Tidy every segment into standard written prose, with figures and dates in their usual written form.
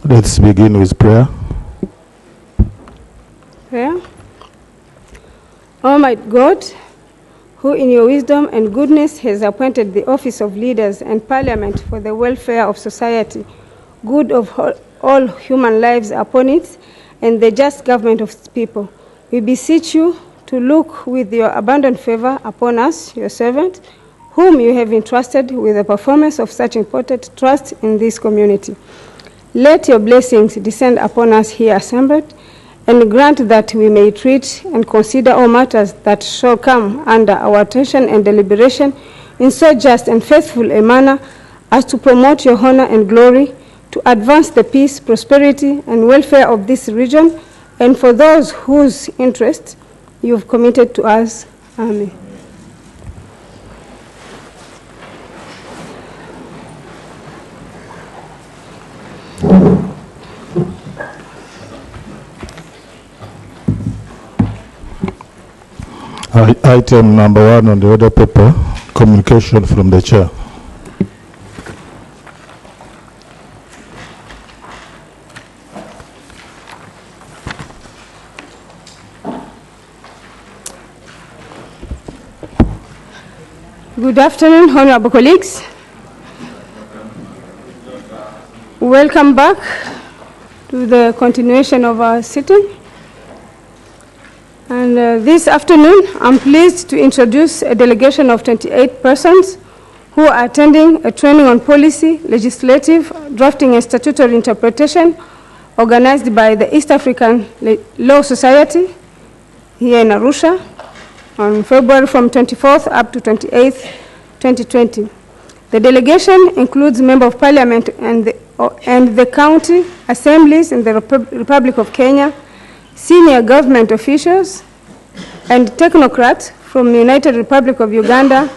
Let's begin with prayer. Prayer. Almighty God, who in your wisdom and goodness has appointed the office of leaders and parliament for the welfare of society, good of all human lives upon it, and the just government of its people, we beseech you to look with your abundant favor upon us, your servant, whom you have entrusted with the performance of such important trust in this community. Let your blessings descend upon us here assembled, and grant that we may treat and consider all matters that shall come under our attention and deliberation in so just and faithful a manner as to promote your honor and glory, to advance the peace, prosperity, and welfare of this region, and for those whose interests you have committed to us. Amen. Item number 1 on the order paper, communication from the chair. Good afternoon, honorable colleagues. Welcome back to the continuation of our sitting. And this afternoon, I'm pleased to introduce a delegation of 28 persons who are attending a training on policy, legislative, drafting and statutory interpretation organized by the East African Law Society here in Arusha on February from 24th up to 28th, 2020. The delegation includes members of parliament and the county assemblies in the Republic of Kenya, senior government officials, and technocrats from the United Republic of Uganda,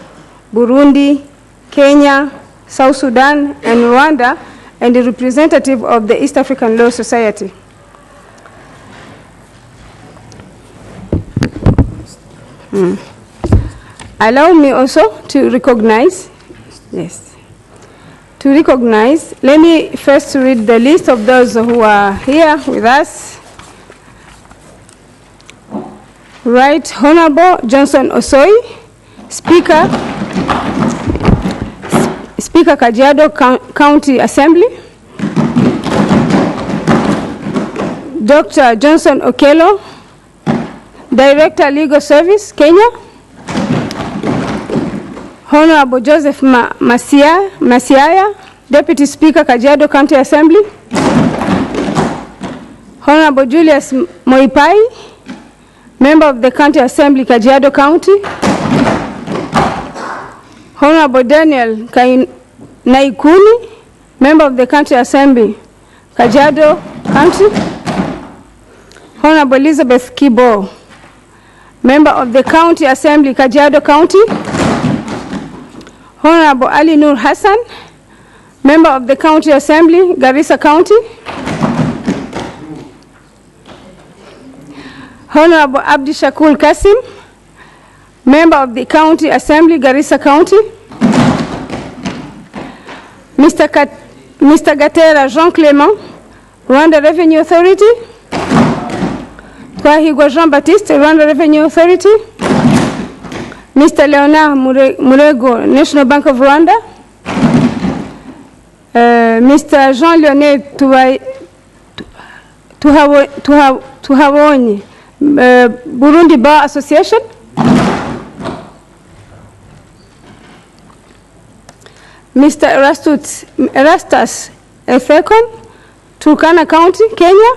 Burundi, Kenya, South Sudan, and Rwanda, and a representative of the East African Law Society. Allow me also to recognize, let me first read the list of those who are here with us. Right Honorable Johnson Osoi, Speaker Kajiado County Assembly. Dr. Johnson Okello, Director Legal Service, Kenya. Honorable Joseph Masiaya, Deputy Speaker Kajiado County Assembly. Honorable Julius Moipai, Member of the County Assembly, Kajiado County. Honorable Daniel Naikuni, Member of the County Assembly, Kajiado County. Honorable Elizabeth Kibo, Member of the County Assembly, Kajiado County. Honorable Ali Nur Hassan, Member of the County Assembly, Garissa County. Honorable Abdi Shakul Kasim, Member of the County Assembly, Garissa County. Mr. Gatera Jean Clément, Rwanda Revenue Authority. Twahigwa Jean Baptiste, Rwanda Revenue Authority. Mr. Leonard Murego, National Bank of Rwanda. Mr. Jean-Leonard Tuhabonye, Burundi Bar Association. Mr. Erastus Efekon, Turkana County, Kenya.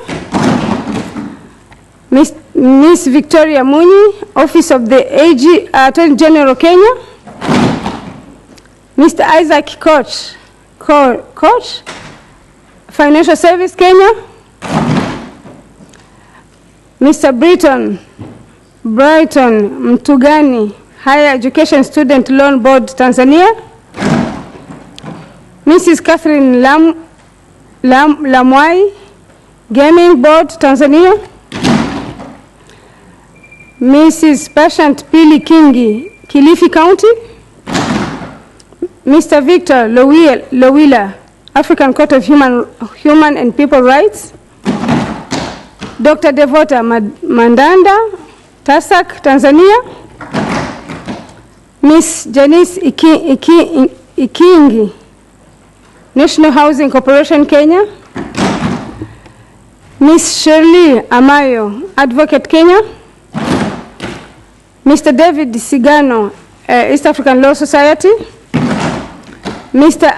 Miss Victoria Muni, Office of the AG, Attorney General, Kenya. Mr. Isaac Koch, Financial Service, Kenya. Mr. Brighton Mtugani, Higher Education Student Loan Board, Tanzania. Mrs. Catherine Lamwai, Gaming Board, Tanzania. Mrs. Patient Pili Kingi, Kilifi County. Mr. Victor Lowila, African Court of Human and People Rights. Dr. Devota Mandanda, Tasak, Tanzania. Miss Janice Ikingi, National Housing Corporation, Kenya. Miss Shirley Amayo, Advocate, Kenya. Mr. David Sigano, East African Law Society. Mr.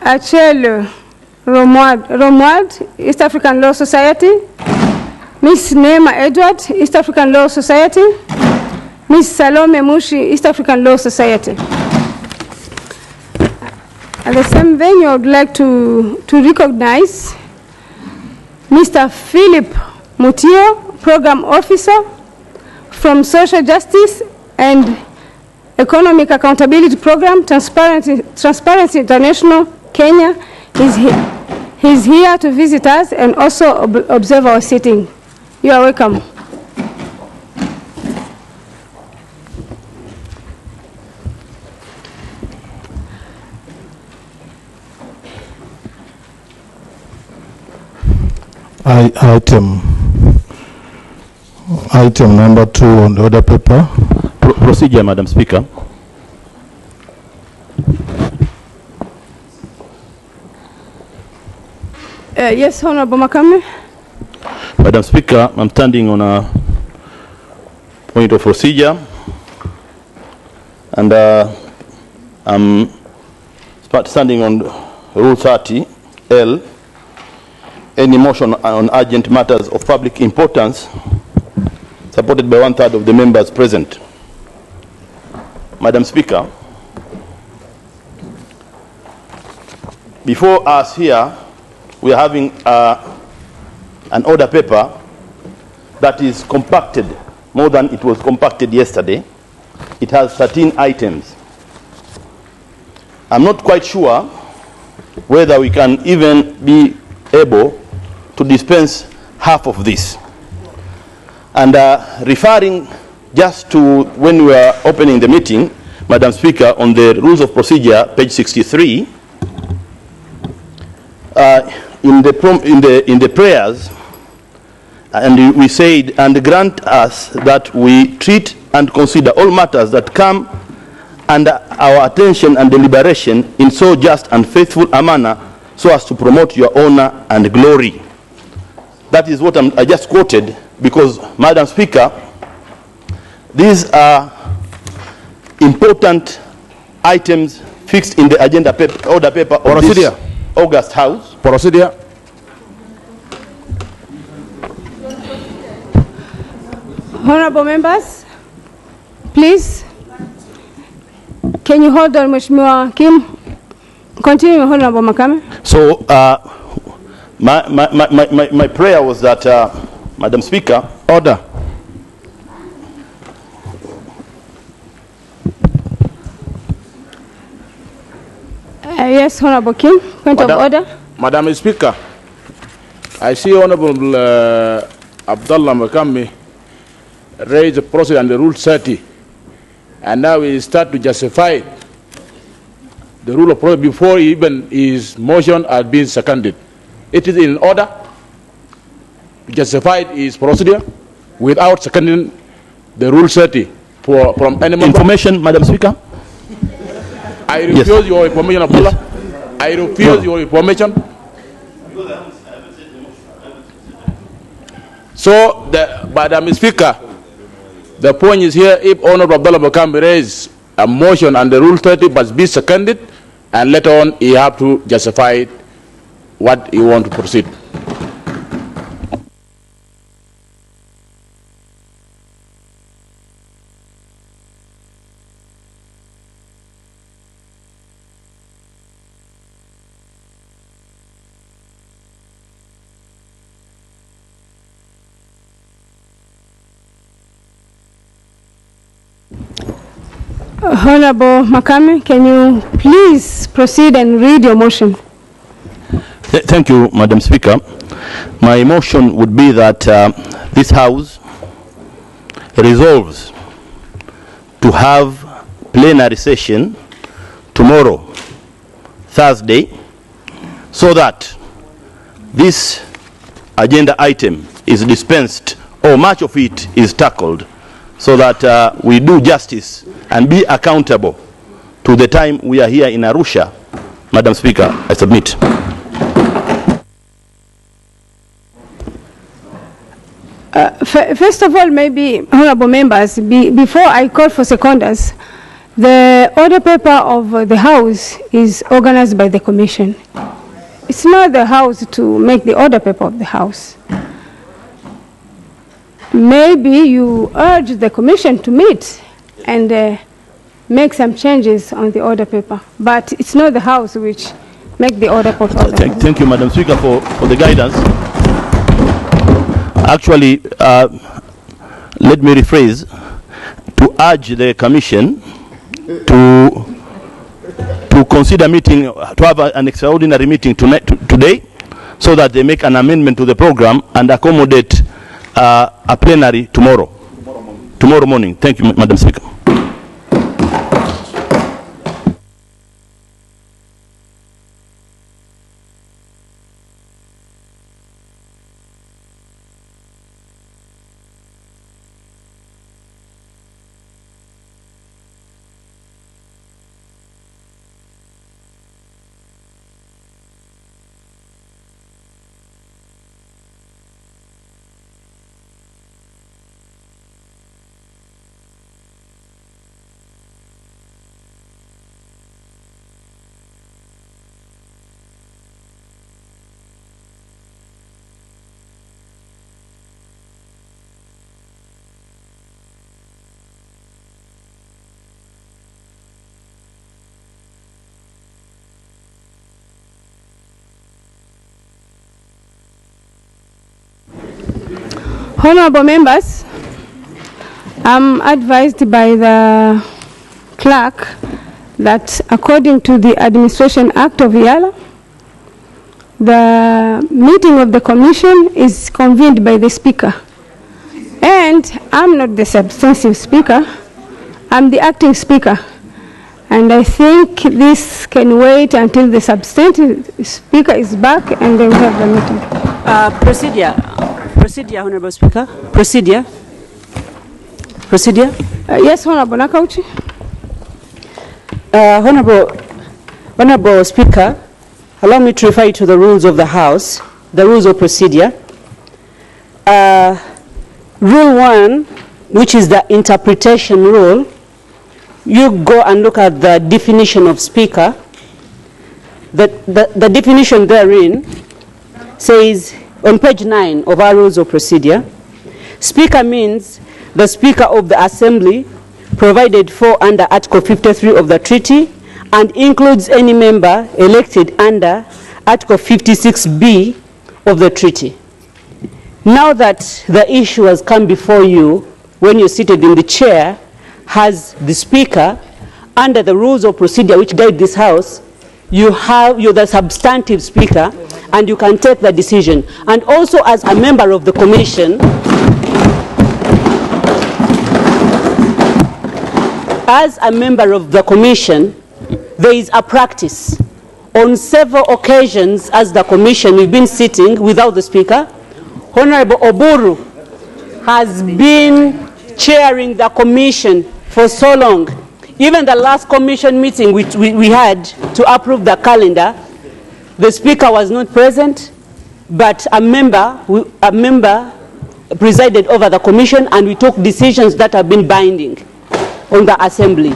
Achelo Romwad, East African Law Society. Miss Neema Edward, East African Law Society. Miss Salome Mushi, East African Law Society. At the same venue, I would like to recognize Mr. Philip Mutio, Program Officer from Social Justice and Economic Accountability Program, Transparency International, Kenya. He's here to visit us and also observe our sitting. You are welcome. Item number 2 on the order paper. Procedure, Madam Speaker. Yes, Honorable Makame. Madam Speaker, I'm standing on a point of procedure, and I'm standing on Rule 30L. Any motion on urgent matters of public importance supported by 1/3 of the members present. Madam Speaker, before us here, we are having an order paper that is compacted more than it was compacted yesterday. It has 13 items. I'm not quite sure whether we can even be able to dispense half of this. And referring just to when we were opening the meeting, Madam Speaker, on the rules of procedure, page 63, in the prayers, and we said, and grant us that we treat and consider all matters that come under our attention and deliberation in so just and faithful a manner, so as to promote your honor and glory. That is what I just quoted, because, Madam Speaker, these are important items fixed in the agenda order paper of this August House. Procedure. Honorable members, please, can you hold on, Mheshimiwa Kim? Continue, Honorable Makame. So, my prayer was that, Madam Speaker, Order. Yes, Honorable Kim, point of order. Madam Speaker, I see Honorable Abdullah Makame raise the procedure under Rule 30, and now we start to justify the rule of procedure before even his motion had been seconded. It is in order to justify his procedure without seconding the Rule 30 from any member. Information, Madam Speaker. I refuse your information, Abdullah. I refuse your information. So, Madam Speaker, the point is here, if Honorable Abdullah Makame raise a motion under Rule 30 must be seconded and later on he have to justify what he want to proceed. Honorable Makame, can you please proceed and read your motion? Thank you, Madam Speaker. My motion would be that this House resolves to have plenary session tomorrow, Thursday, so that this agenda item is dispensed, or much of it is tackled, so that we do justice and be accountable to the time we are here in Arusha. Madam Speaker, I submit. First of all, maybe, honorable members, before I call for seconders, the order paper of the House is organized by the Commission. It's not the House to make the order paper of the House. Maybe you urge the Commission to meet and make some changes on the order paper, but it's not the House which make the order paper. Thank you, Madam Speaker, for the guidance. Actually, let me rephrase, to urge the Commission to consider meeting, to have an extraordinary meeting today, so that they make an amendment to the program and accommodate a plenary tomorrow morning. Thank you, Madam Speaker. Honorable members, I'm advised by the clerk that according to the Administration Act of Eala, the meeting of the Commission is convened by the Speaker. And I'm not the substantive Speaker, I'm the acting Speaker. And I think this can wait until the substantive Speaker is back and then we have the meeting. Procedure, Honorable Speaker. Procedure. Yes, Honorable Nakauchi. Honorable Speaker, allow me to refer you to the rules of the House, the rules of procedure. Rule 1, which is the interpretation rule, you go and look at the definition of speaker. The definition therein says, on page 9 of our rules of procedure, speaker means the Speaker of the Assembly provided for under Article 53 of the treaty and includes any member elected under Article 56B of the treaty. Now that the issue has come before you, when you're seated in the chair, has the Speaker, under the rules of procedure which guide this House, you're the substantive Speaker, and you can take the decision. And also as a member of the Commission, there is a practice. On several occasions as the Commission, we've been sitting without the Speaker. Honorable Oburu has been chairing the Commission for so long. Even the last Commission meeting which we had to approve the calendar, the Speaker was not present, but a member presided over the Commission, and we took decisions that have been binding on the Assembly.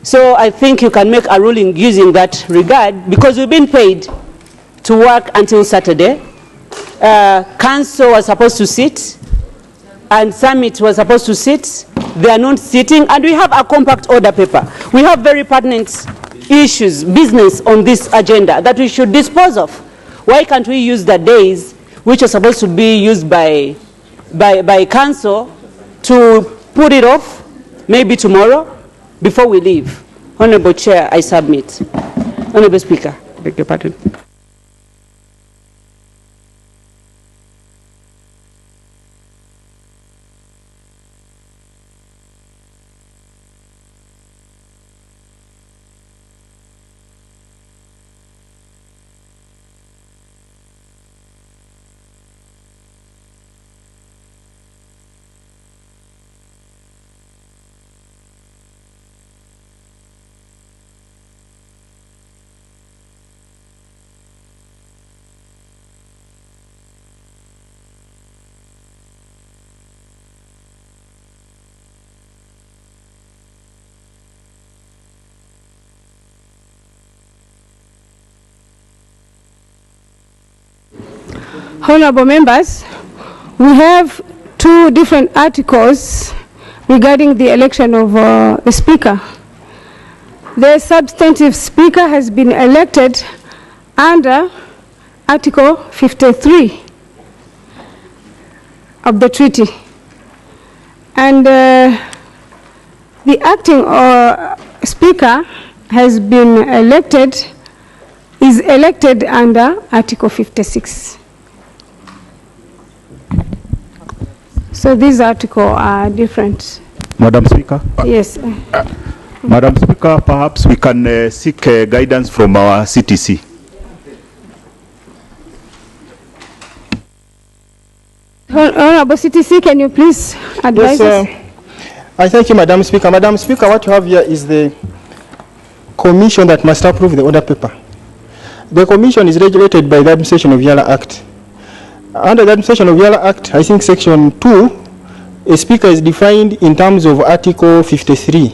So I think you can make a ruling using that regard, because we've been paid to work until Saturday. Council was supposed to sit, and Summit was supposed to sit. They are not sitting, and we have a compact order paper. We have very pertinent issues, business on this agenda that we should dispose of. Why can't we use the days which are supposed to be used by Council to put it off, maybe tomorrow, before we leave? Honorable Chair, I submit. Honorable Speaker, I beg your pardon. Honorable members, we have two different articles regarding the election of the Speaker. The substantive Speaker has been elected under Article 53 of the treaty. And the acting Speaker has been elected, is elected under Article 56. So these articles are different. Madam Speaker? Yes. Madam Speaker, perhaps we can seek guidance from our CTC. Honorable CTC, can you please advise us? I thank you, Madam Speaker. Madam Speaker, what you have here is the commission that must approve the order paper. The commission is regulated by the Administration of Eala Act. Under the Administration of Eala Act, I think Section 2, a speaker is defined in terms of Article 53.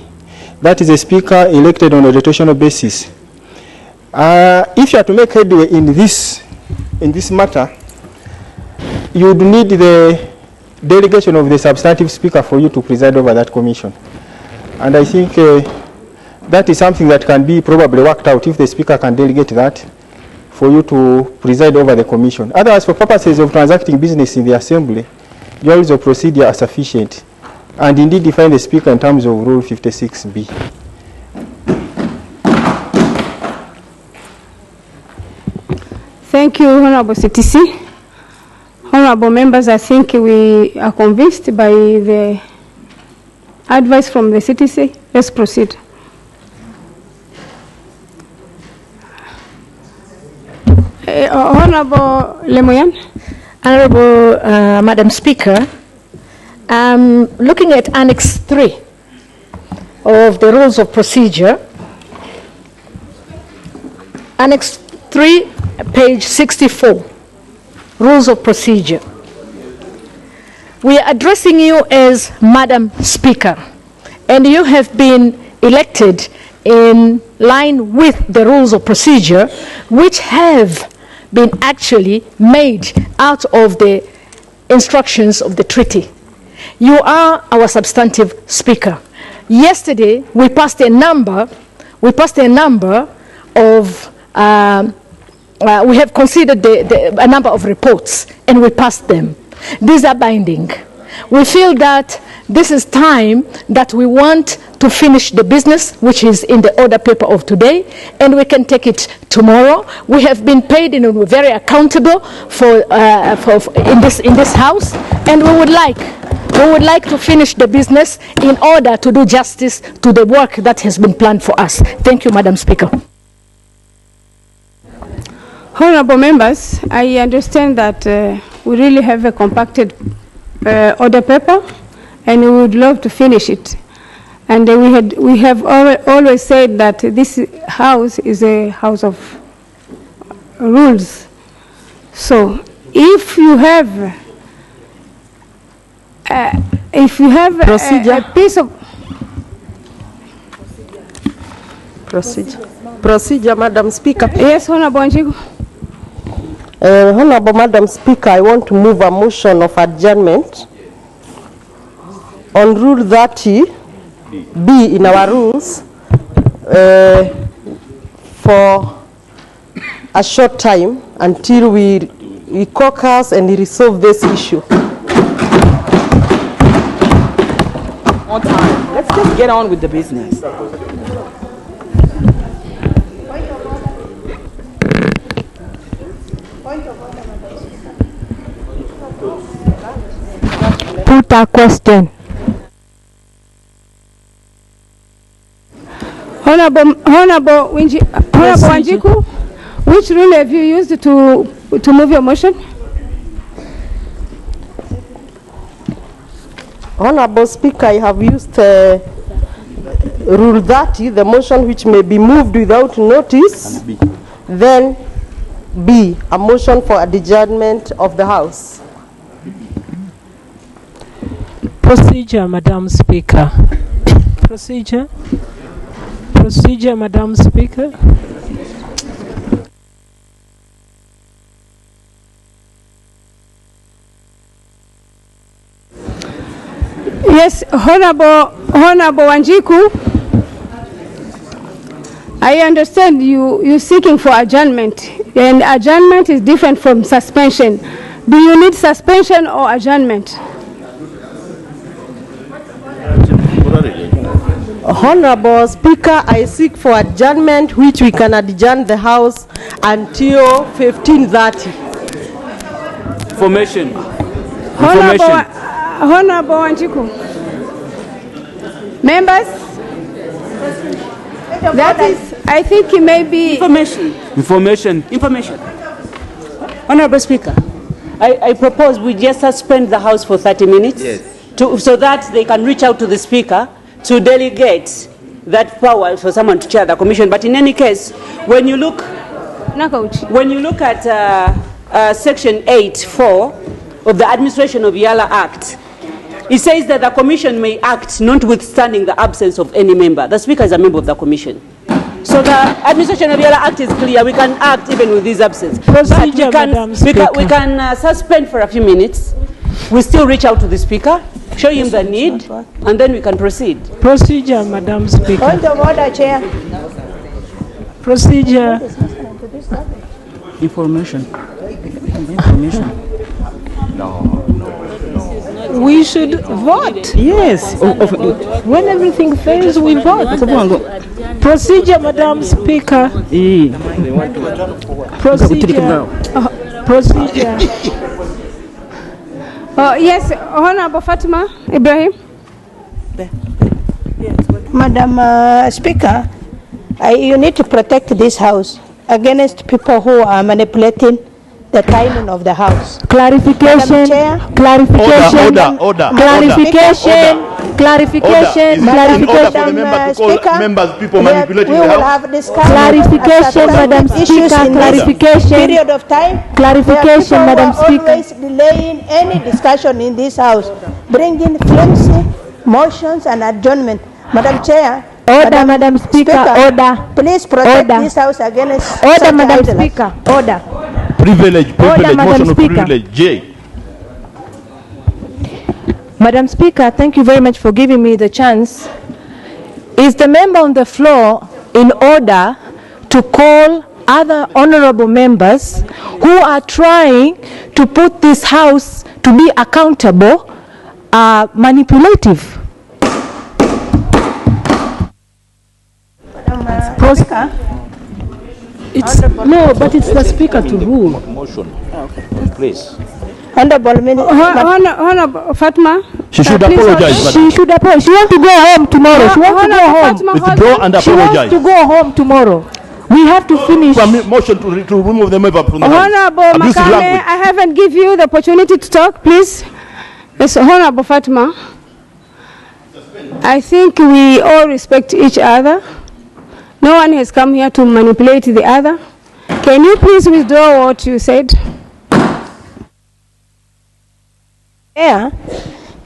That is a speaker elected on a rotational basis. If you are to make headway in this matter, you would need the delegation of the substantive speaker for you to preside over that commission. And I think that is something that can be probably worked out if the speaker can delegate that for you to preside over the commission. Otherwise, for purposes of transacting business in the assembly, the rules of procedure are sufficient and indeed define the speaker in terms of Rule 56B. Thank you, Honorable CTC. Honorable members, I think we are convinced by the advice from the CTC. Let's proceed. Honorable Lemoyan. Honorable Madam Speaker, looking at Annex 3 of the Rules of Procedure, Annex 3, page 64, Rules of Procedure. We are addressing you as Madam Speaker, and you have been elected in line with the Rules of Procedure, which have been actually made out of the instructions of the treaty. You are our substantive speaker. Yesterday, we passed a number of, we have considered a number of reports, and we passed them. These are binding. We feel that this is time that we want to finish the business, which is in the order paper of today, and we can take it tomorrow. We have been paid and we're very accountable in this house, and we would like to finish the business in order to do justice to the work that has been planned for us. Thank you, Madam Speaker. Honorable members, I understand that we really have a compacted order paper, and we would love to finish it. And we have always said that this house is a house of rules. So if you have a piece of Procedure, Madam Speaker. Yes, Honorable Wanjiku. Honorable Madam Speaker, I want to move a motion of adjournment on Rule 30B in our rules for a short time until we caucus and resolve this issue. More time. Let's just get on with the business. Put a question. Honorable Wanjiku, which rule have you used to move your motion? Honorable Speaker, I have used Rule 30, the motion which may be moved without notice. Then B, a motion for adjournment of the House. Procedure, Madam Speaker. Procedure. Procedure, Madam Speaker. Yes, Honorable Wanjiku, I understand you seeking for adjournment, and adjournment is different from suspension. Do you need suspension or adjournment? Honorable Speaker, I seek for adjournment which we can adjourn the House until 15:30. Information. Honorable Wanjiku. Members, that is, I think it may be... Information. Honorable Speaker, I propose we just suspend the House for 30 minutes so that they can reach out to the Speaker to delegate that power for someone to chair the commission. But in any case, when you look at Section 8(4) of the Administration of Eala Act, it says that the commission may act notwithstanding the absence of any member. The Speaker is a member of the commission. So the Administration of Eala Act is clear. We can act even with this absence. Procedure, we can suspend for a few minutes. We still reach out to the Speaker, show him the need, and then we can proceed. Procedure, Madam Speaker. Point of order, Chair. Procedure. Information. We should vote. Yes. When everything fails, we vote. Procedure, Madam Speaker. Procedure. Procedure. Yes, Honorable Fatima Ibrahim. Madam Speaker, you need to protect this House against people who are manipulating the timing of the House. Clarification. Clarification. Order. Clarification. Clarification. Clarification. Members, people manipulating we the will House. have discussion. Clarification, Madam Speaker. Clarification. Period of time. Clarification, Madam Speaker. Always delaying any discussion in this House, bringing flimsy motions and adjournment. Madam Chair. Order, Madam Speaker. Order. Please protect this House against order, Madam idleness. Speaker. Order. Privilege, Order, Madam motion of Speaker. privilege. J. Madam Speaker, thank you very much for giving me the chance. Is the member on the floor in order to call other honorable members who are trying to put this House to be accountable manipulative? Speaker. No, but it's the Speaker to rule. Motion. Please. Honorable Fatima. She should apologize. She should apologize. She wants to go home tomorrow. She wants to go home. Withdraw and She wants apologize. to go home tomorrow. We have to finish. Motion to remove the member from the House. Honorable Abusive Makame, language. I haven't given you the opportunity to talk, please. Yes, Honorable Fatima. I think we all respect each other. No one has come here to manipulate the other. Can you please withdraw what you said? Yeah,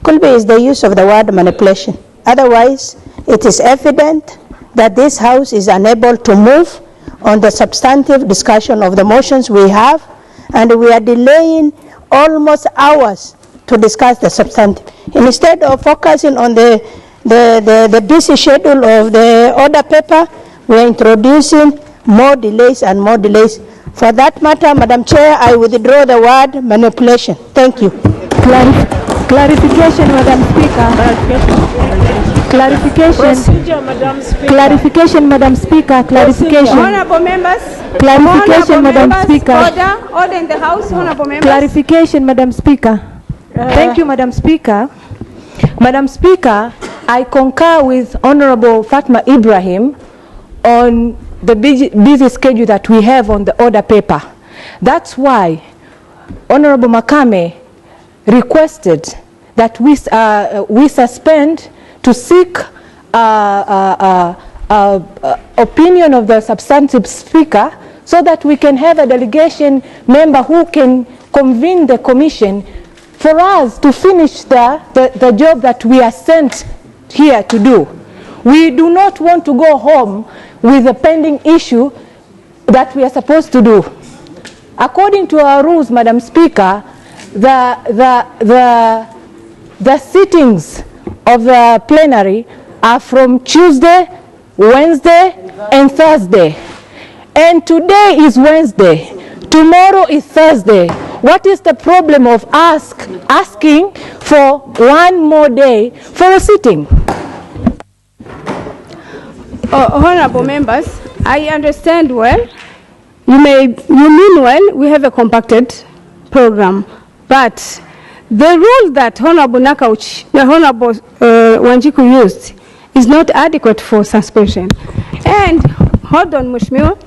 could be is the use of the word manipulation. Otherwise, it is evident that this House is unable to move on the substantive discussion of the motions we have, and we are delaying almost hours to discuss the substantive. Instead of focusing on the busy schedule of the order paper, we are introducing more delays and more delays. For that matter, Madam Chair, I withdraw the word manipulation. Thank you. Clarification, Madam Speaker. Clarification. Procedure, Madam Speaker. Clarification, Madam Speaker. Clarification. Honorable members. Clarification, Madam Speaker. Order in the House, honorable members. Clarification, Madam Speaker. Thank you, Madam Speaker. Madam Speaker, I concur with Honorable Fatma Ibrahim on the busy schedule that we have on the order paper. That's why Honorable Makame requested that we suspend to seek opinion of the substantive speaker so that we can have a delegation member who can convene the commission for us to finish the job that we are sent here to do. We do not want to go home with a pending issue that we are supposed to do. According to our rules, Madam Speaker, the sittings of the plenary are from Tuesday, Wednesday, and Thursday. And today is Wednesday. Tomorrow is Thursday. What is the problem of asking for one more day for a sitting? Honorable members, I understand well. You mean well. We have a compacted program, but the rule that Honorable Wanjiku used is not adequate for suspension. And hold on, Mheshimiwa.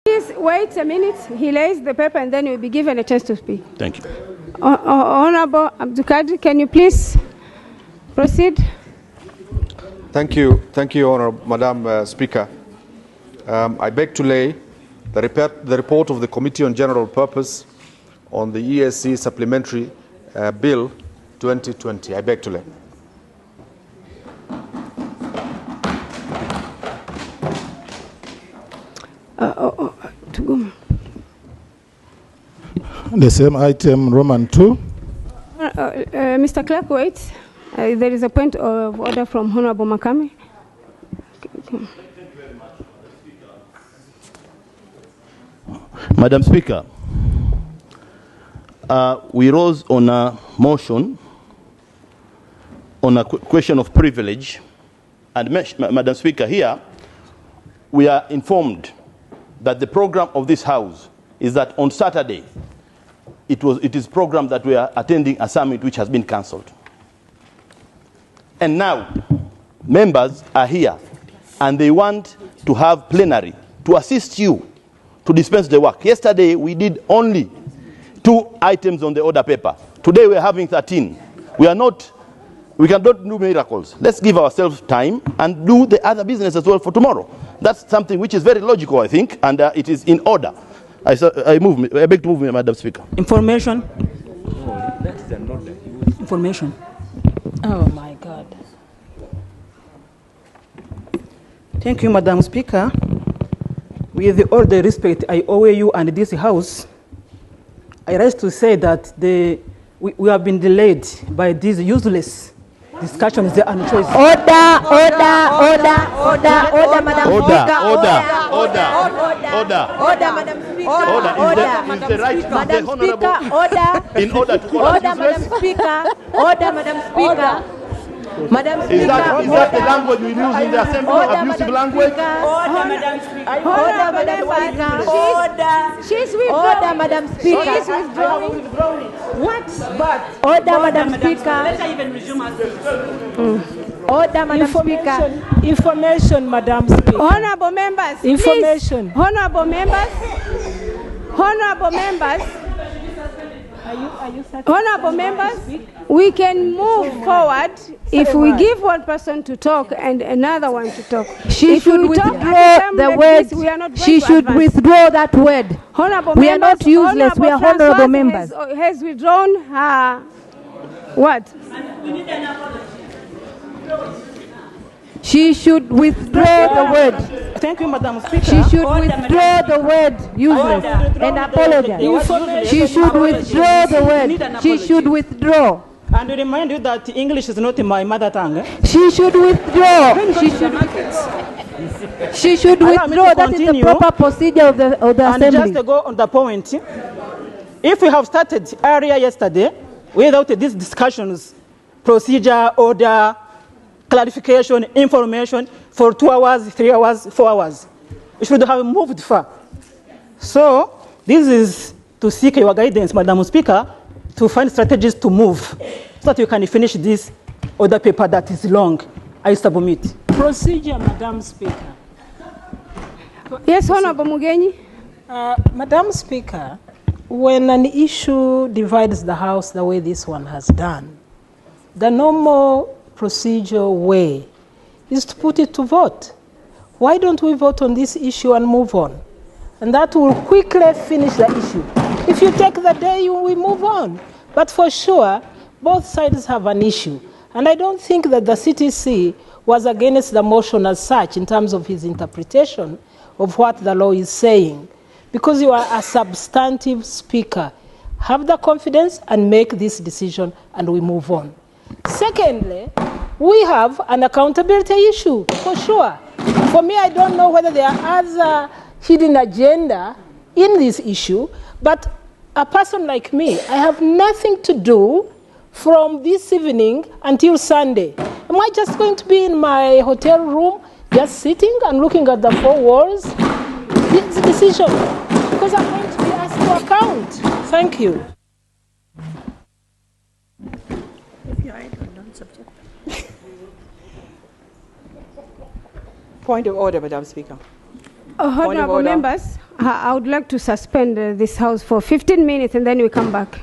Please wait a minute. He lays the paper and then you'll be given a chance to speak. Thank you. Honorable Abdulkadir, can you please proceed? Thank you, Honorable Madam Speaker. I beg to lay the report of the Committee on General Purpose on the ESC Supplementary Bill 2020. I beg to lay. The same item, Roman 2. Mr. Clerk, wait. There is a point of order from Honorable Makame. Madam Speaker, we rose on a motion on a question of privilege, and Madam Speaker, here we are informed that the program of this House is that on Saturday it is programmed that we are attending a summit which has been cancelled. And now members are here and they want to have plenary to assist you to dispense the work. Yesterday we did only 2 items on the order paper. Today we are having 13. We cannot do miracles. Let's give ourselves time and do the other business as well for tomorrow. That's something which is very logical, I think, and it is in order. I beg to move, Madam Speaker. Information. Information. Oh my God. Thank you, Madam Speaker. With all the respect I owe you and this House, I rise to say that we have been delayed by these useless discussions and choices. Order, Madam Speaker. Order, Madam Speaker. Is the right of the Honorable Order. in order to call us Madam useless? Speaker. Order, Madam Speaker. Madam Speaker. Is that the language we use in the Assembly, abusive language? Order, Madam Speaker. Order, Madam Speaker. She's withdrawing. Order, Madam Speaker. She's withdrawing. What? Order, Madam Speaker. Let's even resume our Order, Madam Speaker. Information, Madam Speaker. Honorable members. Information. Please. Honorable members. Honorable members, we can move forward if we give one person to talk and another one to talk. She If should we talk withdraw at a time the like word. this, we are not going She to should advance. withdraw that word. Honorable We are members, not useless. We are honorable Francoise members. has withdrawn her what? She should withdraw the word. Thank you, Madam Speaker. She should withdraw the word useless and apologize. She should withdraw the word. She should withdraw. And to remind you that English is not my mother tongue. She should withdraw. She should withdraw. That is the proper procedure of the And assembly. just to go on the point, if we have started earlier yesterday without these discussions, procedure, order, clarification, information for 2 hours, 3 hours, 4 hours, we should have moved far. So this is to seek your guidance, Madam Speaker, to find strategies to move so that you can finish this other paper that is long. I submit. Procedure, Madam Speaker. Yes, Honorable Mugenyi. Madam Speaker, when an issue divides the House the way this one has done, the normal procedural way is to put it to vote. Why don't we vote on this issue and move on? And that will quickly finish the issue. If you take the day, we move on. But for sure, both sides have an issue. And I don't think that the CTC was against the motion as such in terms of his interpretation of what the law is saying. Because you are a substantive speaker, have the confidence and make this decision and we move on. Secondly, we have an accountability issue, for sure. For me, I don't know whether there are other hidden agenda in this issue, but a person like me, I have nothing to do from this evening until Sunday. Am I just going to be in my hotel room, just sitting and looking at the four walls? It's a decision, because I'm going to be asked to account. Thank you. Point of order, Madam Speaker. Honorable members, I would like to suspend this House for 15 minutes and then we come back.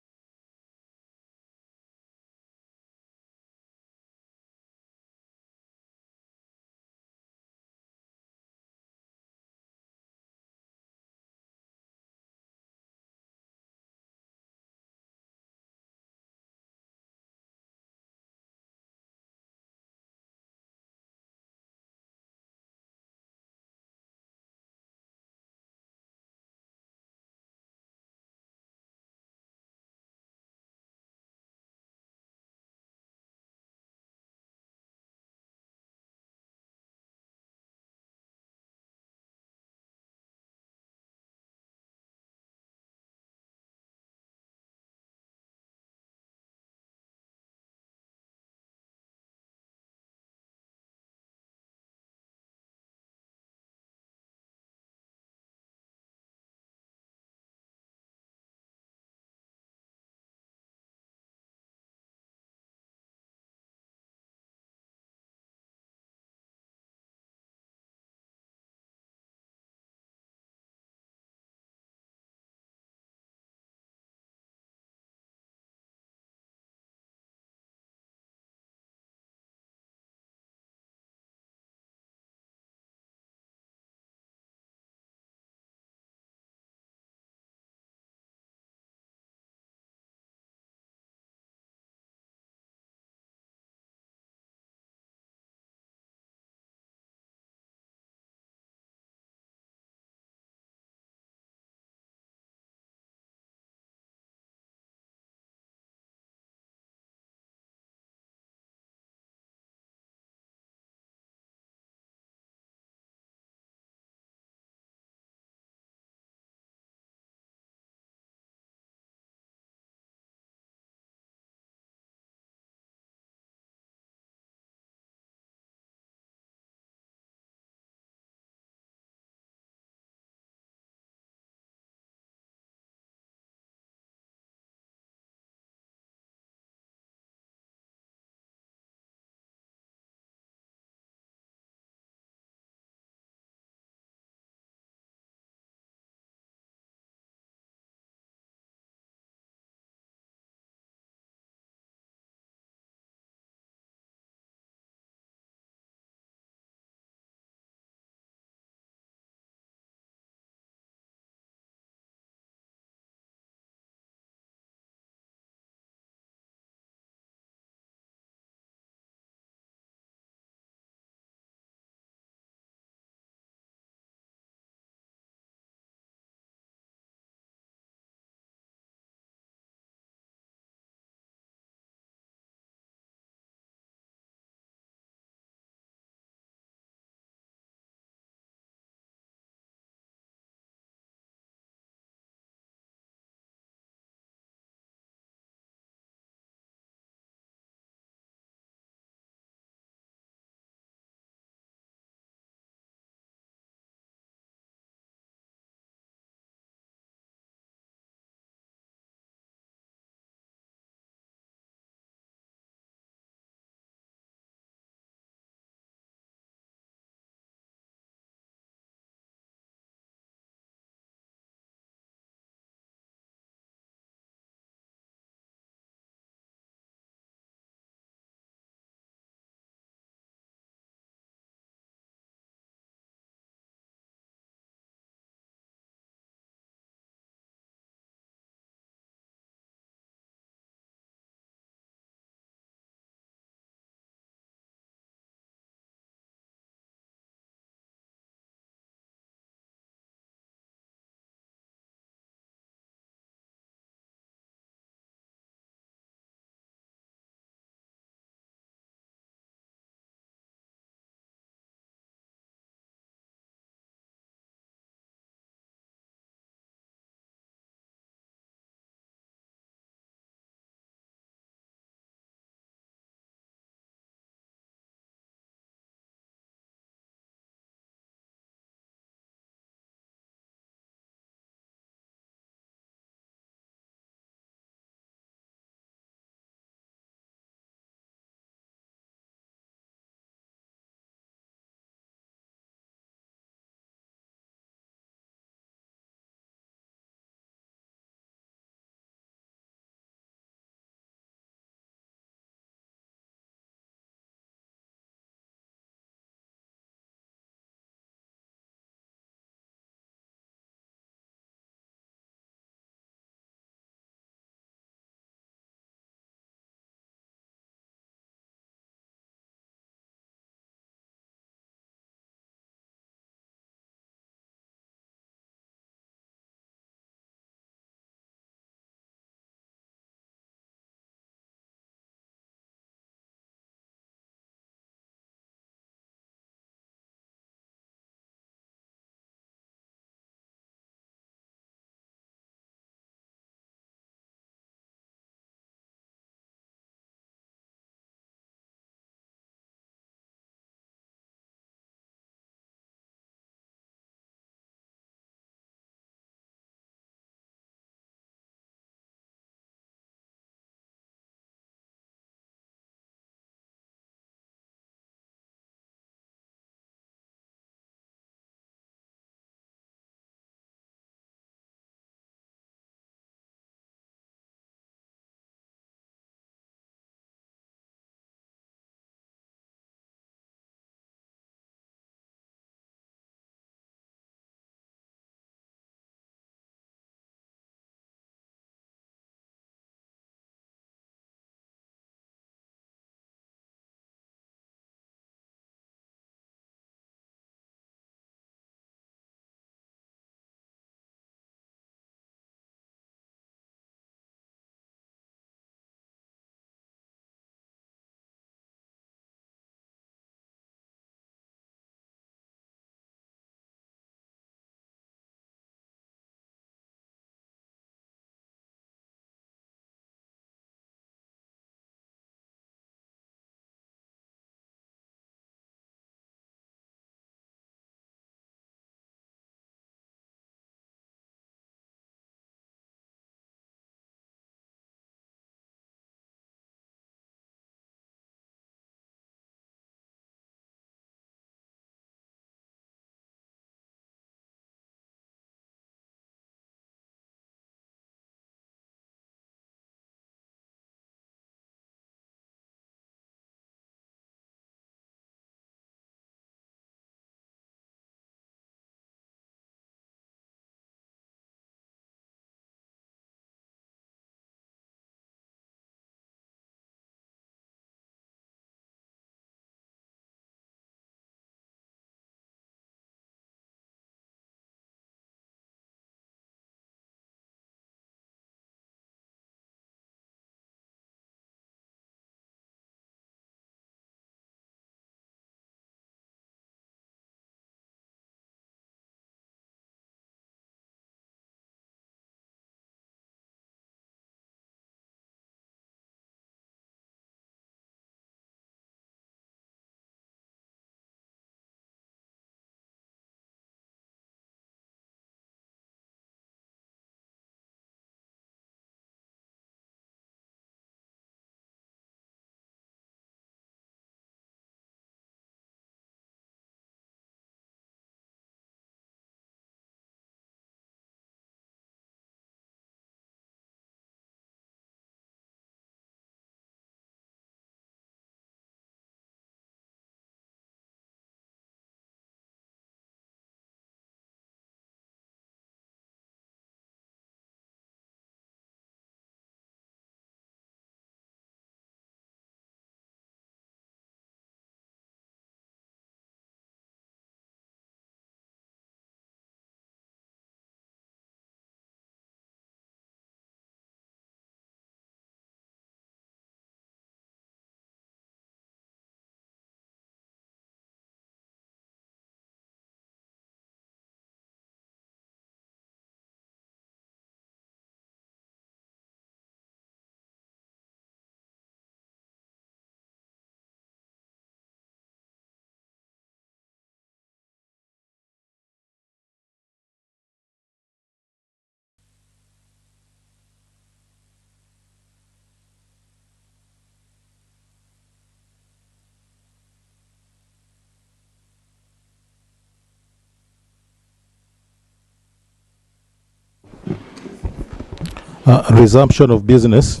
Resumption of business.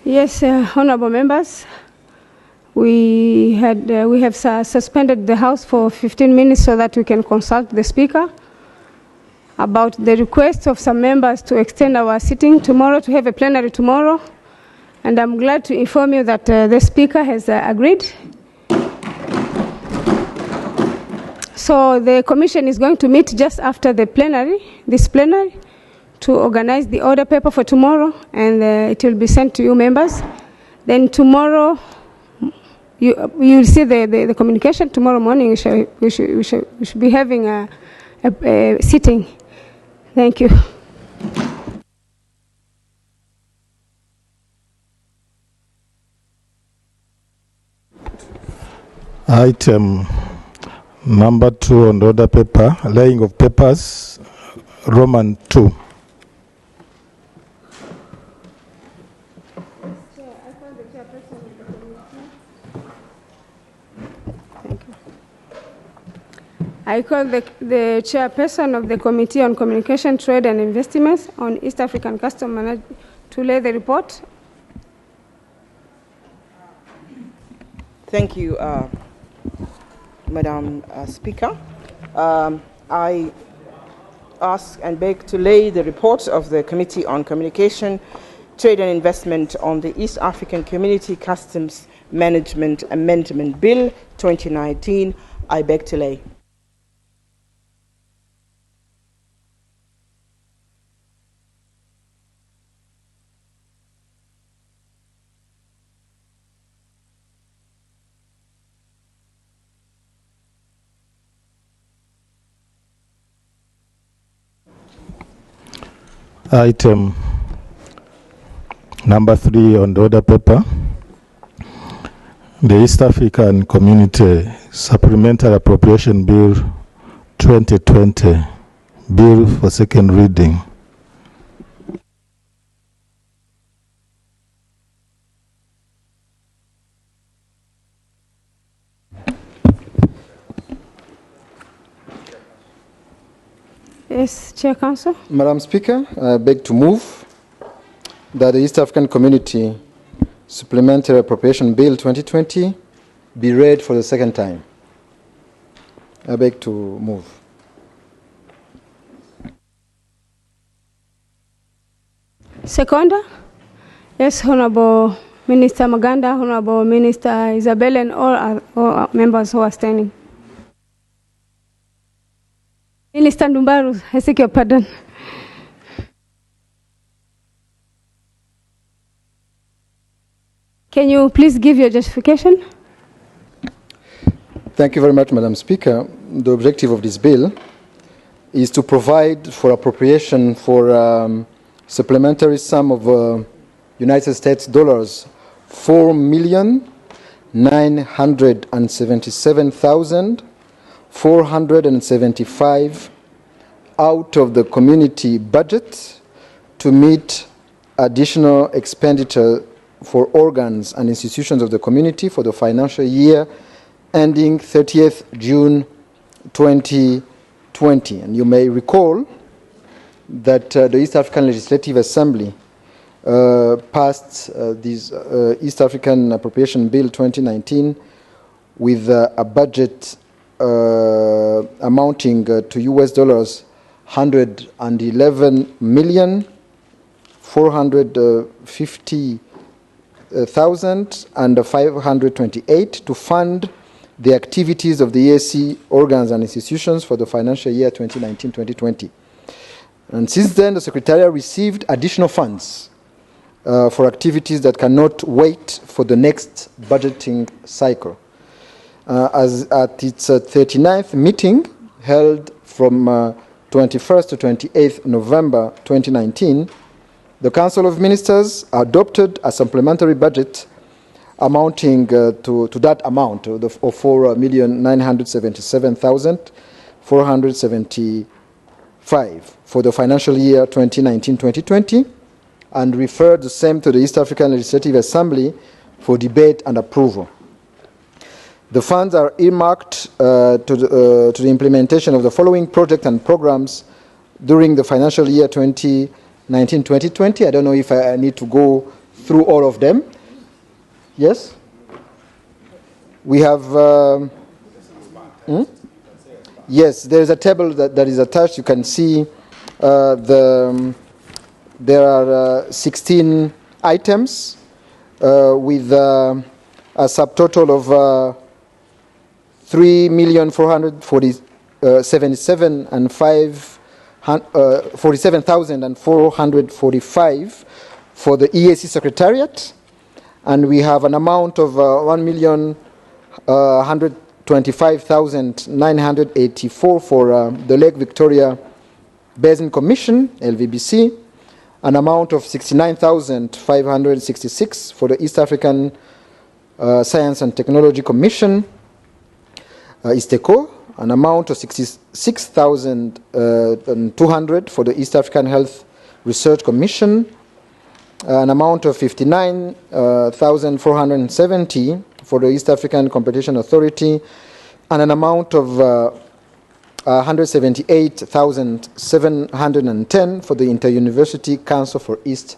Yes, honorable members, we have suspended the House for 15 minutes so that we can consult the Speaker about the request of some members to extend our sitting tomorrow, to have a plenary tomorrow. And I'm glad to inform you that the Speaker has agreed. So the Commission is going to meet just after the plenary, this plenary, to organize the order paper for tomorrow, and it will be sent to you members. Then tomorrow, you will see the communication. Tomorrow morning, we should be having a sitting. Thank you. Item number 2 on the order paper, laying of papers, Roman 2. I call the chairperson of the Committee on Communication, Trade and Investments on East African Custom Management to lay the report. Thank you, Madam Speaker. I ask and beg to lay the report of the Committee on Communication, Trade and Investment on the East African Community Customs Management Amendment Bill 2019. I beg to lay. Item number 3 on the order paper, the East African Community Supplementary Appropriation Bill 2020, bill for second reading. Yes, Chair Council. Madam Speaker, I beg to move that the East African Community Supplementary Appropriation Bill 2020 be read for the second time. I beg to move. Seconder? Yes, Honorable Minister Maganda, Honorable Minister Isabel, and all members who are standing. Minister Ndumbaru, I seek your pardon. Can you please give your justification? Thank you very much, Madam Speaker. The objective of this bill is to provide for appropriation for supplementary sum of United States dollars $4,977,475 out of the community budget to meet additional expenditure for organs and institutions of the community for the financial year ending 30th June 2020. And you may recall that the East African Legislative Assembly passed this East African Appropriation Bill 2019 with a budget amounting to US dollars 111,450,528 to fund the activities of the EAC organs and institutions for the financial year 2019-2020. And since then, the Secretariat received additional funds for activities that cannot wait for the next budgeting cycle. As at its 39th meeting held from 21st to 28th November 2019, the Council of Ministers adopted a supplementary budget amounting to that amount of $4,977,475 for the financial year 2019-2020 and referred the same to the East African Legislative Assembly for debate and approval. The funds are earmarked to the implementation of the following projects and programs during the financial year 2019-2020. I don't know if I need to go through all of them. Yes? We have... Yes, there is a table that is attached. You can see there are 16 items with a subtotal of 3,447,445 for the EAC Secretariat, and we have an amount of 1,125,984 for the Lake Victoria Basin Commission, LVBC, an amount of 69,566 for the East African Science and Technology Commission, ISTECO, an amount of 66,200 for the East African Health Research Commission, an amount of 59,470 for the East African Competition Authority, and an amount of 178,710 for the Inter-University Council for East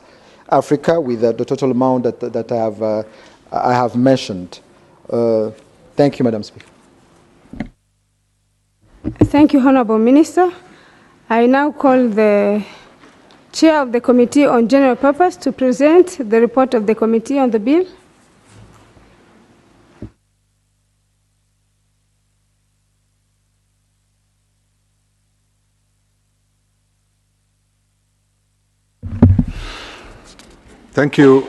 Africa, with the total amount that I have mentioned. Thank you, Madam Speaker. Thank you, Honorable Minister. I now call the Chair of the Committee on General Purpose to present the report of the committee on the bill. Thank you,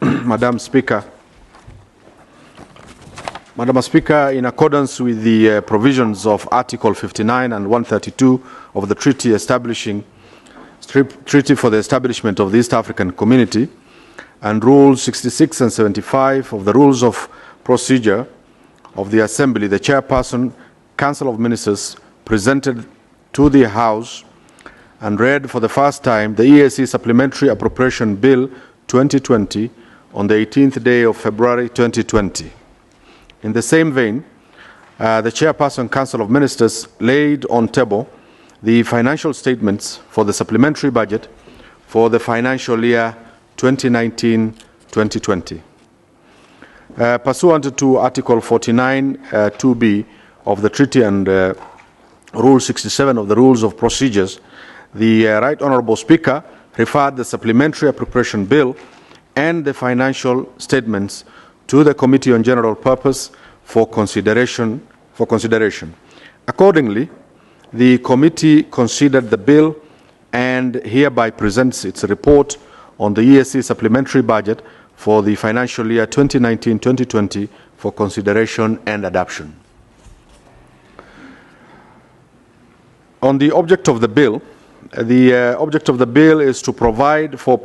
Madam Speaker. Madam Speaker, in accordance with the provisions of Article 59 and 132 of the Treaty for the Establishment of the East African Community, and Rules 66 and 75 of the Rules of Procedure of the Assembly, the Chairperson, Council of Ministers, presented to the House and read for the first time the EAC Supplementary Appropriation Bill 2020 on the 18th day of February 2020. In the same vein, the Chairperson Council of Ministers laid on table the financial statements for the supplementary budget for the financial year 2019-2020. Pursuant to Article 49 2B of the Treaty and Rule 67 of the Rules of Procedures, the Right Honourable Speaker referred the supplementary appropriation bill and the financial statements to the Committee on General Purpose for consideration. Accordingly, the committee considered the bill and hereby presents its report on the EAC supplementary budget for the financial year 2019-2020 for consideration and adoption. On the object of the bill, the object of the bill is to provide for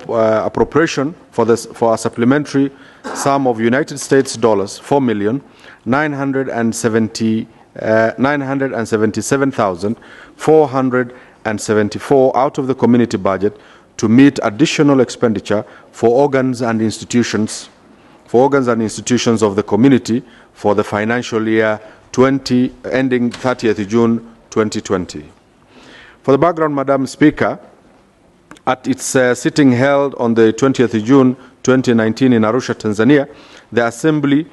appropriation for a supplementary sum of United States dollars 4,977,474 out of the community budget to meet additional expenditure for organs and institutions of the community for the financial year ending 30th June 2020. For the background, Madam Speaker, at its sitting held on the 20th June 2019 in Arusha, Tanzania, the Assembly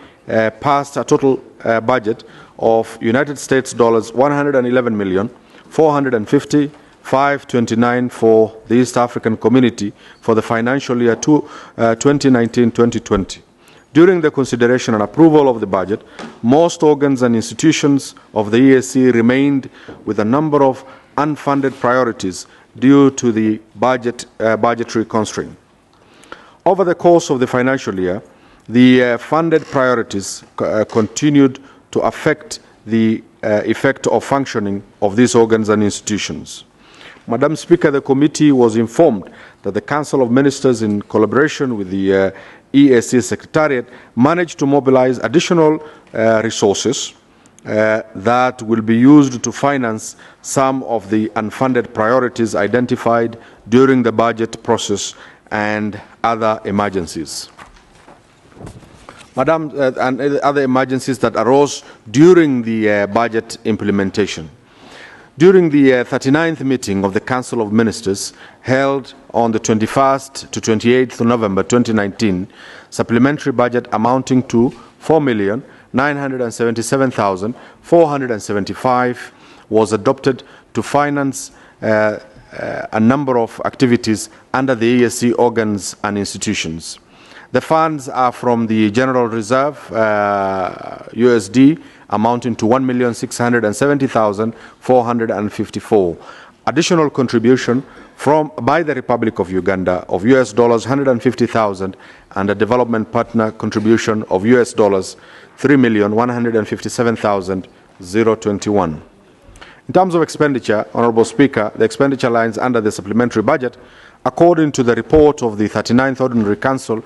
passed a total budget of United States dollars 111,450,529 for the East African Community for the financial year 2019-2020. During the consideration and approval of the budget, most organs and institutions of the EAC remained with a number of unfunded priorities due to the budgetary constraint. Over the course of the financial year, the funded priorities continued to affect the effect of functioning of these organs and institutions. Madam Speaker, the committee was informed that the Council of Ministers, in collaboration with the EAC Secretariat, managed to mobilize additional resources that will be used to finance some of the unfunded priorities identified during the budget process and other emergencies. Madam, and other emergencies that arose during the budget implementation. During the 39th meeting of the Council of Ministers held on the 21st to 28th of November 2019, supplementary budget amounting to 4,977,475 was adopted to finance a number of activities under the ESC organs and institutions. The funds are from the General Reserve, USD, amounting to 1,670,454. Additional contribution by the Republic of Uganda of US dollars 150,000 and a development partner contribution of US dollars 3,157,021. In terms of expenditure, Honorable Speaker, the expenditure lines under the supplementary budget, according to the report of the 39th Ordinary Council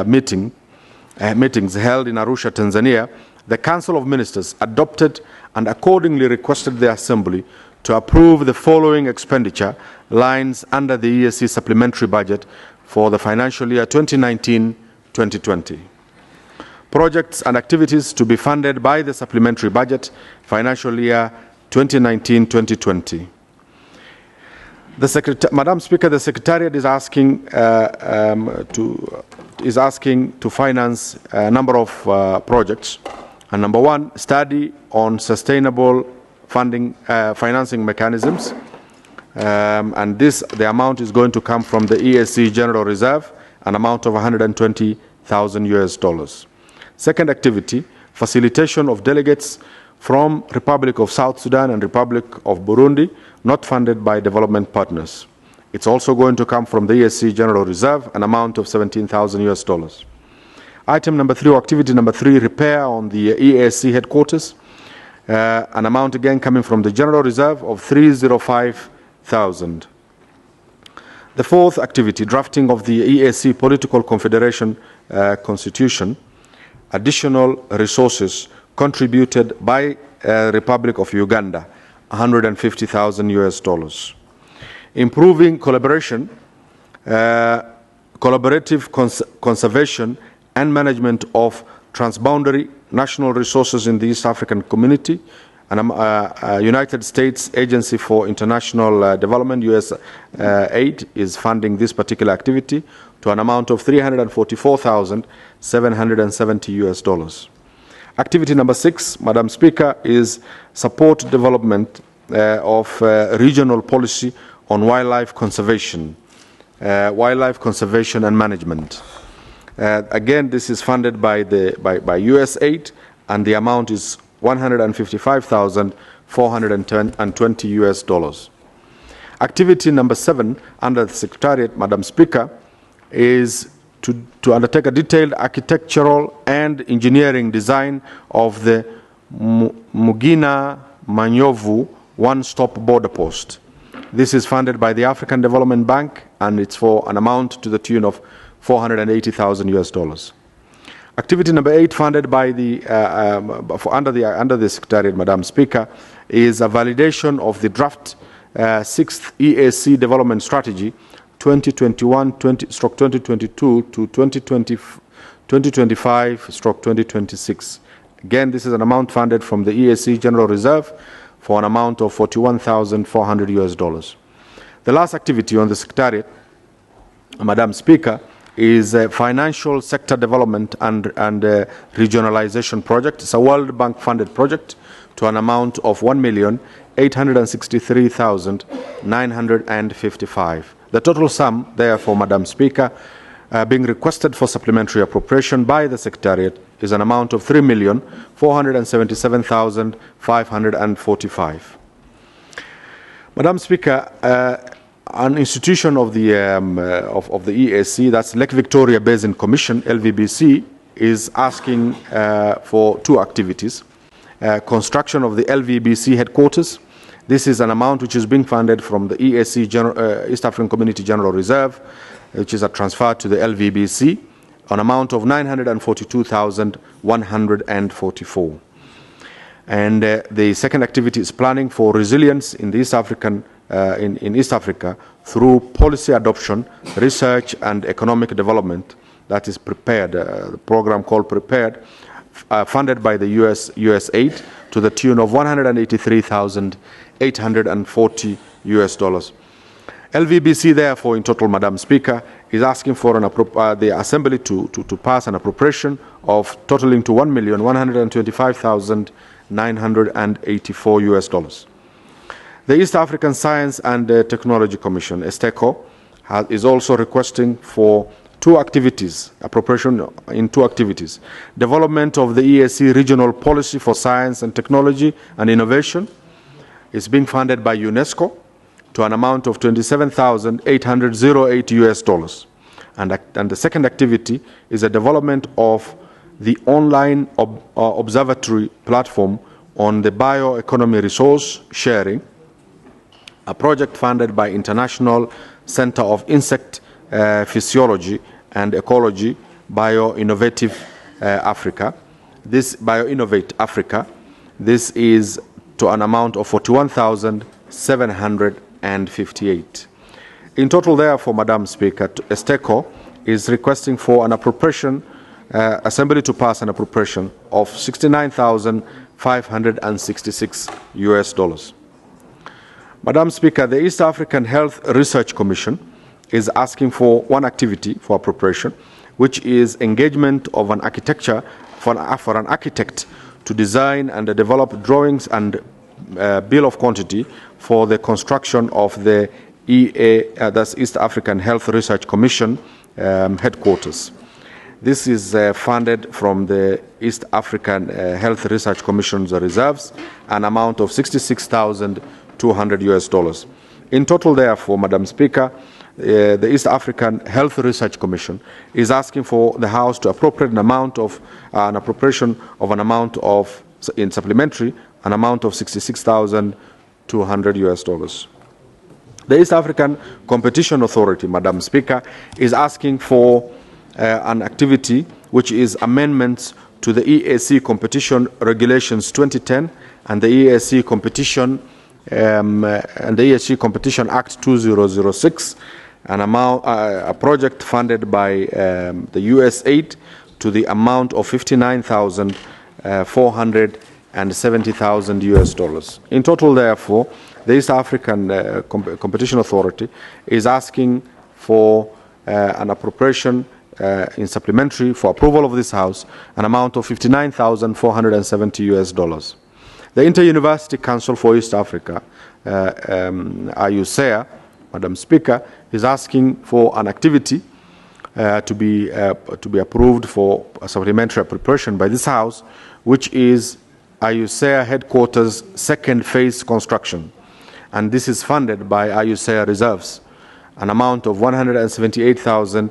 meetings held in Arusha, Tanzania, the Council of Ministers adopted and accordingly requested the Assembly to approve the following expenditure lines under the ESC supplementary budget for the financial year 2019-2020. Projects and activities to be funded by the supplementary budget financial year 2019-2020. Madam Speaker, the Secretariat is asking to finance a number of projects. And number one, study on sustainable financing mechanisms. And the amount is going to come from the ESC General Reserve, an amount of 120,000 US dollars. Second activity, facilitation of delegates from Republic of South Sudan and Republic of Burundi, not funded by development partners. It's also going to come from the ESC General Reserve, an amount of 17,000 US dollars. Item number 3, or activity number 3, repair on the ESC headquarters, an amount again coming from the General Reserve of 305,000. The fourth activity, drafting of the ESC Political Confederation Constitution, additional resources contributed by Republic of Uganda, 150,000 US dollars. Improving collaboration, collaborative conservation and management of transboundary national resources in the East African community, and United States Agency for International Development, USAID, is funding this particular activity to an amount of 344,770 US dollars. Activity number 6, Madam Speaker, is support development of regional policy on wildlife conservation and management. Again, this is funded by USAID, and the amount is 155,420 US dollars. Activity number 7 under the Secretariat, Madam Speaker, is to undertake a detailed architectural and engineering design of the Mugina Manyovu one-stop border post. This is funded by the African Development Bank, and it's for an amount to the tune of 480,000 US dollars. Activity number 8, funded by under the Secretariat, Madam Speaker, is a validation of the draft 6th EAC Development Strategy 2021-2022 to 2025-2026. Again, this is an amount funded from the EAC General Reserve for an amount of 41,400 US dollars. The last activity on the Secretariat, Madam Speaker, is a financial sector development and regionalization project. It's a World Bank funded project to an amount of 1,863,955. The total sum, therefore, Madam Speaker, being requested for supplementary appropriation by the Secretariat is an amount of 3,477,545. Madam Speaker, an institution of the EAC, that's Lake Victoria Basin Commission, LVBC, is asking for 2 activities. Construction of the LVBC headquarters. This is an amount which is being funded from the EAC East African Community General Reserve, which is a transfer to the LVBC, an amount of 942,144. And the second activity is planning for resilience in the East African in East Africa through policy adoption, research and economic development that is prepared, the program called Prepared, funded by the US aid to the tune of $183,840 US. LVBC, therefore, in total, Madam Speaker, is asking for the Assembly to pass an appropriation of totaling to $1,125,984 US. The East African Science and Technology Commission, ESTECO, is also requesting for appropriation in two activities. Development of the EAC regional policy for science and technology and innovation is being funded by UNESCO to an amount of $27,808 US. And the second activity is a development of the online observatory platform on the bioeconomy resource sharing, a project funded by International Center of Insect Physiology and Ecology, BioInnovate Africa. This is to an amount of $41,758. In total, therefore, Madam Speaker, ESTECO is requesting for an appropriation, Assembly to pass an appropriation of $69,566 US. Madam Speaker, the East African Health Research Commission is asking for one activity for appropriation, which is engagement of an architecture for an architect to design and develop drawings and bill of quantity for the construction of the that's East African Health Research Commission headquarters. This is funded from the East African Health Research Commission's reserves, an amount of $66,200 US. In total, therefore, Madam Speaker, the East African Health Research Commission is asking for the House to appropriate an appropriation of an amount of, in supplementary, an amount of $66,200 US. The East African Competition Authority, Madam Speaker, is asking for an activity which is amendments to the EAC Competition Regulations 2010 and the EAC Competition Act 2006, a project funded by the US aid to the amount of $59,470,000 US. In total, therefore, the East African Competition Authority is asking for an appropriation in supplementary for approval of this House, an amount of $59,470 US. The Inter-University Council for East Africa, ARUSHA, Madam Speaker, is asking for an activity to be approved for a supplementary appropriation by this House, which is ARUSHA headquarters second phase construction, and this is funded by ARUSHA reserves, an amount of $178,710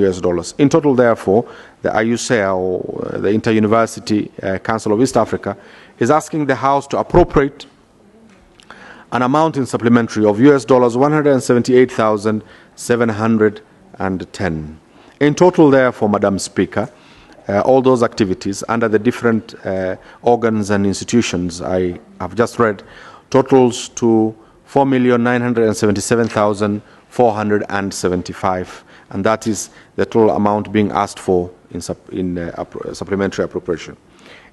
US. In total, therefore, the ARUSHA, or the Inter-University Council of East Africa, is asking the House to appropriate an amount in supplementary of US $178,710. In total, therefore, Madam Speaker, all those activities under the different organs and institutions I have just read totals to $4,977,475, and that is the total amount being asked for in supplementary appropriation.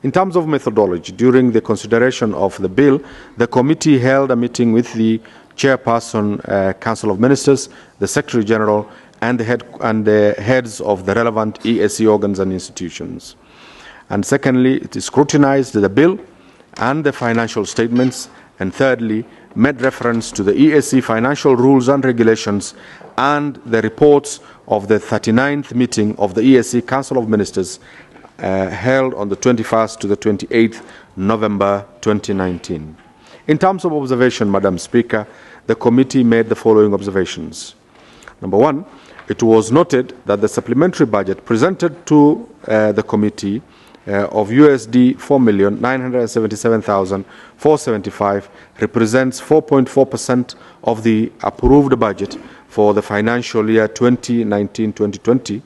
In terms of methodology, during the consideration of the bill, the committee held a meeting with the chairperson, Council of Ministers, the Secretary General, and the heads of the relevant EAC organs and institutions. And secondly, it scrutinized the bill and the financial statements, and thirdly, made reference to the EAC financial rules and regulations and the reports of the 39th meeting of the EAC Council of Ministers held on the 21st to the 28th November 2019. In terms of observation, Madam Speaker, the committee made the following observations. Number one, it was noted that the supplementary budget presented to the committee of USD 4,977,475 represents 4.4% of the approved budget for the financial year 2019-2020,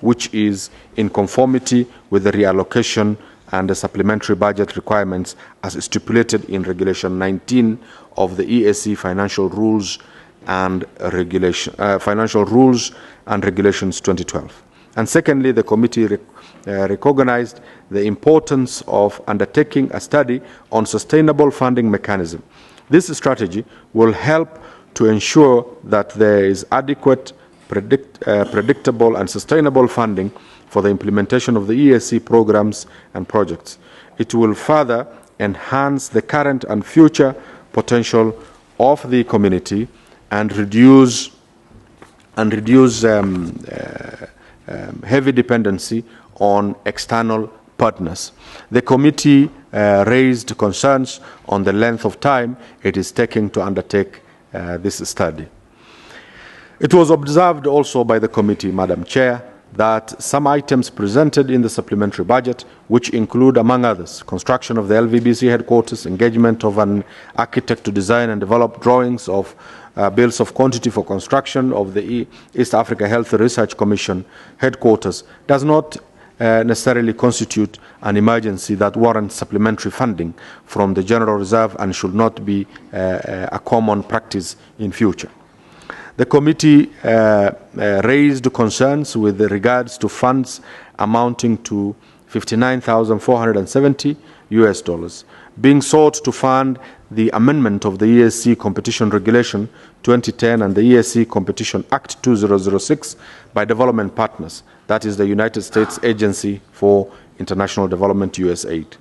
which is in conformity with the reallocation and the supplementary budget requirements as stipulated in Regulation 19 of the EAC Financial Rules and Financial Rules and Regulations 2012. And secondly, the committee recognized the importance of undertaking a study on sustainable funding mechanism. This strategy will help to ensure that there is adequate, predictable and sustainable funding for the implementation of the ESC programs and projects. It will further enhance the current and future potential of the community and reduce heavy dependency on external partners. The committee raised concerns on the length of time it is taking to undertake this study. It was observed also by the committee, Madam Chair, that some items presented in the supplementary budget, which include, among others, construction of the LVBC headquarters, engagement of an architect to design and develop drawings of bills of quantity for construction of the East Africa Health Research Commission headquarters, does not necessarily constitute an emergency that warrants supplementary funding from the General Reserve and should not be a common practice in future. The committee raised concerns with regards to funds amounting to $59,470 being sought to fund the amendment of the ESC Competition Regulation 2010 and the ESC Competition Act 2006 by development partners, that is the United States Agency for International Development, USAID.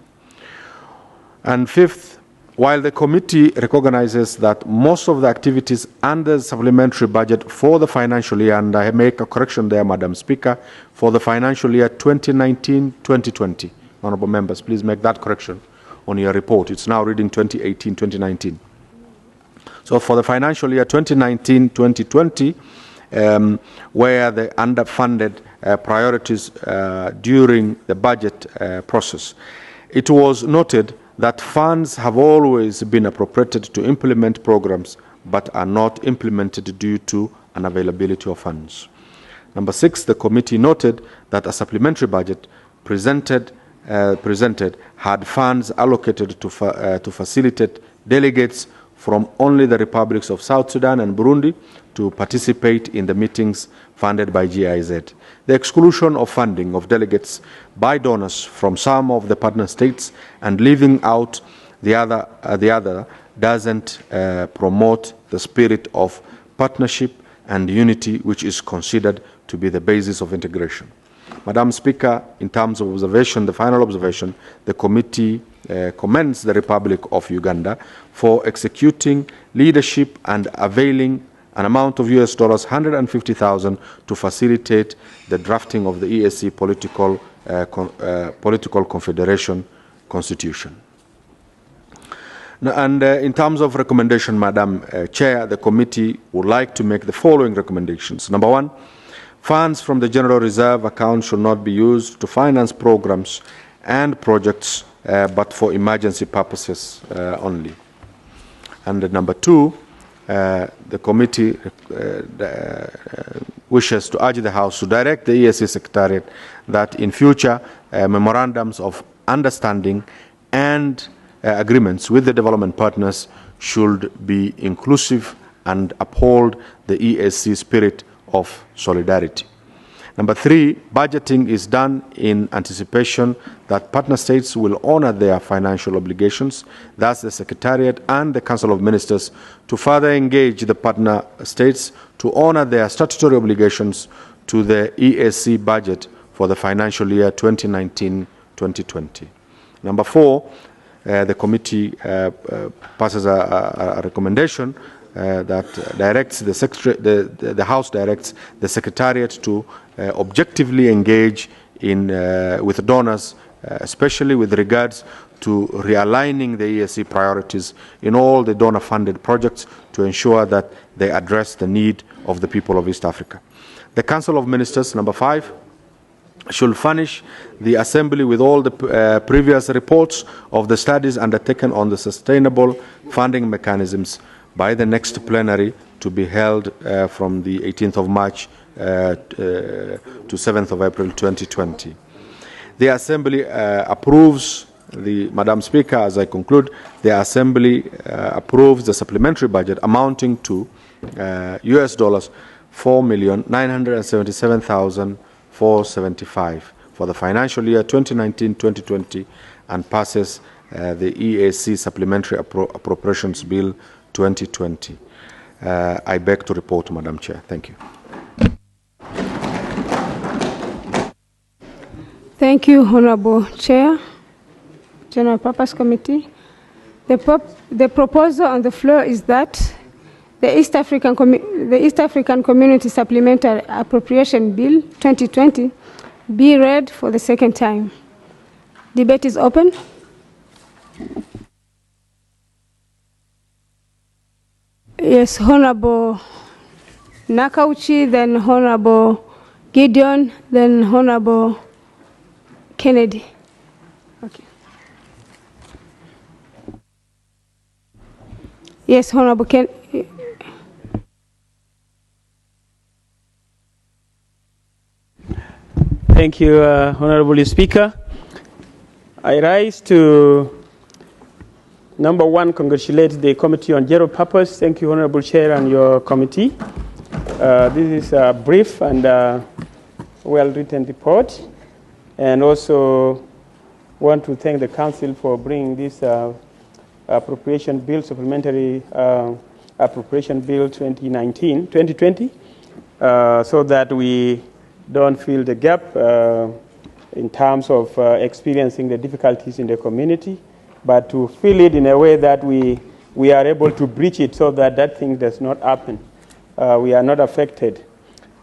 And fifth, while the committee recognizes that most of the activities under the supplementary budget for the financial year, and I make a correction there, Madam Speaker, for the financial year 2019-2020, honorable members, please make that correction on your report. It's now reading 2018-2019. So for the financial year 2019-2020, where the underfunded priorities during the budget process, it was noted that funds have always been appropriated to implement programs but are not implemented due to unavailability of funds. Number 6, the committee noted that a supplementary budget presented had funds allocated to facilitate delegates from only the republics of South Sudan and Burundi to participate in the meetings funded by GIZ. The exclusion of funding of delegates by donors from some of the partner states and leaving out the other doesn't promote the spirit of partnership and unity, which is considered to be the basis of integration. Madam Speaker, in terms of observation, the final observation, the committee commends the Republic of Uganda for executing leadership and availing an amount of $150,000 to facilitate the drafting of the ESC political confederation constitution. And in terms of recommendation, Madam Chair, the committee would like to make the following recommendations. Number 1, funds from the General Reserve account should not be used to finance programs and projects, but for emergency purposes only. And number 2, the committee wishes to urge the House to direct the ESC Secretariat that in future memorandums of understanding and agreements with the development partners should be inclusive and uphold the ESC spirit of solidarity. Number 3, budgeting is done in anticipation that partner states will honor their financial obligations. Thus, the Secretariat and the Council of Ministers to further engage the partner states to honor their statutory obligations to the ESC budget for the financial year 2019-2020. Number 4, the committee passes a recommendation that directs the House directs the Secretariat to objectively engage with donors, especially with regards to realigning the ESC priorities in all the donor-funded projects to ensure that they address the need of the people of East Africa. The Council of Ministers, number 5, should furnish the Assembly with all the previous reports of the studies undertaken on the sustainable funding mechanisms by the next plenary to be held from the 18th of March to 7th of April 2020. The Assembly approves Madam Speaker, as I conclude, the Assembly approves the supplementary budget amounting to US dollars 4,977,475 for the financial year 2019-2020 and passes the EAC Supplementary Appropriations Bill 2020. I beg to report, Madam Chair. Thank you. Thank you, Honorable Chair, General Purpose Committee. The proposal on the floor is that the East African Community Supplementary Appropriation Bill 2020 be read for the second time. Debate is open. Yes, Honorable Nakauchi, then Honorable Gideon, then Honorable Kennedy. Okay. Yes, Honorable Kennedy. Thank you, Honorable Speaker. I rise to, number one, congratulate the Committee on General Purpose. Thank you, Honorable Chair, and your committee. This is a brief and well-written report. And also want to thank the Council for bringing this appropriation bill, supplementary appropriation bill 2020, so that we don't fill the gap in terms of experiencing the difficulties in the community, but to fill it in a way that we are able to bridge it so that that thing does not happen. We are not affected.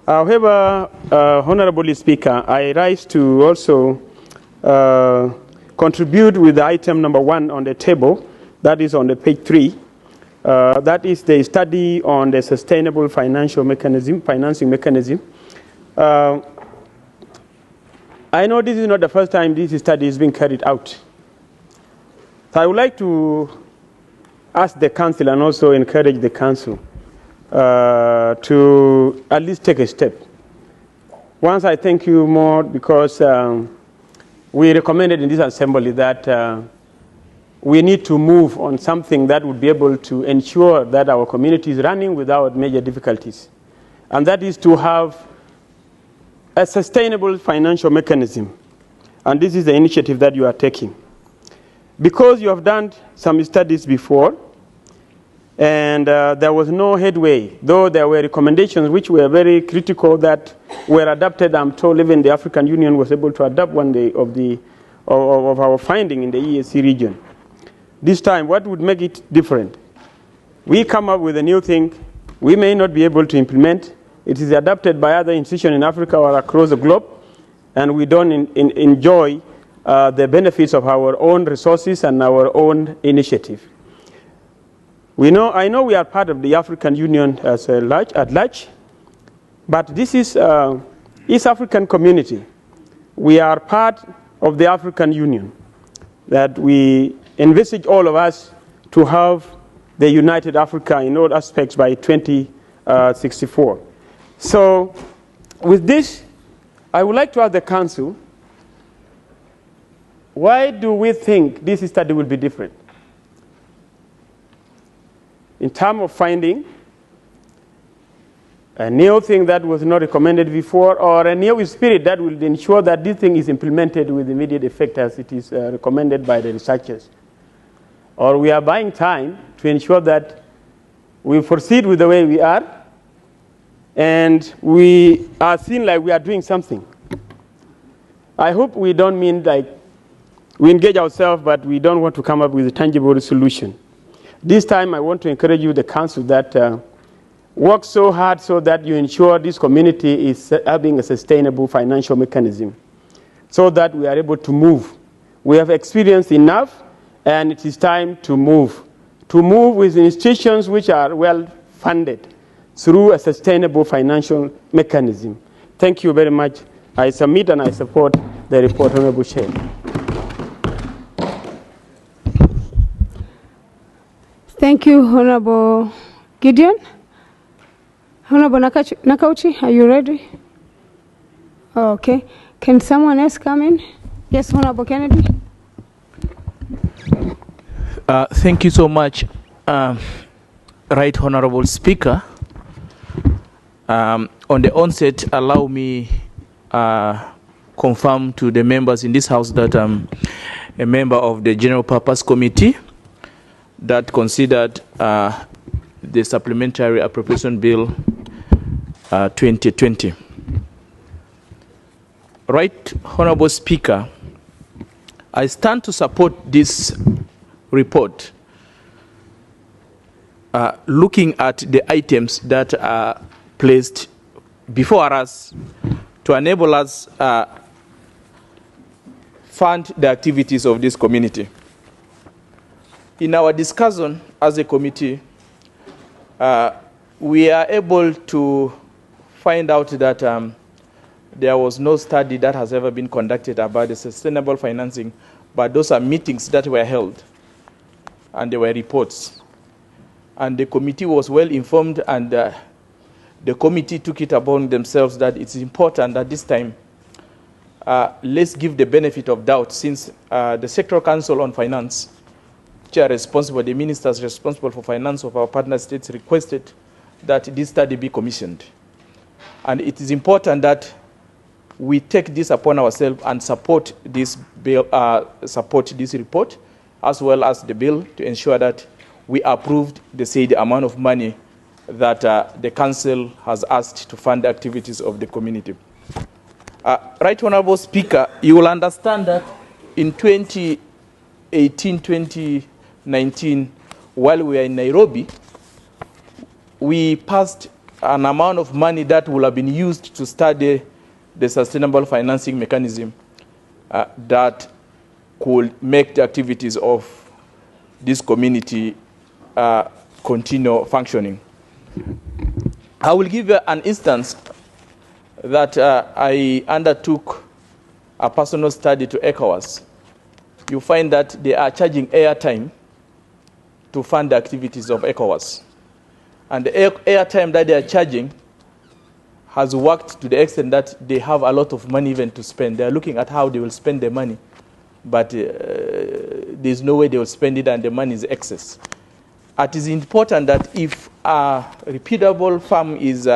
However, Honorable Speaker, I rise to also contribute with item number one on the table, that is on the page 3. That is the study on the sustainable financing mechanism. I know this is not the first time this study is being carried out. So I would like to ask the Council and also encourage the Council to at least take a step. Once, I thank you more because we recommended in this assembly that we need to move on something that would be able to ensure that our community is running without major difficulties. And that is to have a sustainable financial mechanism. And this is the initiative that you are taking. Because you have done some studies before, and there was no headway, though there were recommendations which were very critical that were adopted. I'm told even the African Union was able to adopt one day of our finding in the EAC region. This time, what would make it different? We come up with a new thing we may not be able to implement. It is adopted by other institutions in Africa or across the globe, and we don't enjoy the benefits of our own resources and our own initiative. I know we are part of the African Union at large, but this is East African community. We are part of the African Union, that we envisage all of us to have the united Africa in all aspects by 2064. So with this, I would like to ask the Council, why do we think this study will be different? In terms of finding a new thing that was not recommended before, or a new spirit that will ensure that this thing is implemented with immediate effect as it is recommended by the researchers. Or we are buying time to ensure that we proceed with the way we are, and we are seen like we are doing something. I hope we don't mean like we engage ourselves, but we don't want to come up with a tangible solution. This time, I want to encourage you, the Council, that work so hard so that you ensure this community is having a sustainable financial mechanism so that we are able to move. We have experienced enough, and it is time to move with institutions which are well funded through a sustainable financial mechanism. Thank you very much. I submit and I support the report, Honorable Chair. Thank you, Honorable Gideon. Honorable Nakauchi, are you ready? Okay. Can someone else come in? Yes, Honorable Kennedy. Thank you so much, Right Honorable Speaker. On the onset, allow me confirm to the members in this House that I'm a member of the General Purpose Committee that considered the Supplementary Appropriation Bill 2020. Right, Honorable Speaker, I stand to support this report, looking at the items that are placed before us to enable us fund the activities of this community. In our discussion as a committee, we are able to find out that there was no study that has ever been conducted about the sustainable financing, but those are meetings that were held, and there were reports. And the committee was well informed, and the committee took it upon themselves that it's important that this time, let's give the benefit of doubt, since the Sectoral Council on Finance, chair responsible, the ministers responsible for finance of our partner states requested that this study be commissioned. And it is important that we take this upon ourselves and support this bill, support this report, as well as the bill, to ensure that we approved the said amount of money that the council has asked to fund the activities of the community. Right Honorable Speaker, you will understand that in 2018-2019, while we were in Nairobi, we passed an amount of money that will have been used to study the sustainable financing mechanism that could make the activities of this community continue functioning. I will give you an instance that I undertook a personal study to ECOWAS. You find that they are charging airtime to fund the activities of ECOWAS. And the airtime that they are charging has worked to the extent that they have a lot of money even to spend. They are looking at how they will spend the money, but there's no way they will spend it and the money is excess. It is important that if a reputable firm is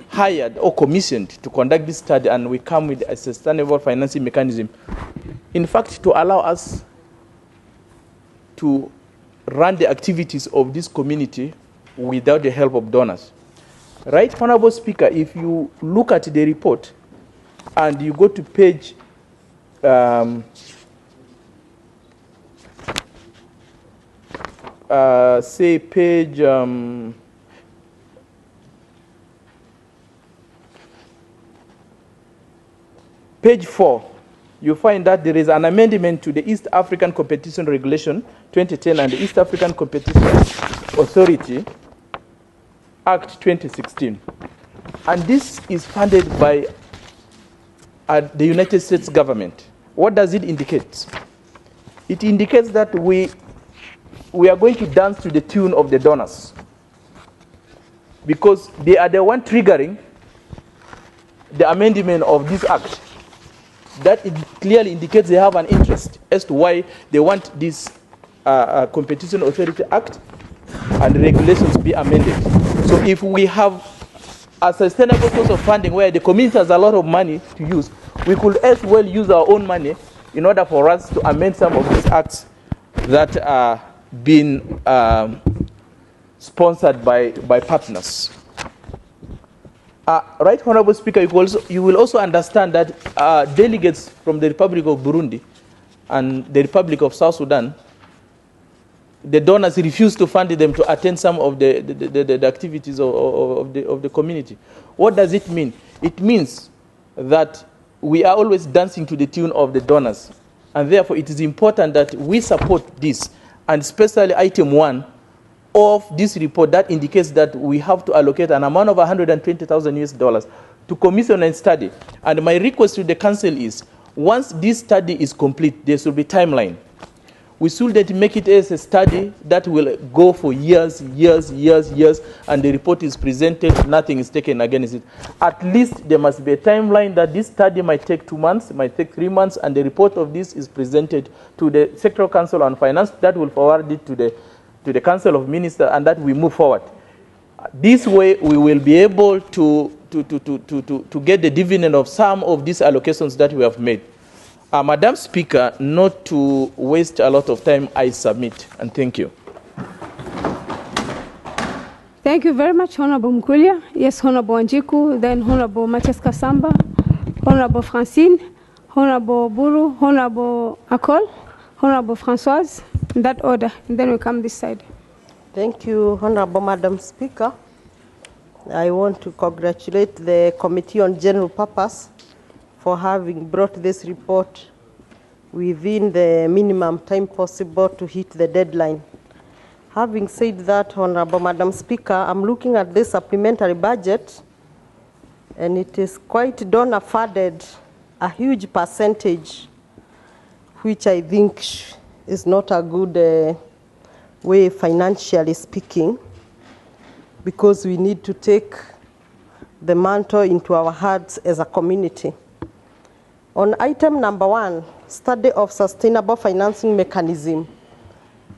hired or commissioned to conduct this study and we come with a sustainable financing mechanism, in fact, to allow us to run the activities of this community without the help of donors. Right, Honorable Speaker, if you look at the report and you go to page say page page 4, you find that there is an amendment to the East African Competition Regulation 2010 and the East African Competition Authority Act 2016. And this is funded by the United States government. What does it indicate? It indicates that we are going to dance to the tune of the donors, because they are the one triggering the amendment of this act. That it clearly indicates they have an interest as to why they want this Competition Authority Act and regulations be amended. So if we have a sustainable source of funding where the community has a lot of money to use, we could as well use our own money in order for us to amend some of these acts that are being sponsored by partners. Right, Honorable Speaker, you will also understand that delegates from the Republic of Burundi and the Republic of South Sudan, the donors refused to fund them to attend some of the activities of the community. What does it mean? It means that we are always dancing to the tune of the donors, and therefore it is important that we support this, and especially item 1 of this report that indicates that we have to allocate an amount of $120,000 to commission and study. And my request to the council is, once this study is complete, there should be timeline. We shouldn't make it as a study that will go for years, and the report is presented, nothing is taken against it. At least there must be a timeline that this study might take 2 months, might take 3 months, and the report of this is presented to the Sectoral Council on Finance that will forward it to the Council of Ministers, and that we move forward. This way, we will be able to get the dividend of some of these allocations that we have made. Madam Speaker, not to waste a lot of time, I submit, and thank you. Thank you very much, Honorable Mkulia. Yes, Honorable Wanjiku, then Honorable Matias Kasamba, Honorable Francine, Honorable Buru, Honorable Akol, Honorable Françoise, in that order, and then we come this side. Thank you, Honorable Madam Speaker. I want to congratulate the Committee on General Purpose for having brought this report within the minimum time possible to hit the deadline. Having said that, Honorable Madam Speaker, I'm looking at this supplementary budget, and it is quite donor-funded, a huge percentage, which I think is not a good way financially speaking, because we need to take the mantle into our hearts as a community. On item number 1, study of sustainable financing mechanism,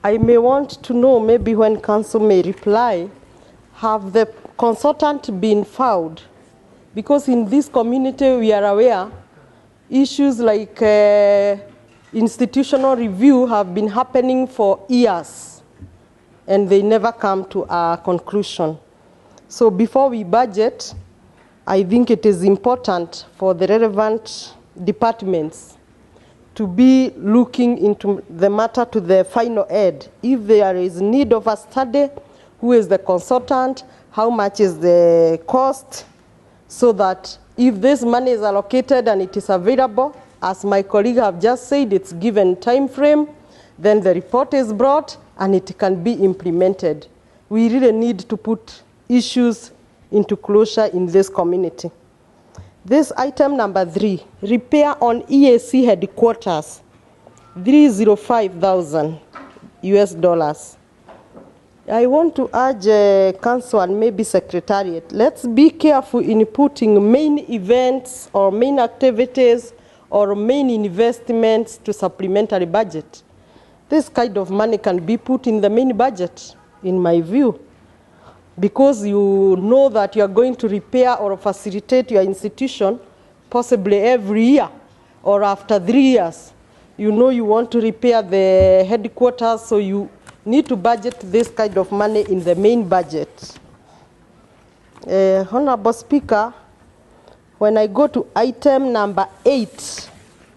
I may want to know, maybe when Council may reply, have the consultant been found? Because in this community we are aware issues like institutional review have been happening for years and they never come to a conclusion. So before we budget, I think it is important for the relevant departments to be looking into the matter to the final end. If there is need of a study, who is the consultant, how much is the cost, so that if this money is allocated and it is available, as my colleague have just said, it's given time frame, then the report is brought and it can be implemented. We really need to put issues into closure in this community. This item number 3, repair on EAC headquarters, $305,000 US. I want to urge Council and maybe Secretariat, let's be careful in putting main events or main activities or main investments to supplementary budget. This kind of money can be put in the main budget, in my view, because you know that you are going to repair or facilitate your institution possibly every year or after 3 years. You know you want to repair the headquarters, so you need to budget this kind of money in the main budget. Honorable Speaker, when I go to item number 8,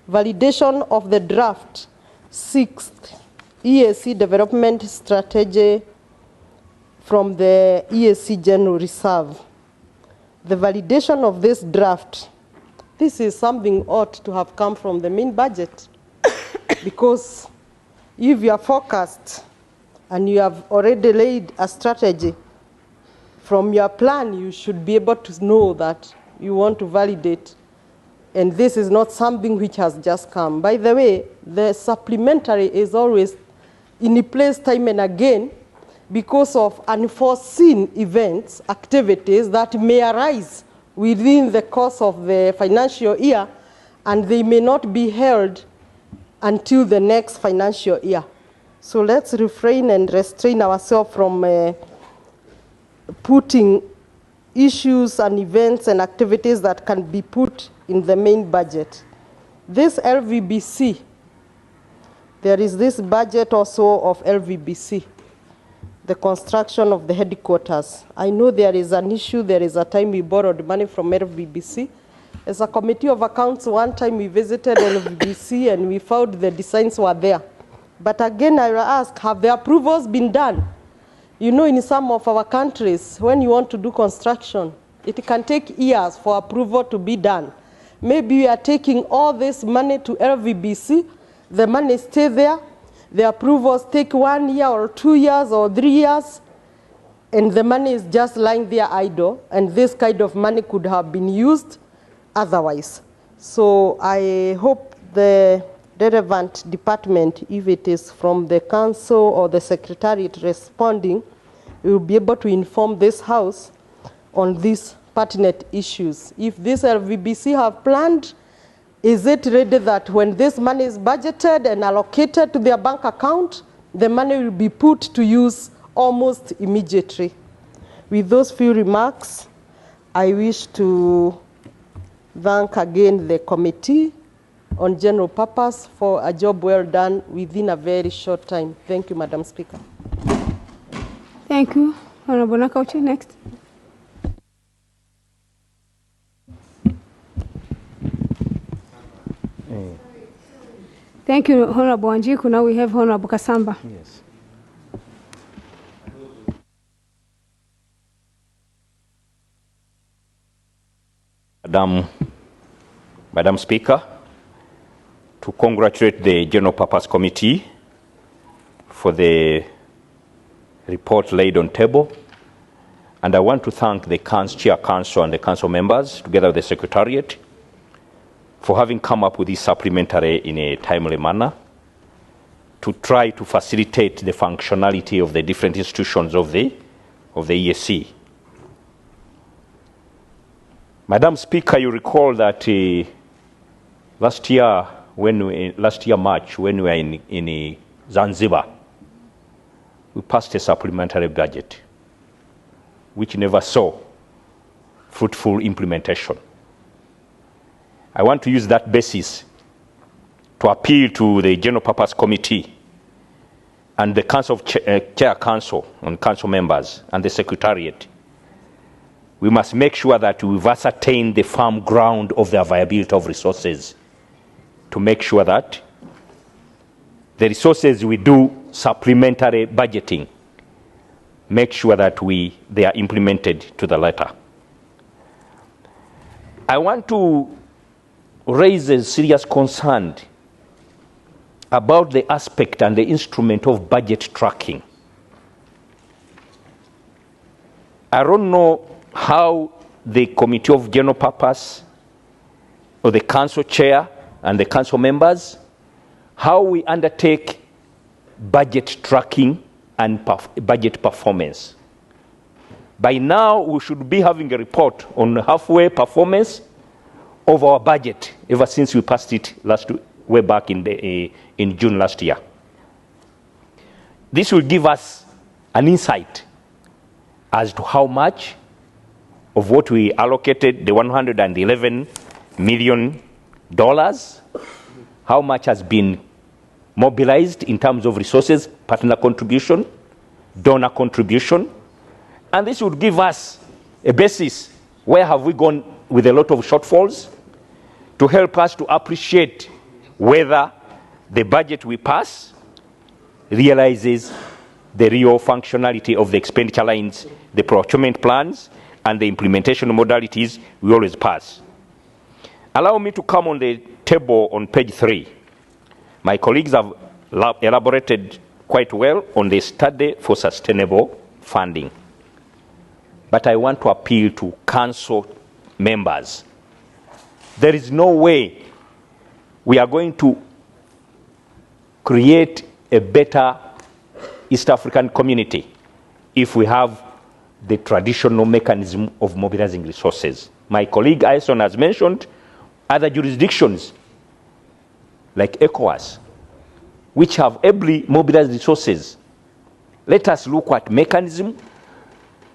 validation of the draft 6th EAC development strategy from the EAC General Reserve. The validation of this draft, this is something ought to have come from the main budget, because if you are focused and you have already laid a strategy, from your plan you should be able to know that you want to validate, and this is not something which has just come. By the way, the supplementary is always in place time and again, because of unforeseen events, activities that may arise within the course of the financial year, and they may not be held until the next financial year. So let's refrain and restrain ourselves from putting issues and events and activities that can be put in the main budget. This LVBC, there is this budget also of LVBC, the construction of the headquarters. I know there is an issue. There is a time we borrowed money from LVBC. As a committee of accounts, one time we visited LVBC and we found the designs were there. But again, I will ask, have the approvals been done? You know, in some of our countries, when you want to do construction, it can take years for approval to be done. Maybe we are taking all this money to LVBC, the money stays there, the approvals take 1 year or 2 years or 3 years, and the money is just lying there idle, and this kind of money could have been used otherwise. So I hope the relevant department, if it is from the council or the secretariat responding, will be able to inform this house on these pertinent issues. If this LVBC have planned, is it ready that when this money is budgeted and allocated to their bank account, the money will be put to use almost immediately? With those few remarks, I wish to thank again the committee on general purpose for a job well done within a very short time. Thank you, Madam Speaker. Thank you. Honorable Nakauchi, next. Thank you, Honorable Wanjiku. Now we have Honorable Kasamba. Yes. Madam Speaker, to congratulate the General Purpose Committee for the report laid on table. And I want to thank the Chair Council and the Council members, together with the Secretariat, for having come up with this supplementary in a timely manner to try to facilitate the functionality of the different institutions of the ESC. Madam Speaker, you recall that last year March, when we were in Zanzibar, we passed a supplementary budget which never saw fruitful implementation. I want to use that basis to appeal to the General Purpose Committee and the Chair Council and Council members and the Secretariat. We must make sure that we've ascertained the firm ground of the viability of resources to make sure that the resources we do supplementary budgeting, make sure that they are implemented to the letter. I want to raise a serious concern about the aspect and the instrument of budget tracking. I don't know how the Committee of General Purpose or the Council Chair and the Council members, how we undertake budget tracking and budget performance. By now, we should be having a report on halfway performance of our budget ever since we passed it way back in June last year. This will give us an insight as to how much of what we allocated, the $111 million, how much has been mobilized in terms of resources, partner contribution, donor contribution, and this would give us a basis where have we gone with a lot of shortfalls to help us to appreciate whether the budget we pass realizes the real functionality of the expenditure lines, the procurement plans, and the implementation modalities we always pass. Allow me to come on the table on page 3. My colleagues have elaborated quite well on the study for sustainable funding. But I want to appeal to council members. There is no way we are going to create a better East African community if we have the traditional mechanism of mobilizing resources. My colleague Ison has mentioned other jurisdictions like ECOWAS, which have ably mobilized resources. Let us look at mechanism.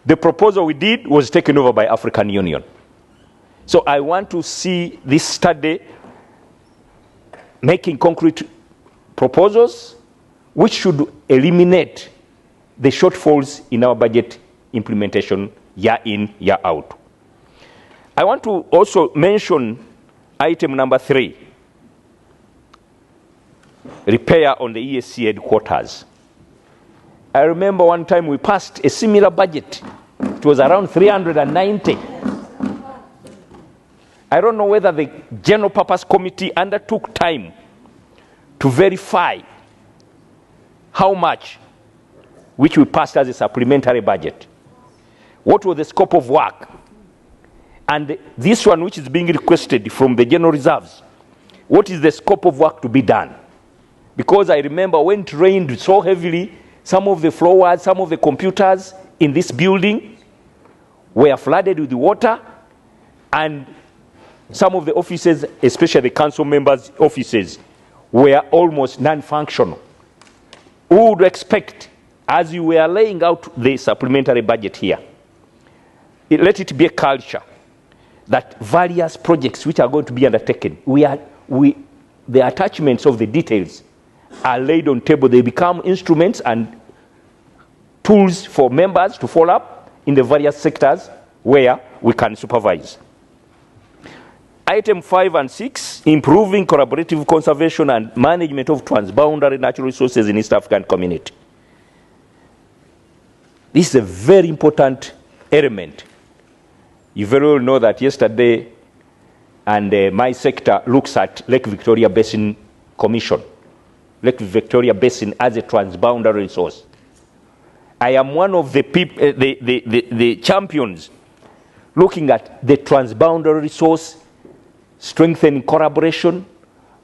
The proposal we did was taken over by African Union. So I want to see this study making concrete proposals which should eliminate the shortfalls in our budget implementation year in, year out. I want to also mention item number 3, repair on the ESC headquarters. I remember one time we passed a similar budget. It was around 390. I don't know whether the General Purpose Committee undertook time to verify how much which we passed as a supplementary budget. What was the scope of work? And this one which is being requested from the general reserves, what is the scope of work to be done? Because I remember when it rained so heavily, some of the floors, some of the computers in this building were flooded with water, and some of the offices, especially the council members' offices, were almost non-functional. Who would expect, as you were laying out the supplementary budget here, let it be a culture that various projects which are going to be undertaken, the attachments of the details are laid on table. They become instruments and tools for members to follow up in the various sectors where we can supervise. Item 5 and 6, improving collaborative conservation and management of transboundary natural resources in East African community. This is a very important element. You very well know that yesterday, and my sector looks at Lake Victoria Basin Commission, Lake Victoria Basin as a transboundary resource. I am one of the people, the champions looking at the transboundary resource, strengthening collaboration,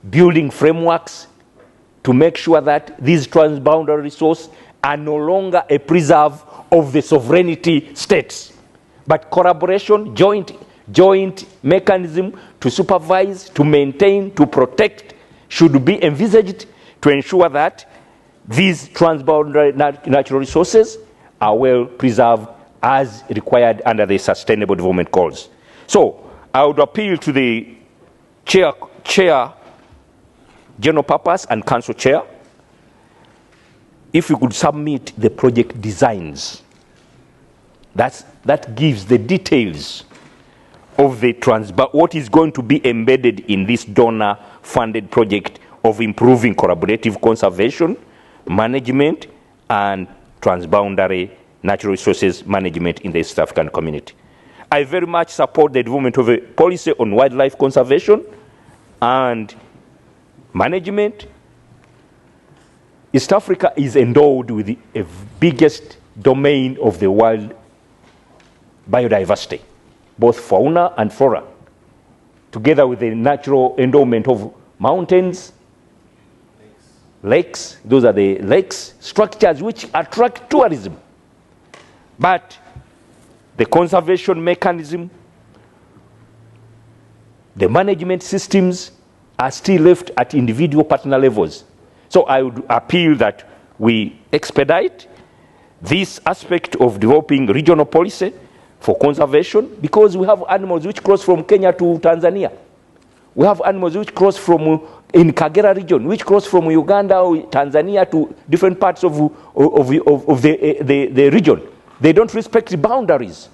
building frameworks to make sure that these transboundary resources are no longer a preserve of the sovereignty states, but collaboration, joint mechanism to supervise, to maintain, to protect should be envisaged to ensure that these transboundary natural resources are well preserved as required under the Sustainable Development Goals. So I would appeal to the Chair, General Purpose and Council Chair, if you could submit the project designs, that gives the details of the what is going to be embedded in this donor-funded project of improving collaborative conservation, management, and transboundary natural resources management in the East African community. I very much support the development of a policy on wildlife conservation and management. East Africa is endowed with the biggest domain of the world biodiversity, both fauna and flora, together with the natural endowment of mountains, lakes. Those are the lakes, structures which attract tourism. But the conservation mechanism, the management systems are still left at individual partner levels. So I would appeal that we expedite this aspect of developing regional policy for conservation, because we have animals which cross from Kenya to Tanzania. We have animals which cross from in Kagera region, which cross from Uganda or Tanzania to different parts of the region. They don't respect the boundaries.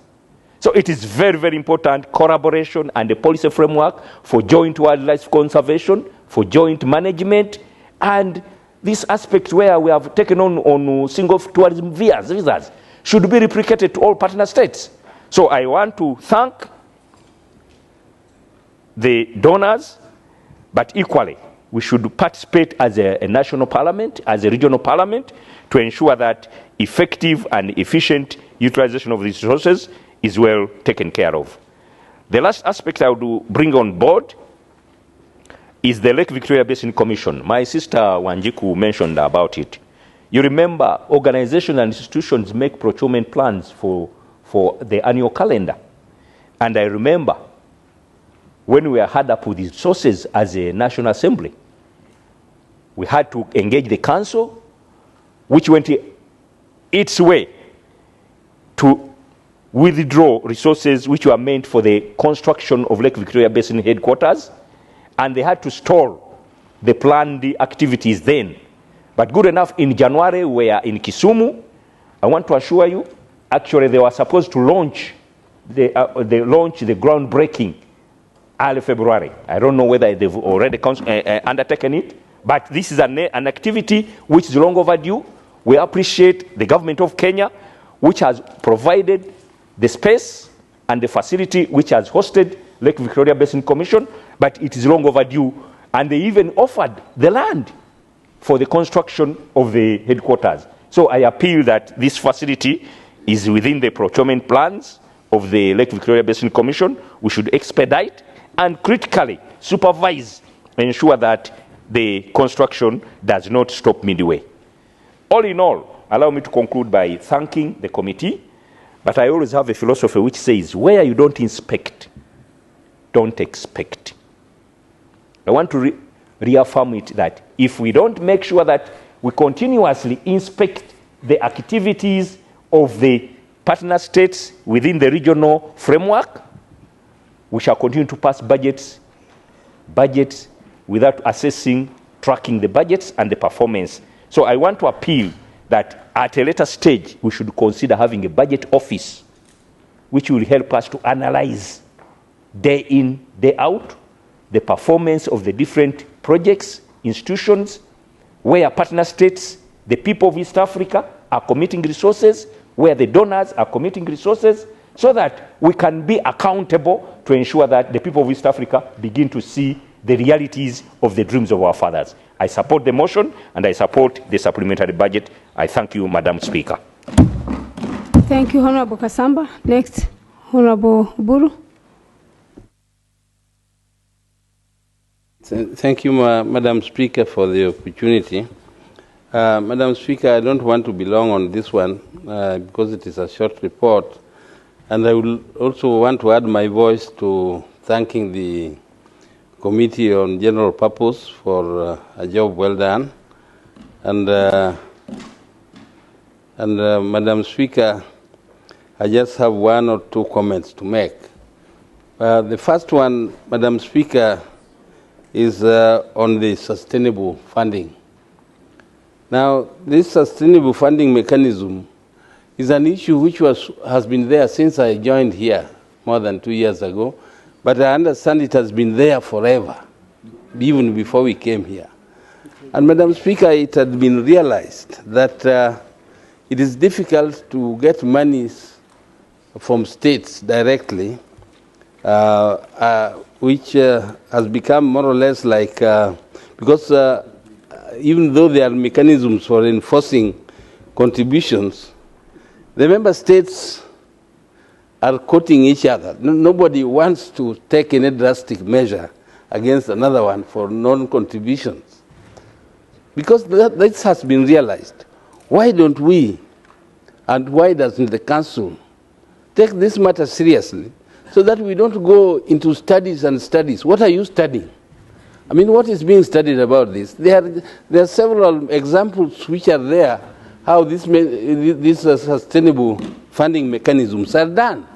So it is very, very important collaboration and a policy framework for joint wildlife conservation, for joint management, and this aspect where we have taken on single tourism visas should be replicated to all partner states. So I want to thank the donors, but equally, we should participate as a national parliament, as a regional parliament, to ensure that effective and efficient utilization of these resources is well taken care of. The last aspect I would bring on board is the Lake Victoria Basin Commission. My sister Wanjiku mentioned about it. You remember organizations and institutions make procurement plans for the annual calendar. And I remember when we were hard up with the resources as a National Assembly, we had to engage the council, which went its way to withdraw resources which were meant for the construction of Lake Victoria Basin headquarters, and they had to stall the planned activities then. But good enough, in January, we are in Kisumu. I want to assure you, actually, they were supposed to launch the groundbreaking early February. I don't know whether they've already undertaken it, but this is an activity which is long overdue. We appreciate the government of Kenya, which has provided the space and the facility which has hosted Lake Victoria Basin Commission, but it is long overdue. And they even offered the land for the construction of the headquarters. So I appeal that this facility is within the procurement plans of the Lake Victoria Basin Commission. We should expedite and critically supervise and ensure that the construction does not stop midway. All in all, allow me to conclude by thanking the committee, but I always have a philosophy which says, where you don't inspect, don't expect. I want to reaffirm it that if we don't make sure that we continuously inspect the activities of the partner states within the regional framework. We shall continue to pass budgets without assessing, tracking the budgets and the performance. So I want to appeal that at a later stage, we should consider having a budget office which will help us to analyze day in, day out, the performance of the different projects, institutions, where partner states, the people of East Africa are committing resources, where the donors are committing resources, so that we can be accountable to ensure that the people of East Africa begin to see the realities of the dreams of our fathers. I support the motion and I support the supplementary budget. I thank you, Madam Speaker. Thank you, Honorable Kasamba. Next, Honorable Buru. Thank you, Madam Speaker, for the opportunity. Madam Speaker, I don't want to be long on this one because it is a short report. And I will also want to add my voice to thanking the Committee on General Purpose for a job well done. And Madam Speaker, I just have one or two comments to make. The first one, Madam Speaker, is on the sustainable funding. Now, this sustainable funding mechanism is an issue which has been there since I joined here more than 2 years ago, but I understand it has been there forever, even before we came here. And Madam Speaker, it had been realized that it is difficult to get monies from states directly, which has become more or less like, because even though there are mechanisms for enforcing contributions, the member states are quoting each other. Nobody wants to take any drastic measure against another one for non-contributions. Because this has been realized. Why don't we, and why doesn't the Council take this matter seriously so that we don't go into studies and studies? What are you studying? I mean, what is being studied about this? There are several examples which are there, how these sustainable funding mechanisms are done.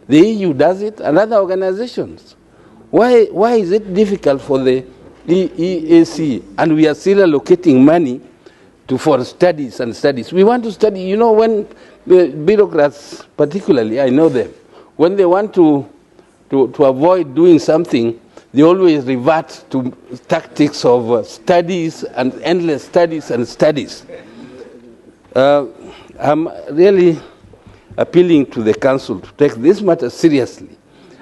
The EU does it, and other organizations. Why is it difficult for the EAC, and we are still allocating money for studies and studies? We want to study, you know, when the bureaucrats, particularly, I know them, when they want to avoid doing something, they always revert to tactics of studies and endless studies and studies. I'm really appealing to the Council to take this matter seriously.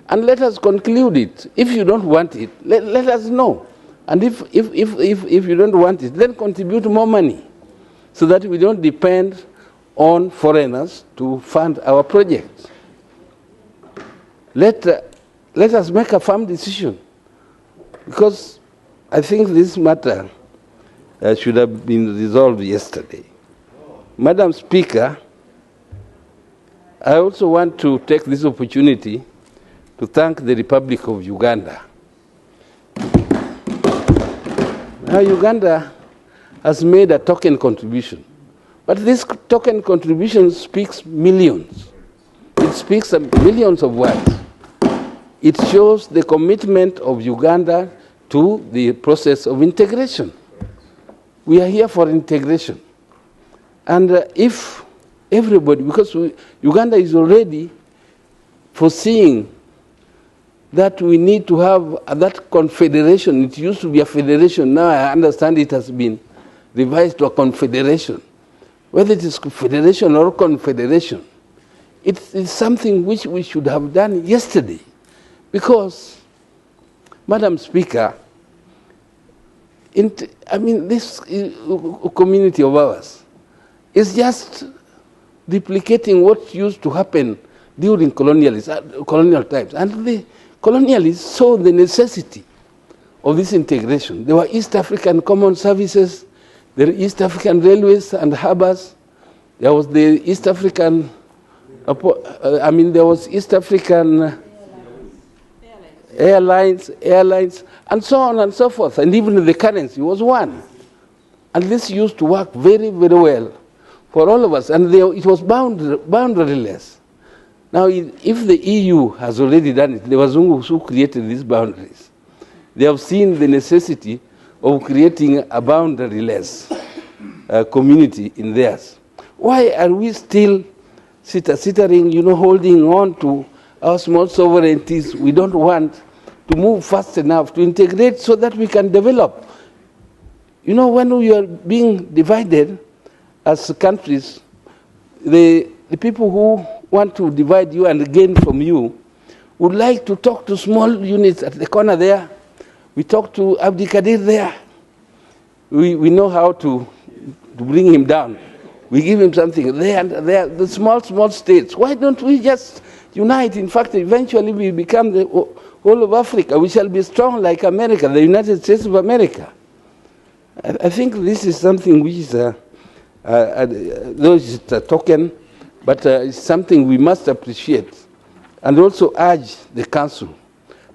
And let us conclude it. If you don't want it, let us know. And if you don't want it, then contribute more money so that we don't depend on foreigners to fund our projects. Let us make a firm decision, because I think this matter should have been resolved yesterday. Madam Speaker, I also want to take this opportunity to thank the Republic of Uganda. Now, Uganda has made a token contribution, but this token contribution speaks millions. It speaks millions of words. It shows the commitment of Uganda to the process of integration. We are here for integration. And if everybody, because Uganda is already foreseeing that we need to have that confederation. It used to be a federation. Now I understand it has been revised to a confederation. Whether it is federation or confederation, it is something which we should have done yesterday. Because, Madam Speaker, this community of ours is just duplicating what used to happen during colonial times. And the colonialists saw the necessity of this integration. There were East African common services, there were East African railways and harbors, there was the East African, there was East African airlines, and so on and so forth. And even the currency was one. And this used to work very, very well for all of us. And it was boundaryless. Now, if the EU has already done it, the Wazungu who created these boundaries, they have seen the necessity of creating a boundaryless community in theirs. Why are we still sittering, holding on to our small sovereignties? We don't want to move fast enough to integrate so that we can develop. When we are being divided as countries, the people who want to divide you and gain from you would like to talk to small units at the corner there. We talk to Abdi Kadir there. We know how to bring him down. We give him something there and there, the small states. Why don't we just unite? In fact, eventually we become the whole of Africa. We shall be strong like America, the United States of America. I think this is something which is though it's a token, but it's something we must appreciate and also urge the Council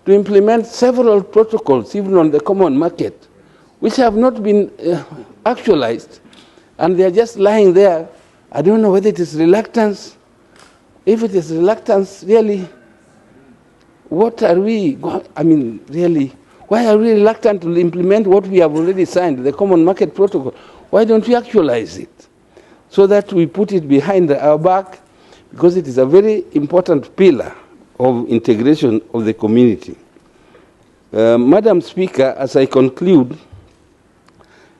to implement several protocols, even on the common market, which have not been actualized, and they are just lying there. I don't know whether it is reluctance. If it is reluctance, really, what are we, really, why are we reluctant to implement what we have already signed, the common market protocol? Why don't we actualize it so that we put it behind our back, because it is a very important pillar of integration of the community. Madam Speaker, as I conclude,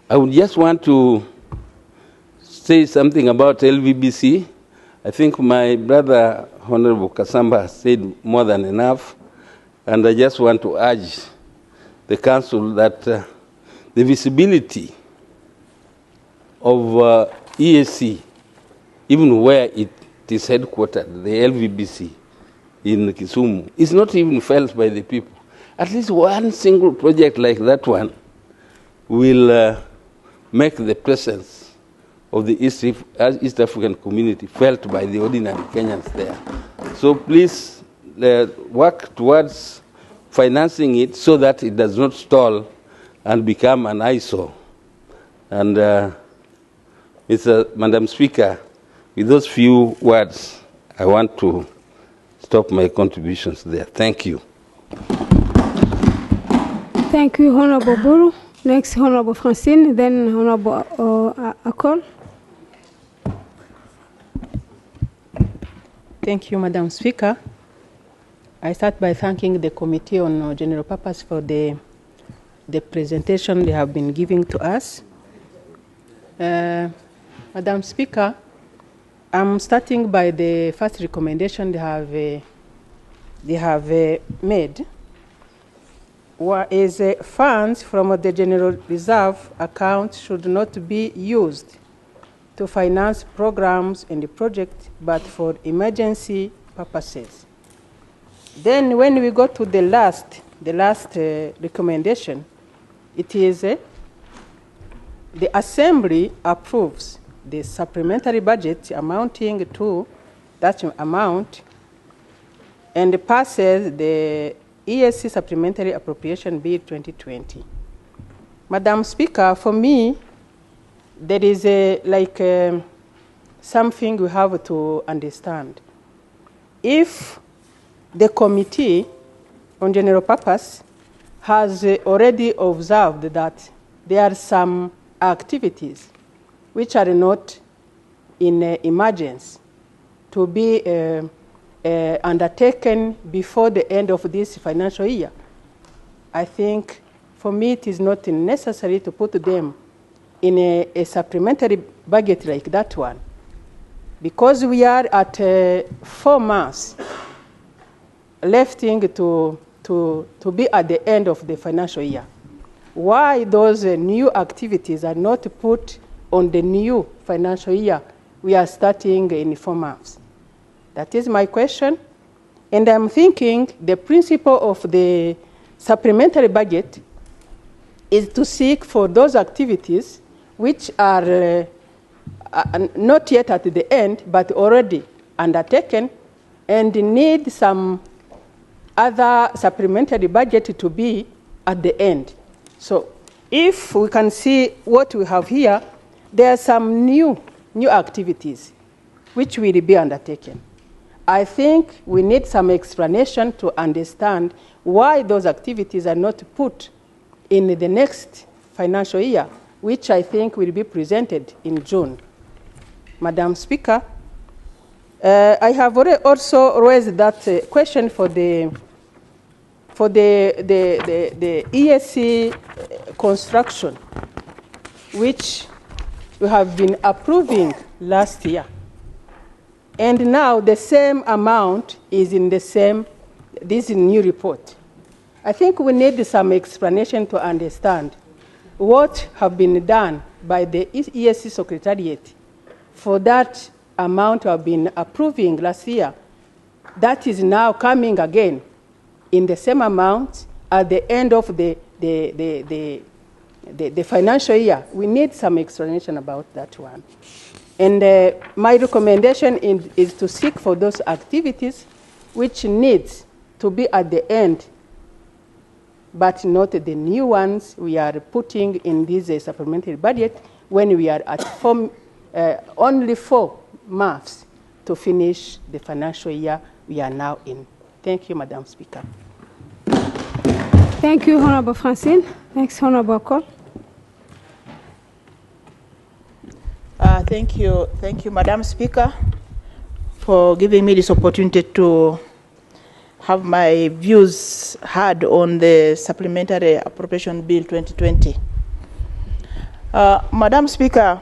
I would just want to say something about LVBC. I think my brother, Honorable Kasamba, has said more than enough, and I just want to urge the Council that the visibility of EAC, even where it is headquartered, the LVBC in Kisumu, is not even felt by the people. At least one single project like that one will make the presence of the East African community felt by the ordinary Kenyans there. So please work towards financing it so that it does not stall and become an eyesore. And Madam Speaker, with those few words, I want to stop my contributions there. Thank you. Thank you, Honorable Buru. Next, Honorable Francine, then Honorable Akol. Thank you, Madam Speaker. I start by thanking the Committee on General Purpose for the presentation they have been giving to us. Madam Speaker, I'm starting by the first recommendation they have made, is funds from the General Reserve account should not be used to finance programs and projects, but for emergency purposes. Then when we go to the last recommendation, it is the Assembly approves the supplementary budget amounting to that amount and passes the ESC Supplementary Appropriation Bill 2020. Madam Speaker, for me, there is something we have to understand. If the Committee on General Purpose has already observed that there are some activities which are not in emergency to be undertaken before the end of this financial year, I think for me it is not necessary to put them in a supplementary budget like that one, because we are at 4 months left to be at the end of the financial year. Why those new activities are not put on the new financial year? We are starting in 4 months. That is my question. And I'm thinking the principle of the supplementary budget is to seek for those activities which are not yet at the end, but already undertaken and need some other supplementary budget to be at the end. So if we can see what we have here, there are some new activities which will be undertaken. I think we need some explanation to understand why those activities are not put in the next financial year, which I think will be presented in June. Madam Speaker, I have also raised that question for the ESC construction, which we have been approving last year. And now the same amount is in this new report. I think we need some explanation to understand what have been done by the ESC Secretariat for that amount we have been approving last year. That is now coming again in the same amount at the end of the financial year. We need some explanation about that one. And my recommendation is to seek for those activities which need to be at the end, but not the new ones we are putting in this supplementary budget when we are at only 4 months to finish the financial year we are now in. Thank you, Madam Speaker. Thank you, Honorable Francine. Next, Honorable Call. Thank you, Madam Speaker, for giving me this opportunity to have my views heard on the Supplementary Appropriation Bill 2020. Madam Speaker,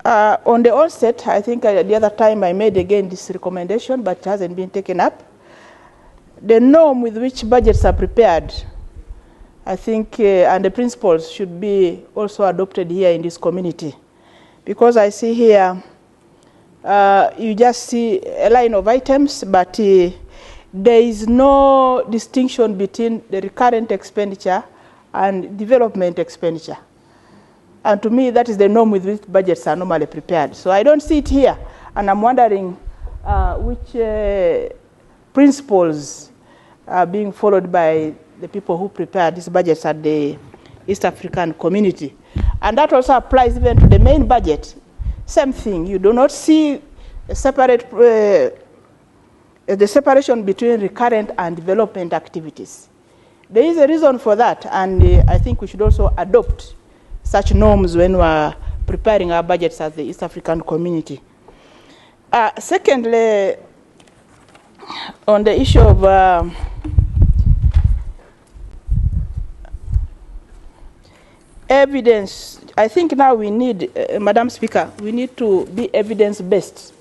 on the onset, I think the other time I made again this recommendation, but it hasn't been taken up. The norm with which budgets are prepared, I think, and the principles should be also adopted here in this community. Because I see here, you just see a line of items, but there is no distinction between the recurrent expenditure and development expenditure. And to me, that is the norm with which budgets are normally prepared. So I don't see it here, and I'm wondering which principles are being followed by the people who prepare these budgets at the East African community. And that also applies even to the main budget. Same thing, you do not see a separate, the separation between recurrent and development activities. There is a reason for that, and I think we should also adopt such norms when we are preparing our budgets as the East African community. Secondly, on the issue of evidence, I think now we need, Madam Speaker, we need to be evidence-based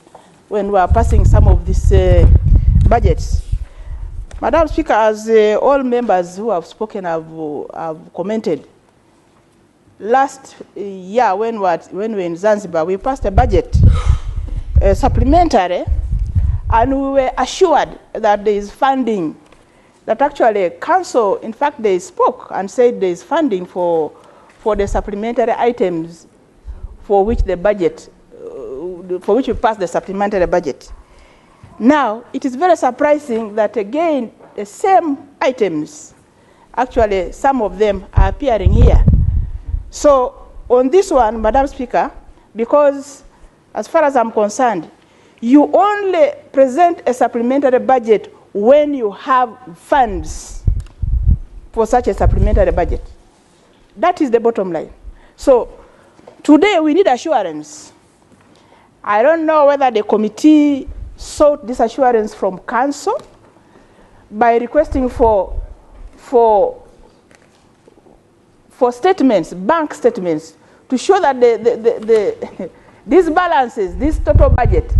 when we are passing some of these budgets. Madam Speaker, as all members who have spoken have commented, last year when we were in Zanzibar, we passed a budget supplementary, and we were assured that there is funding, that actually council, in fact, they spoke and said there is funding for the supplementary items for which the budget, for which we passed the supplementary budget. Now, it is very surprising that again, the same items, actually some of them are appearing here. So on this one, Madam Speaker, because as far as I'm concerned, you only present a supplementary budget when you have funds for such a supplementary budget. That is the bottom line. So today we need assurance. I don't know whether the committee sought this assurance from council by requesting for statements, bank statements, to show that these balances, this total budget,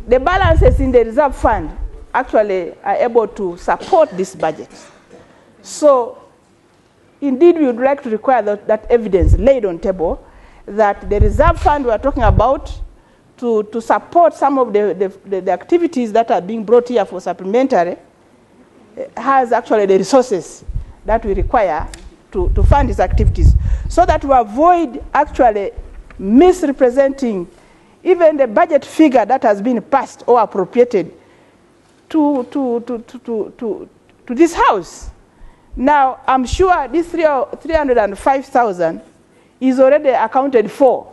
the balances in the reserve fund actually are able to support this budget. So indeed, we would like to require that evidence laid on table that the reserve fund we are talking about to support some of the activities that are being brought here for supplementary has actually the resources that we require to fund these activities, so that we avoid actually misrepresenting even the budget figure that has been passed or appropriated to this house. Now, I'm sure this 305,000 is already accounted for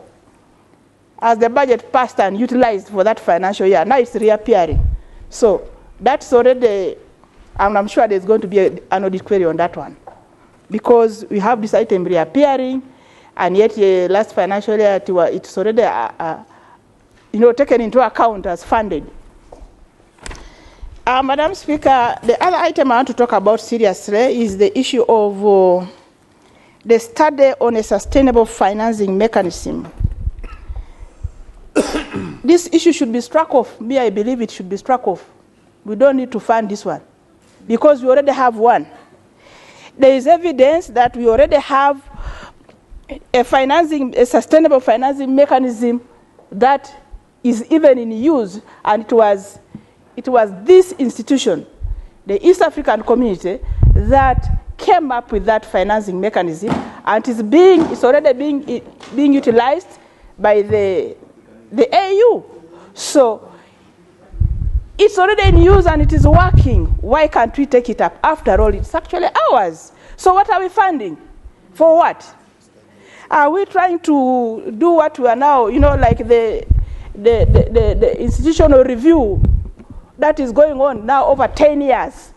as the budget passed and utilized for that financial year, now it's reappearing. So that's already, and I'm sure there's going to be an audit query on that one. Because we have this item reappearing, and yet last financial year it's already taken into account as funded. Madam Speaker, the other item I want to talk about seriously is the issue of the study on a sustainable financing mechanism. This issue should be struck off. Me, I believe it should be struck off. We don't need to fund this one because we already have one. There is evidence that we already have a sustainable financing mechanism that is even in use, and it was this institution, the East African Community, that came up with that financing mechanism, and it's already being utilized by the AU. So it's already in use and it is working. Why can't we take it up? After all, it's actually ours. So what are we funding? For what? Are we trying to do what we are now, like the institutional review that is going on now over 10 years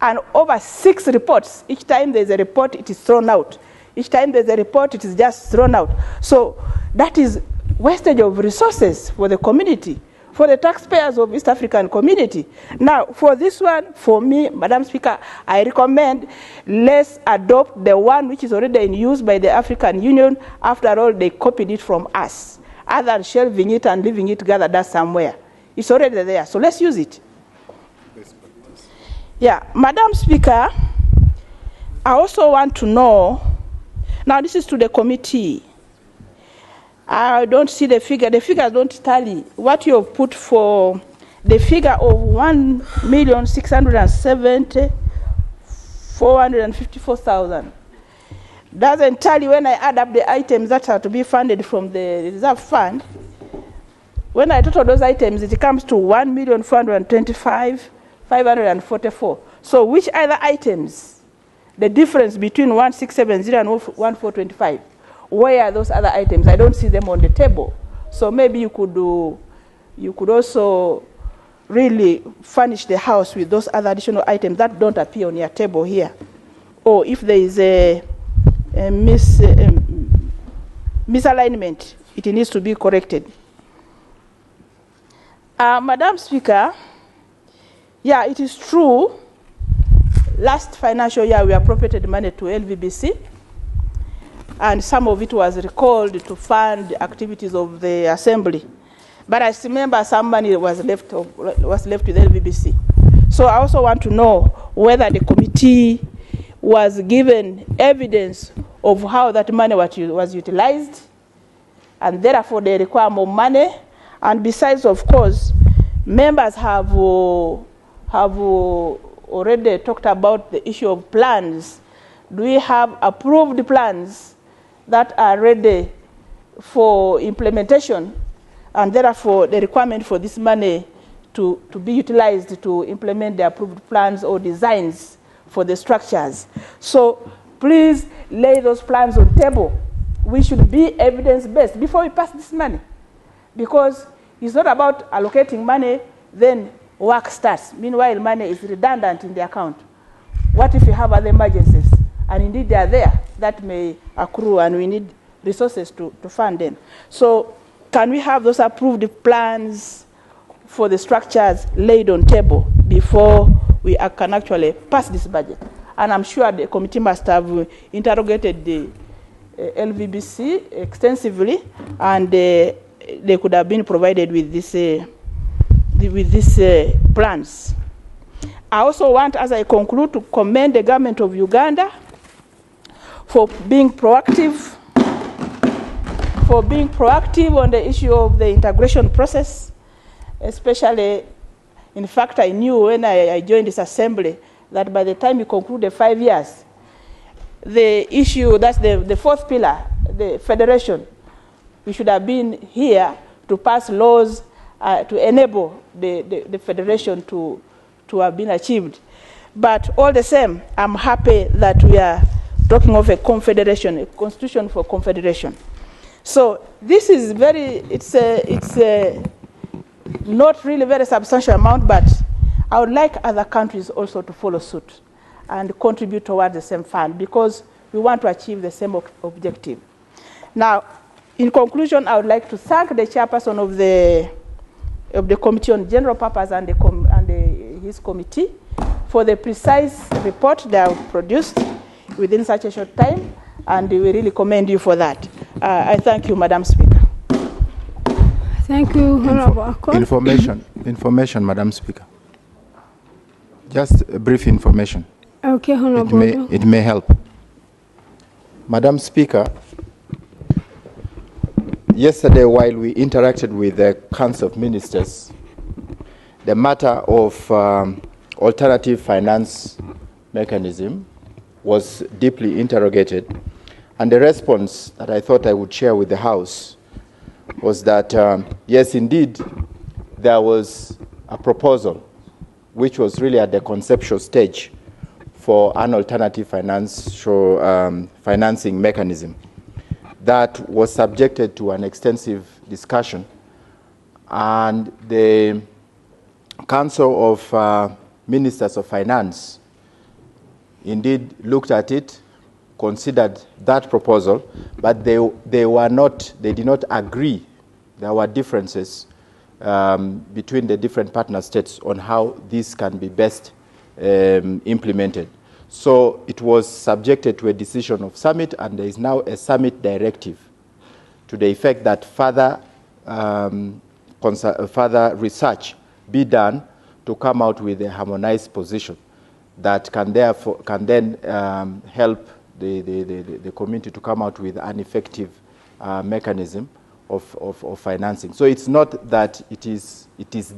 and over 6 reports. Each time there's a report, it is thrown out. Each time there's a report, it is just thrown out. So that is wastage of resources for the community, for the taxpayers of East African Community. Now, for this one, for me, Madam Speaker, I recommend let's adopt the one which is already in use by the African Union. After all, they copied it from us. Other than shelving it and leaving it gathered up somewhere. It's already there, so let's use it. Yeah, Madam Speaker, I also want to know, now this is to the committee. I don't see the figure. The figures don't tally. What you have put for the figure of 1,670,454,000 doesn't tally when I add up the items that are to be funded from the reserve fund. When I total those items, it comes to 1,425,544. So which other items? The difference between 1,670 and 1,425. Where are those other items? I don't see them on the table. So maybe you could also really furnish the house with those other additional items that don't appear on your table here. Or if there is a misalignment, it needs to be corrected. Madam Speaker, yeah, it is true. Last financial year, we appropriated money to LVBC, and some of it was recalled to fund activities of the Assembly. But I still remember some money was left with LVBC. So I also want to know whether the committee was given evidence of how that money was utilized, and therefore they require more money. And besides, of course, members have already talked about the issue of plans. Do we have approved plans that are ready for implementation, and therefore the requirement for this money to be utilized to implement the approved plans or designs for the structures? So please lay those plans on the table. We should be evidence-based before we pass this money, because it's not about allocating money, then work starts. Meanwhile, money is redundant in the account. What if you have other emergencies? And indeed they are there, that may accrue, and we need resources to fund them. So can we have those approved plans for the structures laid on table before we can actually pass this budget? And I'm sure the committee must have interrogated the LVBC extensively, and they could have been provided with these plans. I also want, as I conclude, to commend the government of Uganda for being proactive on the issue of the integration process, especially, in fact, I knew when I joined this assembly that by the time you conclude the 5 years, the issue, that's the fourth pillar, the federation, we should have been here to pass laws to enable the federation to have been achieved. But all the same, I'm happy that we are talking of a confederation, a constitution for confederation. So this is it's not really very substantial amount, but I would like other countries also to follow suit and contribute towards the same fund, because we want to achieve the same objective. Now, in conclusion, I would like to thank the chairperson of the Committee on General Purpose and his committee for the precise report they have produced within such a short time, and we really commend you for that. I thank you, Madam Speaker. Thank you, Honorable Akol. Information, Madam Speaker. Just a brief information. Okay, Honorable. It may help. Madam Speaker, yesterday while we interacted with the Council of Ministers, the matter of alternative finance mechanism was deeply interrogated, and the response that I thought I would share with the House was that, yes, indeed, there was a proposal which was really at the conceptual stage for an alternative financing mechanism that was subjected to an extensive discussion, and the Council of Ministers of Finance indeed looked at it, considered that proposal, but they did not agree. There were differences between the different partner states on how this can be best implemented. So it was subjected to a decision of summit, and there is now a summit directive to the effect that further research be done to come out with a harmonized position that can then help the community to come out with an effective mechanism of financing. So it's not that it is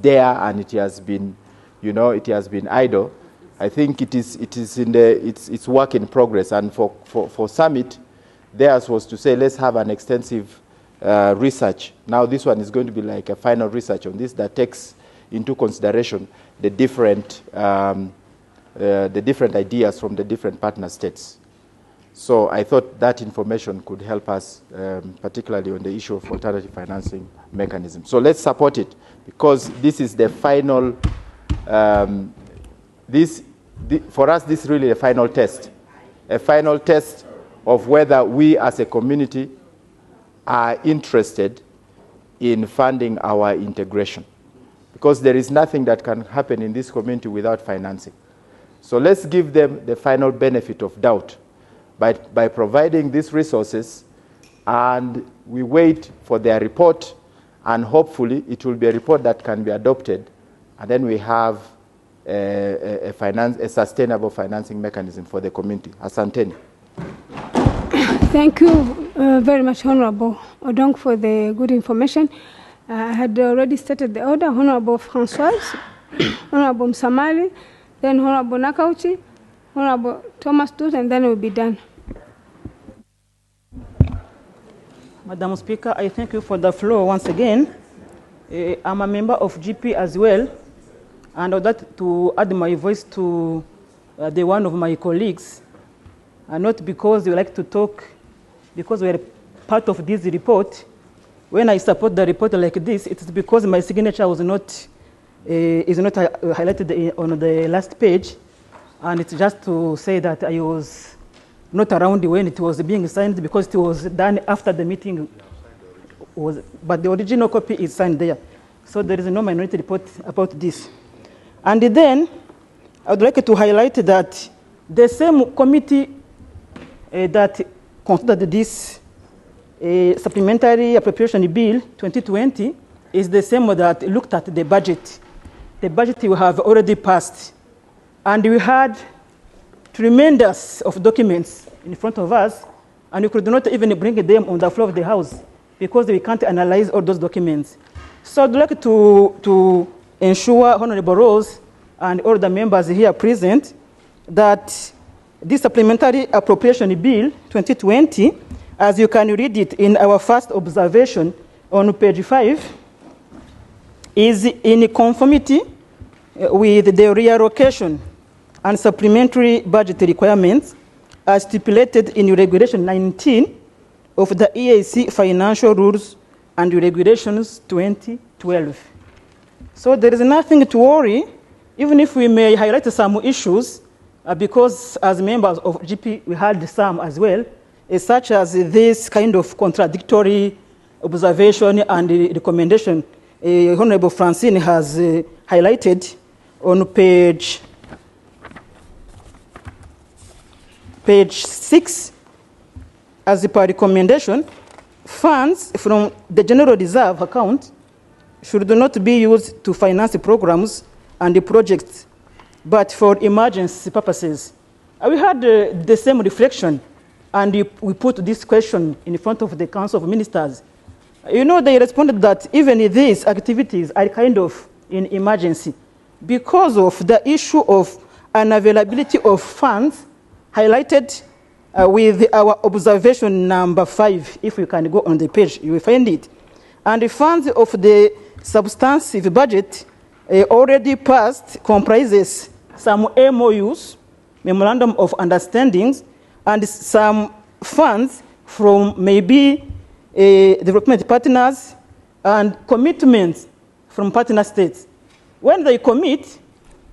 there and it has been, it has been idle. I think it's work in progress. And for summit, theirs was to say, let's have an extensive research. Now this one is going to be like a final research on this that takes into consideration the different ideas from the different partner states. So I thought that information could help us, particularly on the issue of alternative financing mechanism. So let's support it, because this is the final, for us, this is really a final test of whether we as a community are interested in funding our integration. Because there is nothing that can happen in this community without financing. So let's give them the final benefit of doubt by providing these resources, and we wait for their report, and hopefully it will be a report that can be adopted, and then we have a sustainable financing mechanism for the community. Asanteni. Thank you very much, Honorable Odong, for the good information. I had already stated the order: Honorable Françoise, Honorable Msamali, then Honorable Nakauchi, Honorable Thomas Dut, and then we'll be done. Madam Speaker, I thank you for the floor once again. I'm a member of GP as well, and I would like to add my voice to the one of my colleagues, and not because they like to talk, because we are part of this report. When I support the report like this, it's because my signature was is not highlighted on the last page, and it's just to say that I was not around when it was being signed, because it was done after the meeting but the original copy is signed there. So there is no minority report about this. And then I would like to highlight that the same committee that considered this supplementary appropriation bill 2020 is the same that looked at the budget. The budget we have already passed. And we had tremendous of documents in front of us, and we could not even bring them on the floor of the House because we can't analyze all those documents. So I'd like to ensure Honorable Rose and all the members here present that this supplementary appropriation bill 2020, as you can read it in our first observation on page 5, is in conformity with the reallocation and supplementary budget requirements as stipulated in Regulation 19 of the EAC Financial Rules and Regulations 2012. So there is nothing to worry, even if we may highlight some issues, because as members of GP we had some as well, such as this kind of contradictory observation and recommendation Honorable Francine has highlighted on page 6. As per recommendation, funds from the General Reserve account should not be used to finance programs and projects, but for emergency purposes. We had the same reflection, and we put this question in front of the Council of Ministers. You know, they responded that even these activities are kind of in emergency because of the issue of unavailability of funds highlighted with our observation number 5. If you can go on the page, you will find it. And the funds of the substantive budget already passed comprises some MOUs, Memorandum of Understandings, and some funds from maybe development partners and commitments from partner states. When they commit,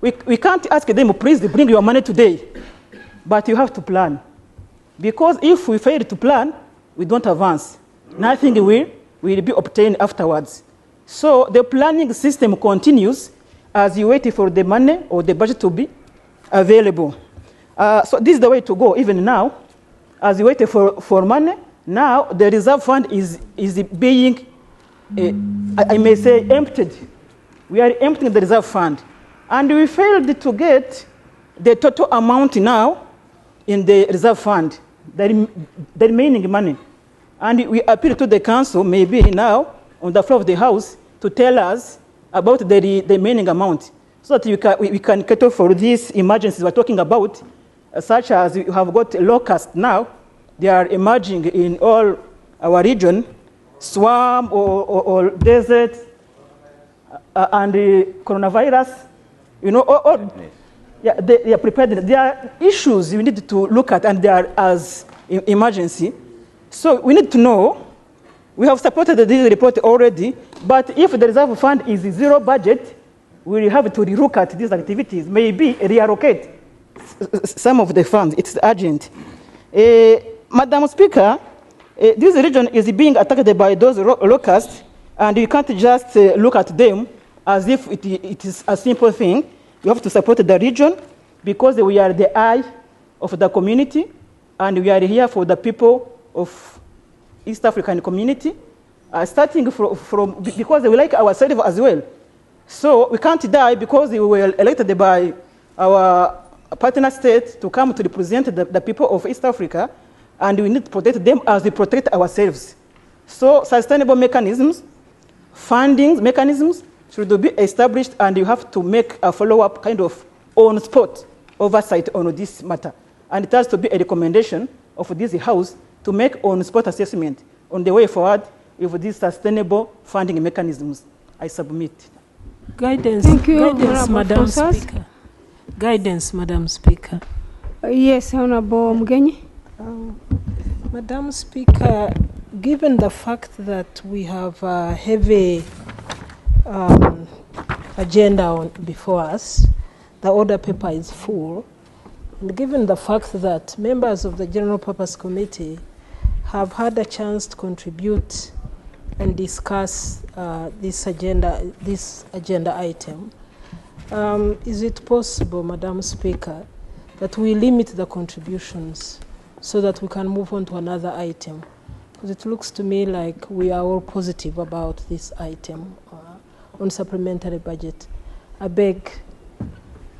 we can't ask them, please bring your money today, but you have to plan. Because if we fail to plan, we don't advance. Nothing will be obtained afterwards. So the planning system continues as you wait for the money or the budget to be available. So this is the way to go even now. As you wait for money, now the reserve fund is being, I may say, emptied. We are emptying the reserve fund. And we failed to get the total amount now in the reserve fund, the remaining money. And we appeal to the council, maybe now, on the floor of the House, to tell us about the remaining amount, so that we can cater for these emergencies we're talking about, such as you have got locusts now. They are emerging in all our region, swamp or desert, and the coronavirus. You know, they are prepared. There are issues we need to look at, and they are as emergency. So we need to know. We have supported this report already, but if the reserve fund is zero budget, we will have to relook at these activities, maybe reallocate some of the funds. It's urgent. Madam Speaker, this region is being attacked by those locusts, and you can't just look at them as if it is a simple thing. You have to support the region because we are the eye of the community, and we are here for the people of East African community, starting from because we like ourselves as well. So we can't die because we were elected by our partner states to come to represent the people of East Africa, and we need to protect them as we protect ourselves. So sustainable mechanisms, funding mechanisms should be established, and you have to make a follow-up kind of on-spot oversight on this matter. And it has to be a recommendation of this House to make on-spot assessment on the way forward with these sustainable funding mechanisms. I submit. Guidance. Thank you, Guidance, Madam Speaker. Guidance, Madam Speaker. Yes, Honorable Mgenyi. Madam Speaker, given the fact that we have a heavy agenda before us, the order paper is full, and given the fact that members of the General Purpose Committee have had a chance to contribute and discuss this agenda item, is it possible, Madam Speaker, that we limit the contributions so that we can move on to another item? Because it looks to me like we are all positive about this item on supplementary budget. I beg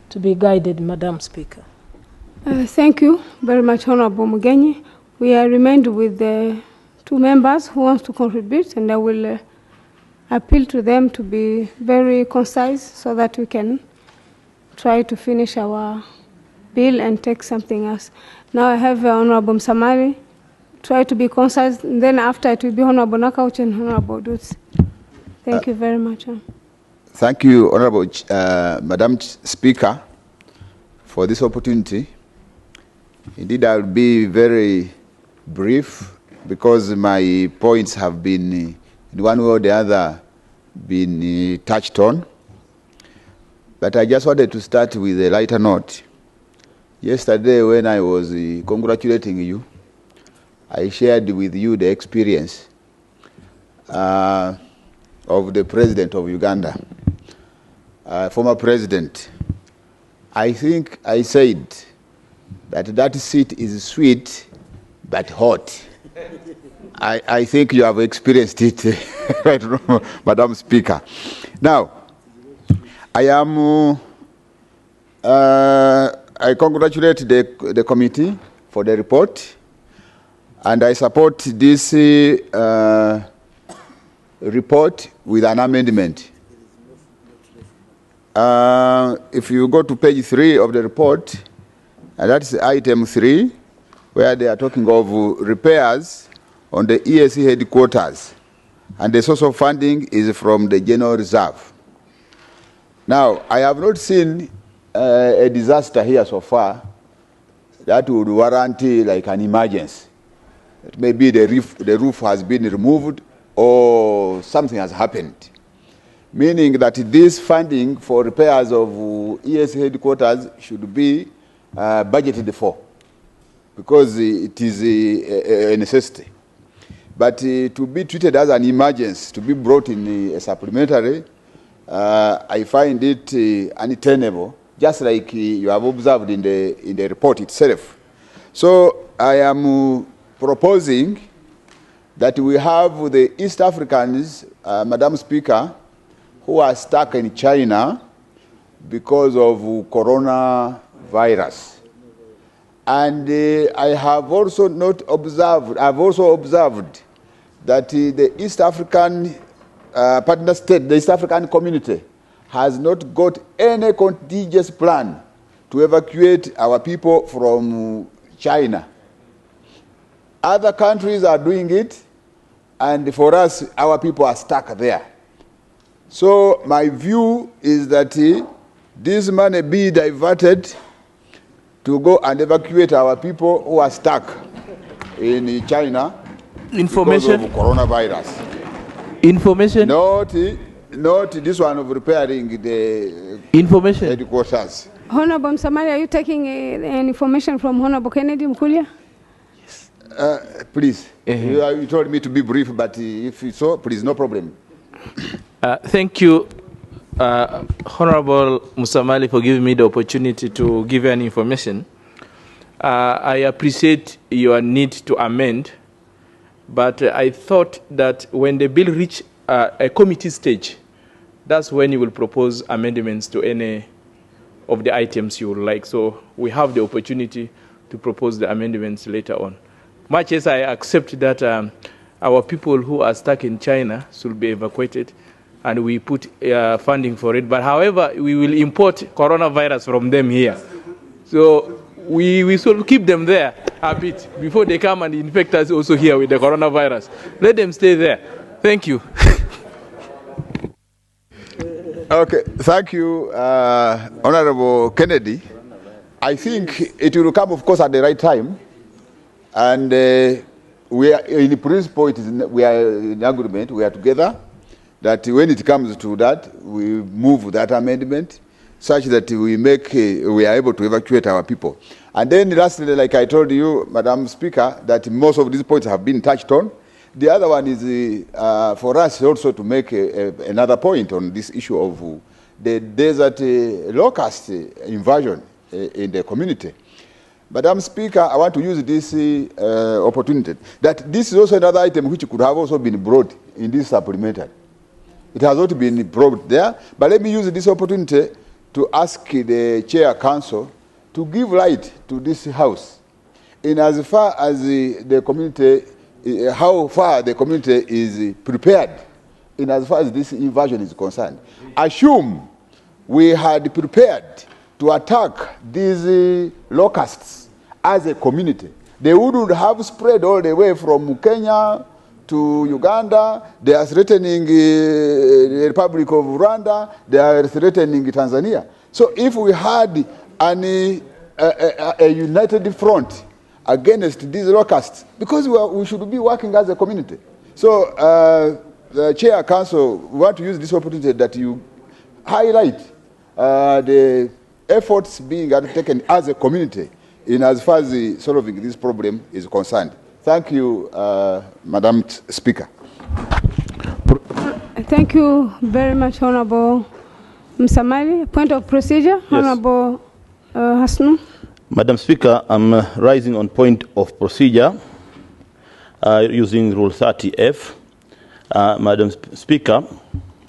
to be guided, Madam Speaker. Thank you very much, Honorable Mgenyi. We are remained with the two members who want to contribute, and I will appeal to them to be very concise so that we can try to finish our bill and take something else. Now I have Honorable Msamari. Try to be concise, and then after it will be Honorable Nakauch and Honorable Dutz. Thank you very much. Thank you, Honorable Madam Speaker, for this opportunity. Indeed, I will be very brief because my points have been, in one way or the other, been touched on. But I just wanted to start with a lighter note. Yesterday, when I was congratulating you, I shared with you the experience of the president of Uganda, former president. I think I said that that seat is sweet but hot. I think you have experienced it right now, Madam Speaker. Now, I congratulate the committee for the report, and I support this report with an amendment. If you go to page 3 of the report, and that's item 3, where they are talking of repairs on the EAC headquarters, and the source of funding is from the General Reserve. Now, I have not seen a disaster here so far that would warrant like an emergency. Maybe the roof has been removed or something has happened. Meaning that this funding for repairs of EAC headquarters should be budgeted for, because it is a necessity. But to be treated as an emergency, to be brought in a supplementary, I find it untenable, just like you have observed in the report itself. So I am proposing that we have the East Africans, Madam Speaker, who are stuck in China because of coronavirus. And I have also I've also observed that the East African partner state, the East African community, has not got any contingency plan to evacuate our people from China. Other countries are doing it, and for us, our people are stuck there. So my view is that this money be diverted to go and evacuate our people who are stuck in China because of coronavirus. Information? Not this one of repairing the headquarters. Honorable Msamali, are you taking information from Honorable Kennedy Mkulia? Please. You told me to be brief, but if so, please, no problem. Thank you, Honorable Musamali, for giving me the opportunity to give you an information. I appreciate your need to amend, but I thought that when the bill reached a committee stage, that's when you will propose amendments to any of the items you would like. So we have the opportunity to propose the amendments later on. Much as I accept that our people who are stuck in China should be evacuated, and we put funding for it. But however, we will import coronavirus from them here. So we should keep them there a bit before they come and infect us also here with the coronavirus. Let them stay there. Thank you. Okay, thank you, Honorable Kennedy. I think it will come, of course, at the right time. And we are, in principle, we are in agreement, we are together, that when it comes to that, we move that amendment such that we are able to evacuate our people. And then lastly, like I told you, Madam Speaker, that most of these points have been touched on. The other one is for us also to make another point on this issue of the desert locust invasion in the community. Madam Speaker, I want to use this opportunity that this is also another item which could have also been brought in this supplementary. It has not been brought there, but let me use this opportunity to ask the Chair Council to give light to this House in as far as the community, how far the community is prepared in as far as this invasion is concerned. Assume we had prepared to attack these locusts as a community. They wouldn't have spread all the way from Kenya to Uganda. They are threatening the Republic of Rwanda. They are threatening Tanzania. So if we had a united front against these locusts, because we should be working as a community. So, the Chair, Council, we want to use this opportunity that you highlight the efforts being undertaken as a community in as far as solving this problem is concerned. Thank you, Madam Speaker. Thank you very much, Honorable Msamali. Point of procedure, yes. Honorable Hasnu. Madam Speaker, I'm rising on point of procedure using Rule 30F. Madam Speaker,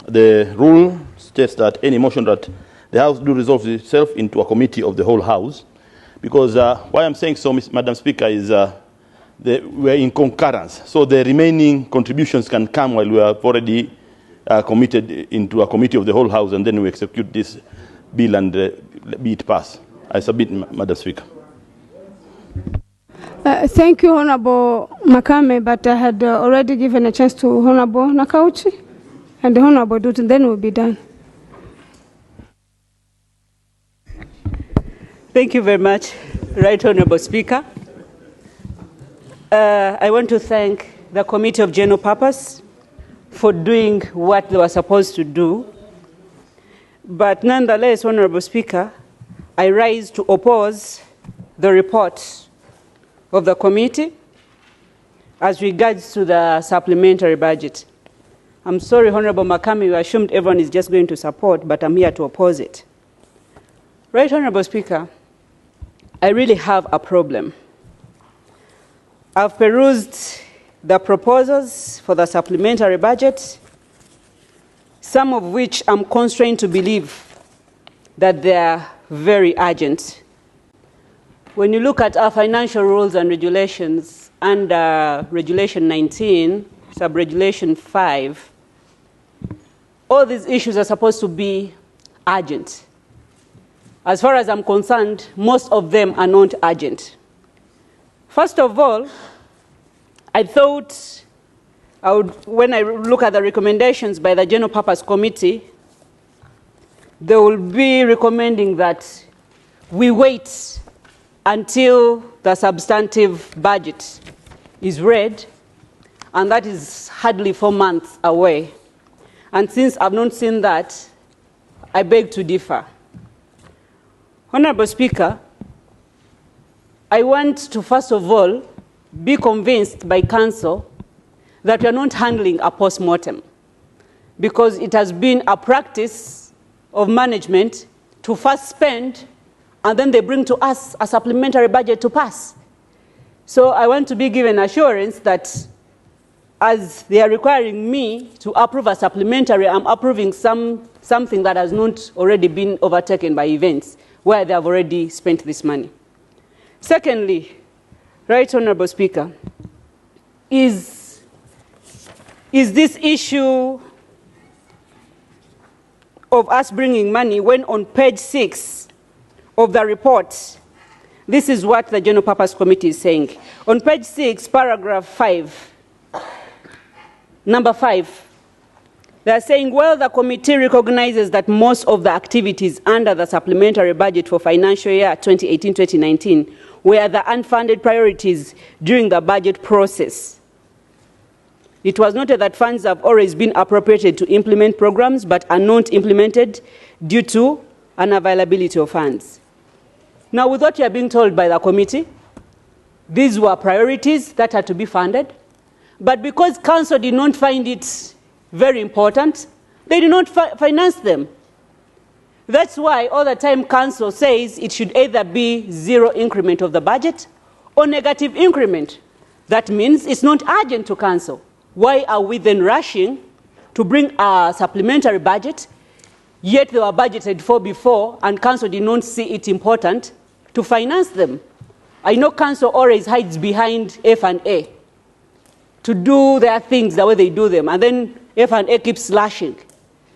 the rule states that any motion that the House do resolve itself into a committee of the whole House, because why I'm saying so, Madam Speaker, is we're in concurrence. So the remaining contributions can come while we have already committed into a committee of the whole House, and then we execute this bill and be it passed. I submit, Madam Speaker. Thank you, Honorable Makame, but I had already given a chance to Honorable Nakauchi and the Honorable Dutton, then we'll be done. Thank you very much, Right Honorable Speaker. I want to thank the Committee of General Purpose for doing what they were supposed to do. But nonetheless, Honorable Speaker, I rise to oppose the report of the committee as regards to the supplementary budget. I'm sorry, Honorable Makame, you assumed everyone is just going to support, but I'm here to oppose it. Right, Honorable Speaker, I really have a problem. I've perused the proposals for the supplementary budget, some of which I'm constrained to believe that they are very urgent. When you look at our financial rules and regulations under Regulation 19, Sub-Regulation 5, all these issues are supposed to be urgent. As far as I'm concerned, most of them are not urgent. First of all, I thought when I look at the recommendations by the General Purpose Committee, they will be recommending that we wait until the substantive budget is read, and that is hardly 4 months away. And since I've not seen that, I beg to differ. Honorable Speaker, I want to first of all be convinced by Council that we are not handling a post-mortem, because it has been a practice of management to first spend and then they bring to us a supplementary budget to pass. So I want to be given assurance that as they are requiring me to approve a supplementary, I'm approving something that has not already been overtaken by events where they have already spent this money. Secondly, Right Honorable Speaker, is this issue of us bringing money when on page 6 of the report, this is what the General Purpose Committee is saying. On page 6, paragraph 5, number 5, they are saying, well, the committee recognizes that most of the activities under the supplementary budget for financial year 2018-2019 were the unfunded priorities during the budget process. It was noted that funds have always been appropriated to implement programs but are not implemented due to unavailability of funds. Now, with what you are being told by the committee, these were priorities that had to be funded, but because Council did not find it very important, they did not finance them. That's why all the time Council says it should either be zero increment of the budget or negative increment. That means it's not urgent to Council. Why are we then rushing to bring a supplementary budget, yet they were budgeted for before and Council did not see it important to finance them? I know Council always hides behind F&A to do their things the way they do them, and then F&A keeps slashing.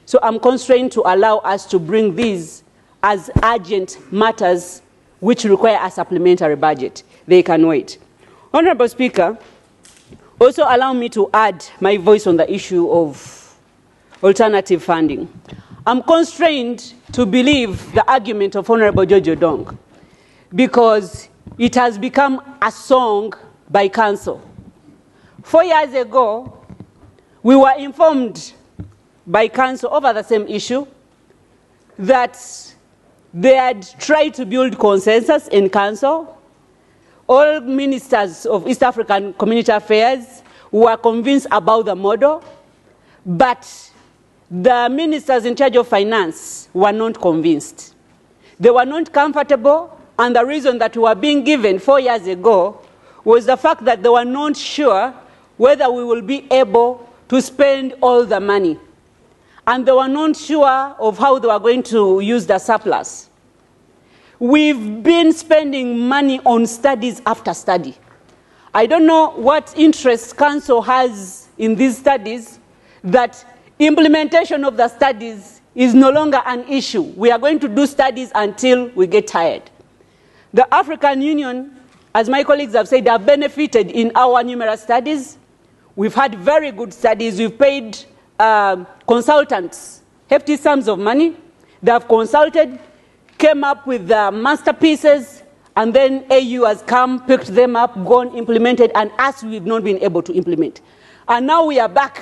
So I'm constrained to allow us to bring these as urgent matters which require a supplementary budget. They can wait. Honorable Speaker, also allow me to add my voice on the issue of alternative funding. I'm constrained to believe the argument of Honorable Jojo Dong, because it has become a song by council. 4 years ago, we were informed by council over the same issue that they had tried to build consensus in council. All ministers of East African Community Affairs were convinced about the model, but the ministers in charge of finance were not convinced. They were not comfortable, and the reason that we were being given 4 years ago was the fact that they were not sure whether we will be able to spend all the money. And they were not sure of how they were going to use the surplus. We've been spending money on studies after study. I don't know what interest council has in these studies, that implementation of the studies is no longer an issue. We are going to do studies until we get tired. The African Union, as my colleagues have said, have benefited in our numerous studies. We've had very good studies. We've paid consultants hefty sums of money. They have consulted, came up with masterpieces, and then AU has come, picked them up, gone, implemented, and us, we've not been able to implement. And now we are back.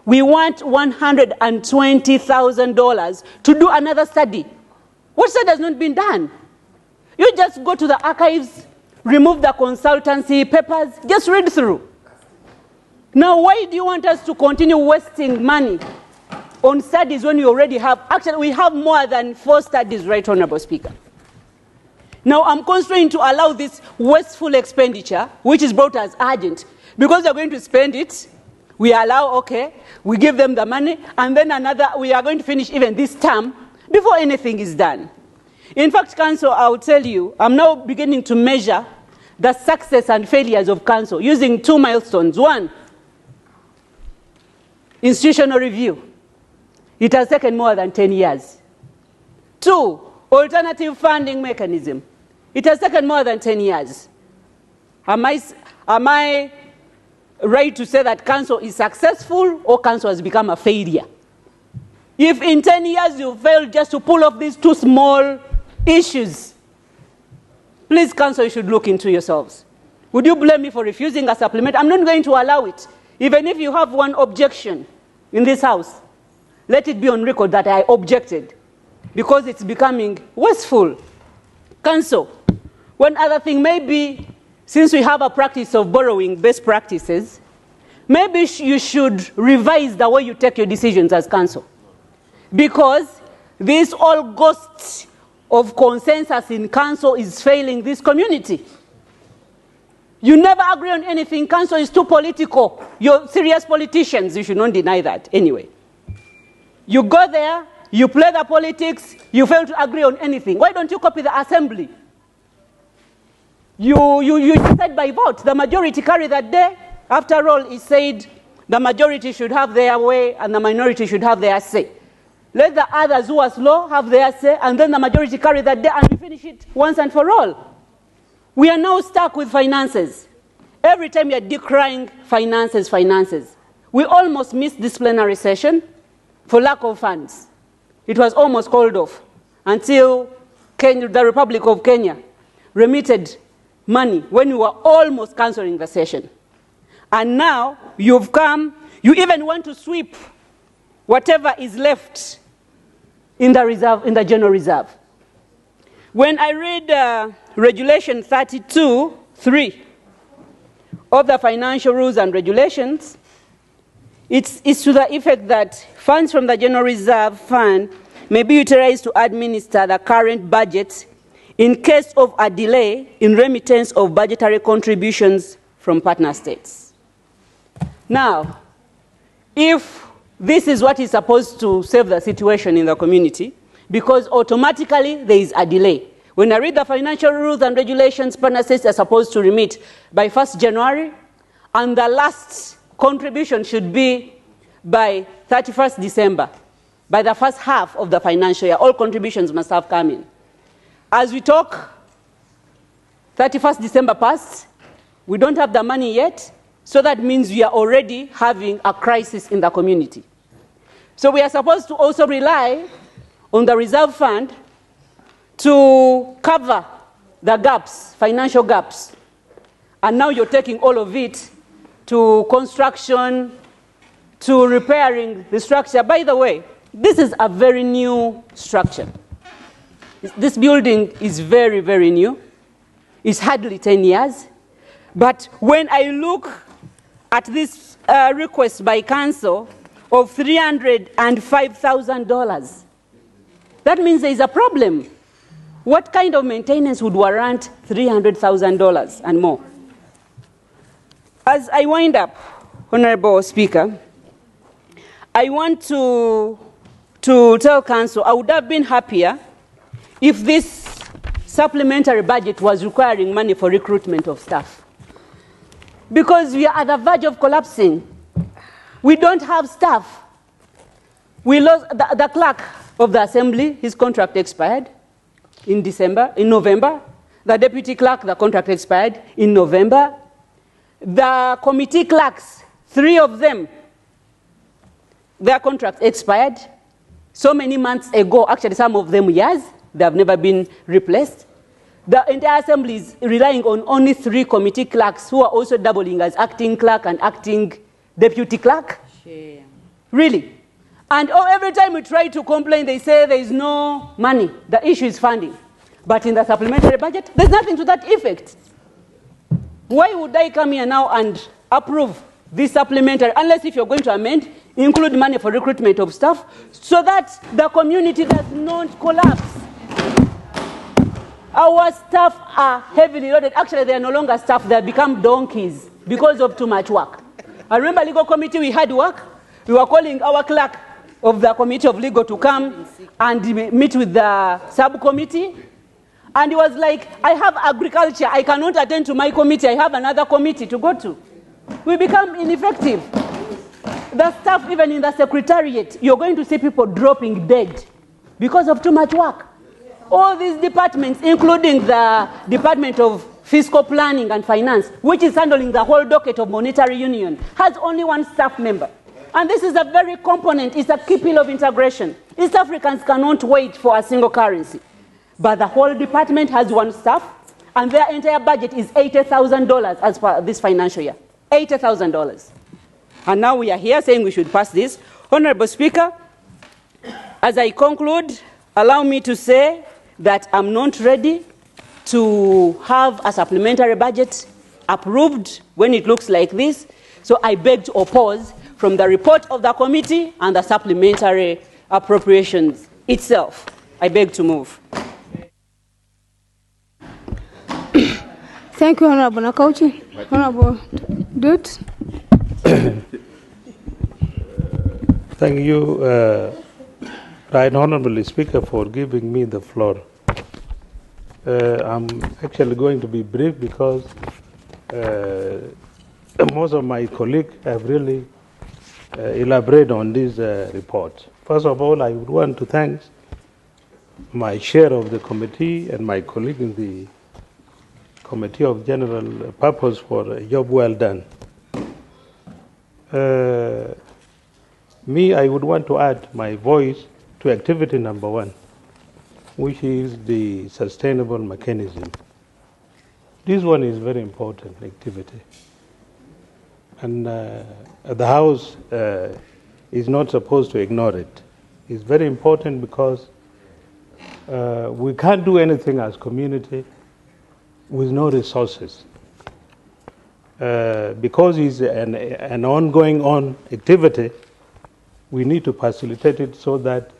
We want $120,000 to do another study. What study has not been done? You just go to the archives, remove the consultancy papers, just read through. Now, why do you want us to continue wasting money on studies when we already have? Actually, we have more than 4 studies, right, Honorable Speaker. Now, I'm constrained to allow this wasteful expenditure, which is brought as urgent, because they're going to spend it. We allow, okay, we give them the money, and then we are going to finish even this term before anything is done. In fact, Council, I will tell you, I'm now beginning to measure the success and failures of Council using 2 milestones. 1, institutional review. It has taken more than 10 years. 2, alternative funding mechanism. It has taken more than 10 years. Am I right to say that Council is successful or Council has become a failure? If in 10 years you failed just to pull off these 2 small issues, please, Council, you should look into yourselves. Would you blame me for refusing a supplement? I'm not going to allow it. Even if you have one objection in this House, let it be on record that I objected, because it's becoming wasteful. Council, one other thing, maybe since we have a practice of borrowing best practices, maybe you should revise the way you take your decisions as Council. Because this all ghost of consensus in Council is failing this community. You never agree on anything. Council is too political. You're serious politicians. You should not deny that anyway. You go there, you play the politics, you fail to agree on anything. Why don't you copy the assembly? You decide by vote. The majority carry that day. After all, it said the majority should have their way and the minority should have their say. Let the others who are slow have their say, and then the majority carry that day, and we finish it once and for all. We are now stuck with finances. Every time we are decrying finances. We almost missed this plenary session for lack of funds. It was almost called off until the Republic of Kenya remitted money when we were almost cancelling the session. And now you've come, you even want to sweep whatever is left in the reserve, in the general reserve. When I read Regulation 32(3) of the Financial Rules and Regulations, it's to the effect that funds from the General Reserve Fund may be utilized to administer the current budget in case of a delay in remittance of budgetary contributions from partner states. Now, if this is what is supposed to save the situation in the community, because automatically there is a delay. When I read the Financial Rules and Regulations, partner states are supposed to remit by 1st January, and the last contribution should be by 31st December. By the first half of the financial year, all contributions must have come in. As we talk, 31st December passed, we don't have the money yet, so that means we are already having a crisis in the community. So we are supposed to also rely on the reserve fund to cover the gaps, financial gaps. And now you're taking all of it to construction, to repairing the structure. By the way, this is a very new structure. This building is very, very new. It's hardly 10 years. But when I look at this request by council of $305,000, that means there is a problem. What kind of maintenance would warrant $300,000 and more? As I wind up, Honorable Speaker, I want to tell council I would have been happier if this supplementary budget was requiring money for recruitment of staff. Because we are at the verge of collapsing. We don't have staff. We lost the clerk of the assembly, his contract expired in November. The deputy clerk, the contract expired in November. The committee clerks, 3 of them, their contracts expired so many months ago, actually some of them years, they have never been replaced. The entire assembly is relying on only 3 committee clerks who are also doubling as acting clerk and acting deputy clerk. Shame. Really? And every time we try to complain, they say there is no money. The issue is funding. But in the supplementary budget, there's nothing to that effect. Why would I come here now and approve this supplementary, unless if you're going to amend, include money for recruitment of staff, so that the community does not collapse? Our staff are heavily loaded. Actually, they are no longer staff. They have become donkeys because of too much work. I remember legal committee, we had work. We were calling our clerk of the committee of legal to come and meet with the subcommittee. And he was like, I have agriculture. I cannot attend to my committee. I have another committee to go to. We become ineffective. The staff, even in the secretariat, you're going to see people dropping dead because of too much work. All these departments, including the Department of Fiscal Planning and Finance, which is handling the whole docket of Monetary Union, has only 1 staff member. And this is a very component, it's a key pillar of integration. East Africans cannot wait for a single currency. But the whole department has 1 staff, and their entire budget is $80,000 as per this financial year. $80,000. And now we are here saying we should pass this. Honorable Speaker, as I conclude, allow me to say that I'm not ready to have a supplementary budget approved when it looks like this. So I beg to oppose from the report of the committee and the supplementary appropriations itself. I beg to move. Thank you, Honorable Nakauchi. Honorable Dut. Thank you, Right Honorable Speaker, for giving me the floor. I'm actually going to be brief because most of my colleagues have really elaborated on this report. First of all, I would want to thank my chair of the committee and my colleague in the Committee of General Purpose for a job well done. I would want to add my voice to activity number 1, which is the sustainable mechanism. This one is very important activity. And the House is not supposed to ignore it. It's very important because we can't do anything as community with no resources. Because it's an ongoing activity, we need to facilitate it so that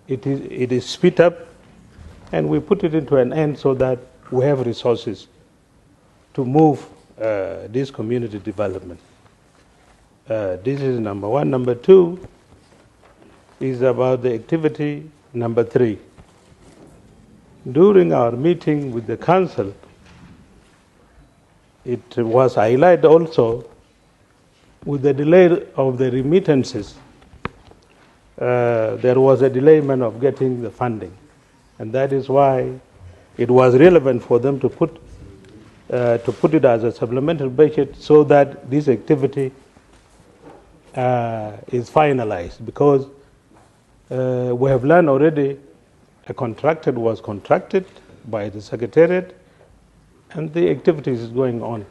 it is speed up and we put it into an end so that we have resources to move this community development. This is number 1. Number 2 is about the activity number 3. During our meeting with the council, it was highlighted also with the delay of the remittances. There was a delayment of getting the funding, and that is why it was relevant for them to put it as a supplementary budget so that this activity is finalized, because we have learned already a contractor was contracted by the Secretariat and the activities is going on.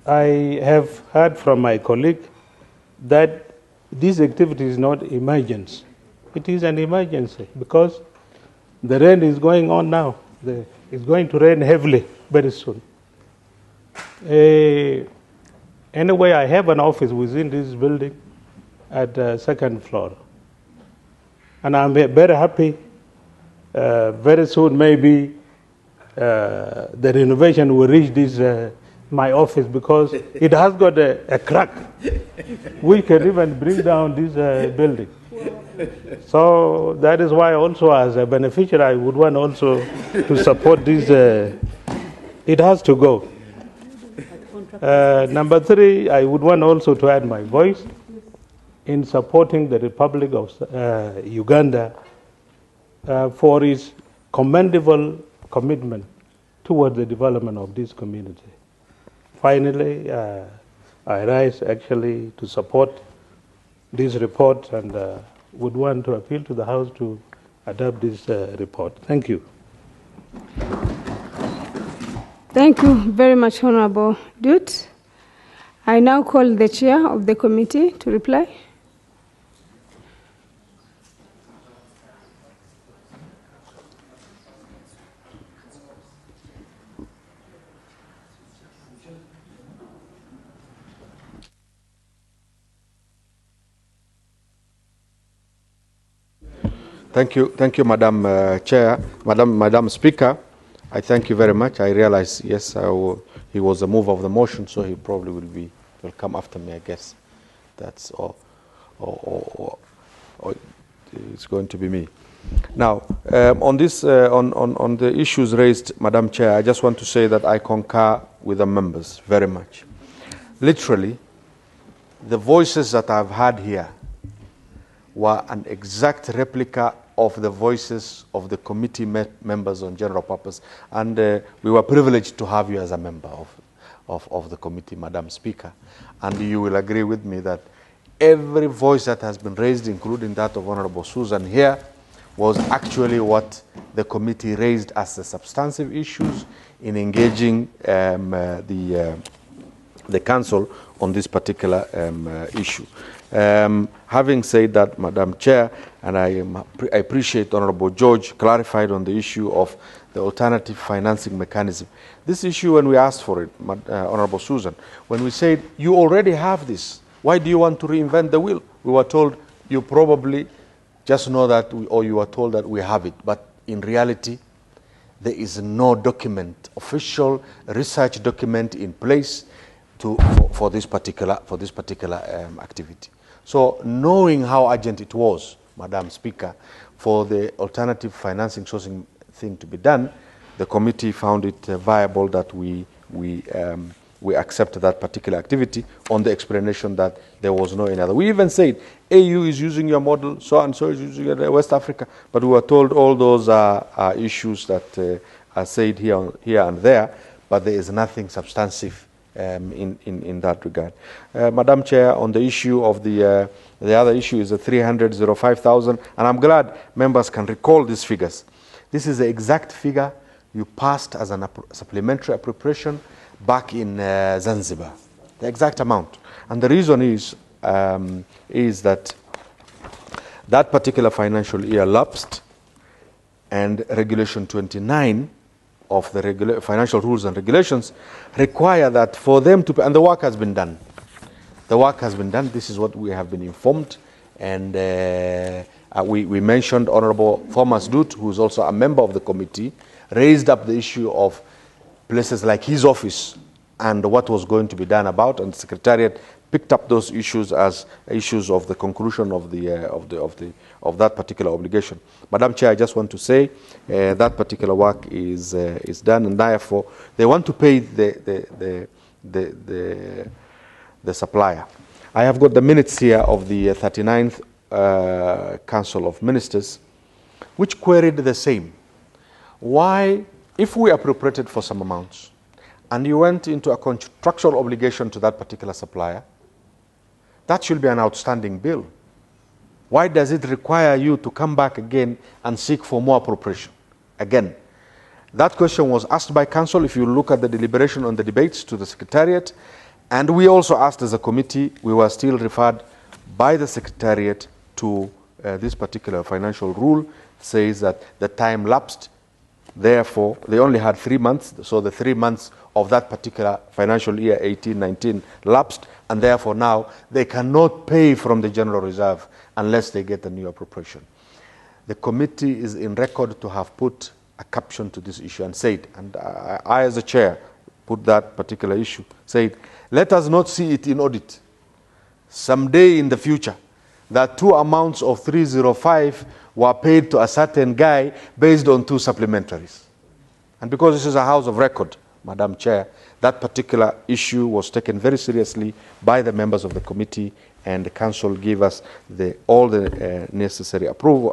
I have heard from my colleague that this activity is not emergency. It is an emergency because the rain is going on now. It's going to rain heavily very soon. Anyway, I have an office within this building at the second floor. And I'm very happy. Very soon, maybe the renovation will reach this my office because it has got a crack. We can even bring down this building. So that is why also as a beneficiary, I would want also to support this. It has to go. Number 3, I would want also to add my voice in supporting the Republic of Uganda for its commendable commitment toward the development of this community. Finally, I rise actually to support this report and would want to appeal to the House to adopt this report. Thank you. Thank you very much, Honorable Dut. I now call the chair of the committee to reply. Thank you, Madam Chair, Madam Speaker. I thank you very much. I realize, yes, he was the mover of the motion, so he probably will come after me, I guess. That's or it's going to be me. Now, on this, on the issues raised, Madam Chair, I just want to say that I concur with the members very much. Literally, the voices that I've heard here were an exact replica of the voices of the committee members on general purpose. And we were privileged to have you as a member of the committee, Madam Speaker. And you will agree with me that every voice that has been raised, including that of Honorable Susan here, was actually what the committee raised as the substantive issues in engaging the council on this particular issue. Having said that, Madam Chair, and I appreciate Honorable George clarified on the issue of the alternative financing mechanism. This issue, when we asked for it, Honorable Susan, when we said, you already have this, why do you want to reinvent the wheel? We were told, you probably just know that, or you were told that we have it. But in reality, there is no document, official research document in place for this particular activity. So knowing how urgent it was, Madam Speaker, for the alternative financing sourcing thing to be done, the committee found it viable that we accept that particular activity on the explanation that there was no any other. We even said, AU is using your model, so and so is using it, West Africa, but we were told all those are issues that are said here and there, but there is nothing substantive in that regard. Madam Chair, on the issue of the other issue is the 305,000, and I'm glad members can recall these figures. This is the exact figure you passed as a supplementary appropriation back in Zanzibar, the exact amount. And the reason is that that particular financial year lapsed, and Regulation 29 of the financial rules and regulations require that for them to, and the work has been done. The work has been done. This is what we have been informed. And we mentioned Honorable Thomas Dut, who is also a member of the committee, raised up the issue of places like his office and what was going to be done about, and the Secretariat picked up those issues as issues of the conclusion of that particular obligation. Madam Chair, I just want to say that particular work is done, and therefore they want to pay the supplier. I have got the minutes here of the 39th Council of Ministers, which queried the same. Why, if we appropriated for some amounts, and you went into a contractual obligation to that particular supplier, that should be an outstanding bill. Why does it require you to come back again and seek for more appropriation? again. That question was asked by Council, if you look at the deliberation on the debates, to the Secretariat, and we also asked as a committee. We were still referred by the Secretariat to this particular financial rule. Says that the time lapsed, therefore they only had 3 months, so the 3 months of that particular financial year 18-19 lapsed, and therefore now they cannot pay from the General Reserve unless they get the new appropriation. The committee is in record to have put a caption to this issue and said, and I as a chair put that particular issue, said, let us not see it in audit someday in the future that 2 amounts of 305 were paid to a certain guy based on 2 supplementaries. And because this is a house of record, Madam Chair, that particular issue was taken very seriously by the members of the committee, and the Council gave us all the necessary approval,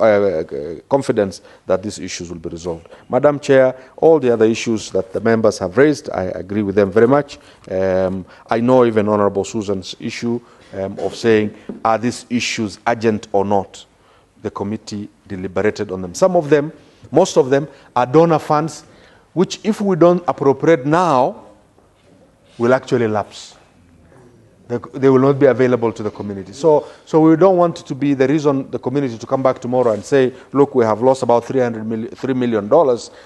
confidence that these issues will be resolved. Madam Chair, all the other issues that the members have raised, I agree with them very much. I know even Honourable Susan's issue of saying, are these issues urgent or not? The committee deliberated on them. Some of them, most of them, are donor funds, which if we don't appropriate now, will actually lapse. They will not be available to the community. So we don't want to be the reason the community to come back tomorrow and say, look, we have lost about $3 million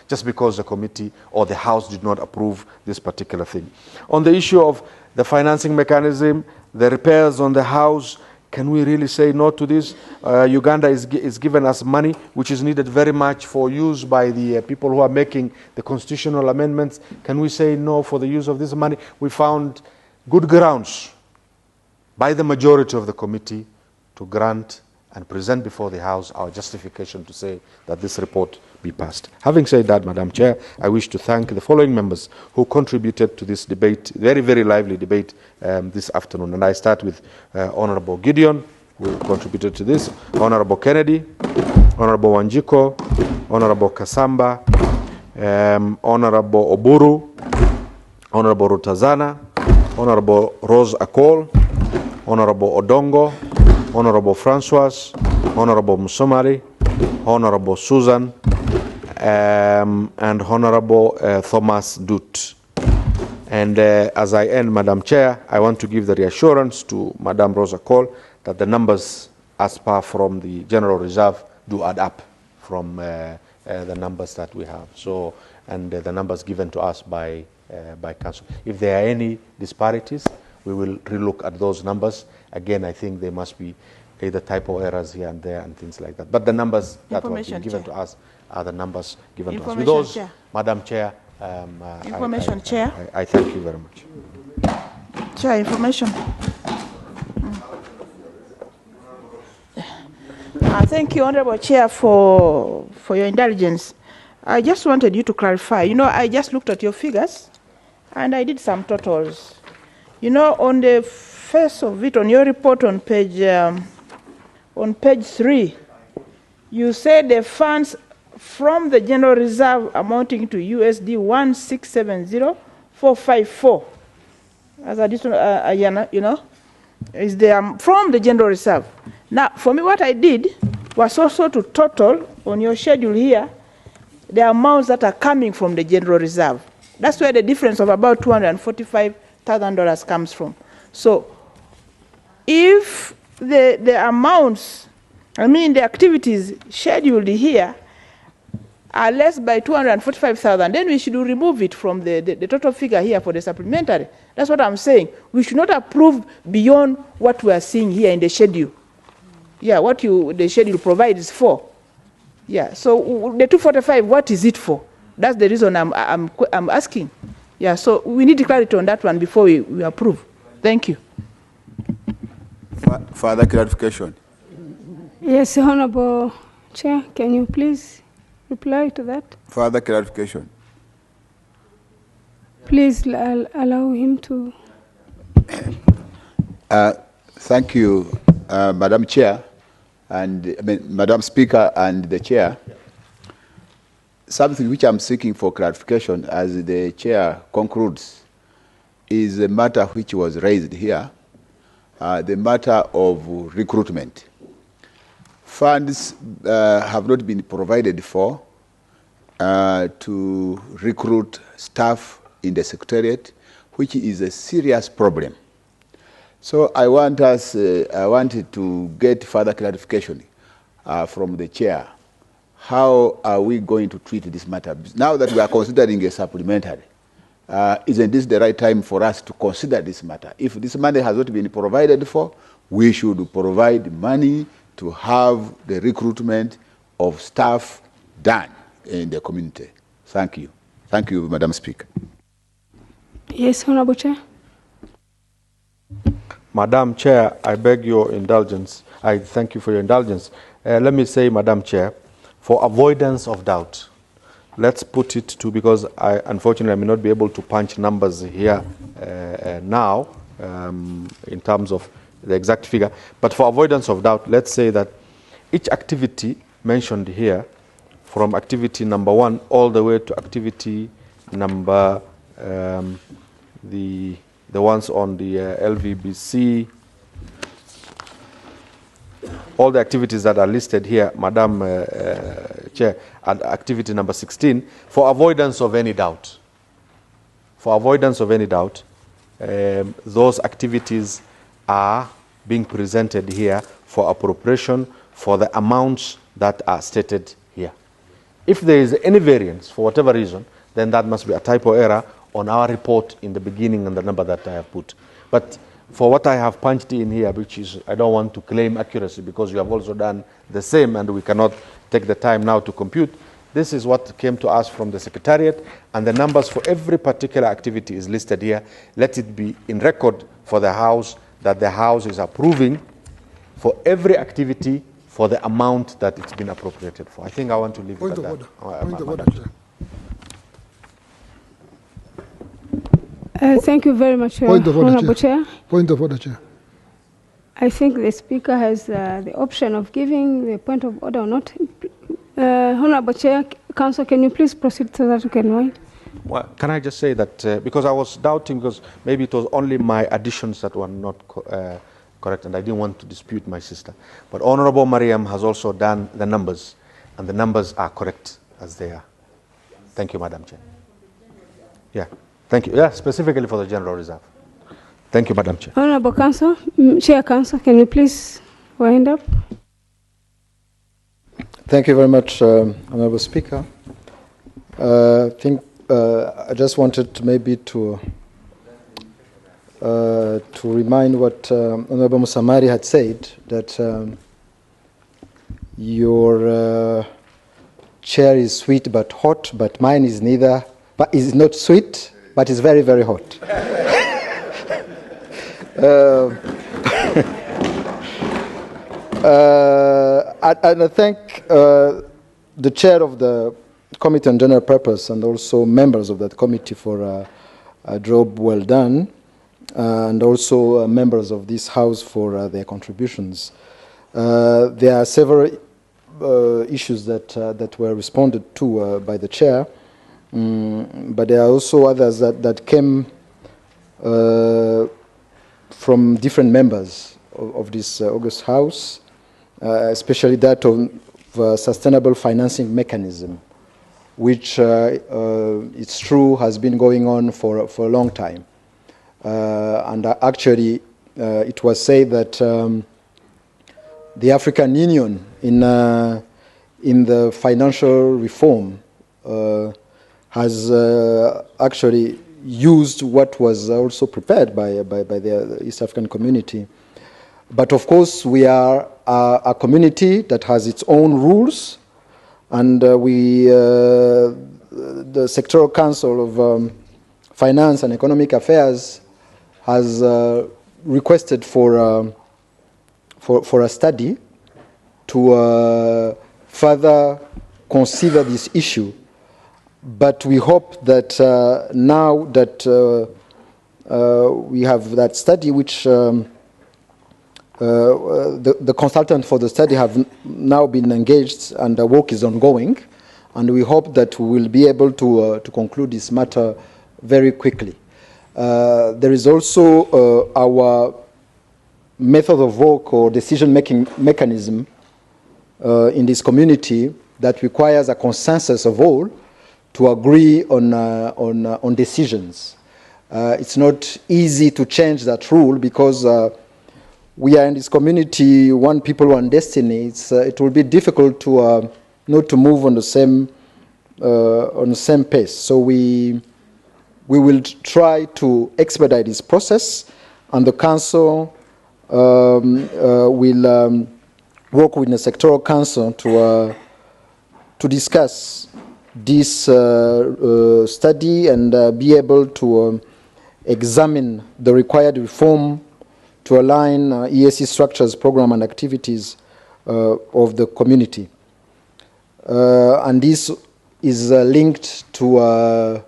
just because the committee or the House did not approve this particular thing. On the issue of the financing mechanism, the repairs on the house, can we really say no to this? Uganda is giving us money, which is needed very much for use by the people who are making the constitutional amendments. Can we say no for the use of this money? We found good grounds by the majority of the committee to grant and present before the House our justification to say that this report be passed. Having said that, Madam Chair, I wish to thank the following members who contributed to this debate, very, very lively debate this afternoon. And I start with Honourable Gideon, who contributed to this, Honourable Kennedy, Honourable Wanjiko, Honourable Kasamba, Honourable Oburu, Honourable Rutazana, Honourable Rose Akol, Honourable Odongo, Honourable Francois, Honourable Musomari, Honourable Susan, and Honourable Thomas Dut. And as I end, Madam Chair, I want to give the reassurance to Madam Rosa Cole that the numbers as per from the General Reserve do add up from the numbers that we have. So, and the numbers given to us by Council. If there are any disparities, we will relook at those numbers. Again, I think there must be either typo errors here and there and things like that. But the numbers that were being given to us are the numbers given to us. With those, Chair. Madam Chair, Chair. I thank you very much. Chair, information. Thank you, Honourable Chair, for your indulgence. I just wanted you to clarify. You know, I just looked at your figures, and I did some totals. You know, on the face of it, on your report on page 3, you said the funds from the General Reserve amounting to USD 1670454. As additional, you know, is there from the General Reserve. Now, for me, what I did was also to total on your schedule here the amounts that are coming from the General Reserve. That's where the difference of about $245,000 comes from. So, if the amounts, I mean the activities scheduled here are less by 245,000, then we should remove it from the total figure here for the supplementary. That's what I'm saying. We should not approve beyond what we are seeing here in the schedule. Yeah, what the schedule provides for. Yeah, so the 245, what is it for? That's the reason I'm asking. Yeah, so we need clarity on that one before we approve. Thank you. Further clarification. Yes, Honourable Chair, can you please reply to that? Further clarification. Please allow him to. Thank you, Madam Chair, and Madam Speaker and the Chair. Something which I'm seeking for clarification as the Chair concludes is a matter which was raised here, the matter of recruitment. Funds have not been provided for to recruit staff in the secretariat, which is a serious problem. So I wanted to get further clarification from the chair. How are we going to treat this matter? Now that we are considering a supplementary, isn't this the right time for us to consider this matter? If this money has not been provided for, we should provide money to have the recruitment of staff done in the community. Thank you. Thank you, Madam Speaker. Yes, Honorable Chair. Madam Chair, I beg your indulgence. I thank you for your indulgence. Let me say, Madam Chair, for avoidance of doubt, let's put it to, because unfortunately I may not be able to punch numbers here now in terms of the exact figure, but for avoidance of doubt, let's say that each activity mentioned here, from activity number 1 all the way to activity number, the ones on the LVBC, all the activities that are listed here, Madam Chair, and activity number 16, for avoidance of any doubt. For avoidance of any doubt, those activities are being presented here for appropriation for the amounts that are stated here. If there is any variance for whatever reason, then that must be a typo error on our report in the beginning and the number that I have put. But for what I have punched in here, which is, I don't want to claim accuracy because you have also done the same and we cannot take the time now to compute. This is what came to us from the Secretariat, and the numbers for every particular activity is listed here. Let it be in record for the House that the House is approving for every activity for the amount that it's been appropriated for. I think I want to leave it at that. Point of order, Chair. Thank you very much, Point of order, Honorable Chair. Point of order, Chair. I think the Speaker has the option of giving the point of order or not. Honorable Chair, Council, can you please proceed so that we can wait? Well, can I just say that, because I was doubting, because maybe it was only my additions that were not correct, and I didn't want to dispute my sister. But Honorable Mariam has also done the numbers, and the numbers are correct as they are. Thank you, Madam Chair. Yeah. Thank you. Yeah, specifically for the General Reserve. Thank you, Madam Chair. Honorable Council, Chair Council, can you please wind up? Thank you very much, Honorable Speaker. I think I just wanted to maybe to remind what Honorable Musamari had said, that your chair is sweet but hot, but mine is neither, but is not sweet, but is very, very hot. And I thank the chair of the Committee on General Purpose and also members of that committee for a job well done, and also members of this House for their contributions. There are several issues that were responded to by the chair. But there are also others that came from different members of this August House, especially that of sustainable financing mechanism, which it's true has been going on for a long time. And actually, it was said that the African Union in the financial reform has actually used what was also prepared by the East African community. But of course, we are a community that has its own rules, and the Sectoral Council of Finance and Economic Affairs has requested for a study to further consider this issue. But we hope that now that we have that study, which the consultant for the study have now been engaged and the work is ongoing, and we hope that we will be able to conclude this matter very quickly. There is also our method of work or decision-making mechanism in this community that requires a consensus of all, to agree on decisions. It's not easy to change that rule because we are in this community, one people, one destiny. It will be difficult to not to move on the same pace. So we will try to expedite this process, and the council will work with the sectoral council to discuss this study and be able to examine the required reform to align EAC structures, program, and activities of the community. And this is linked to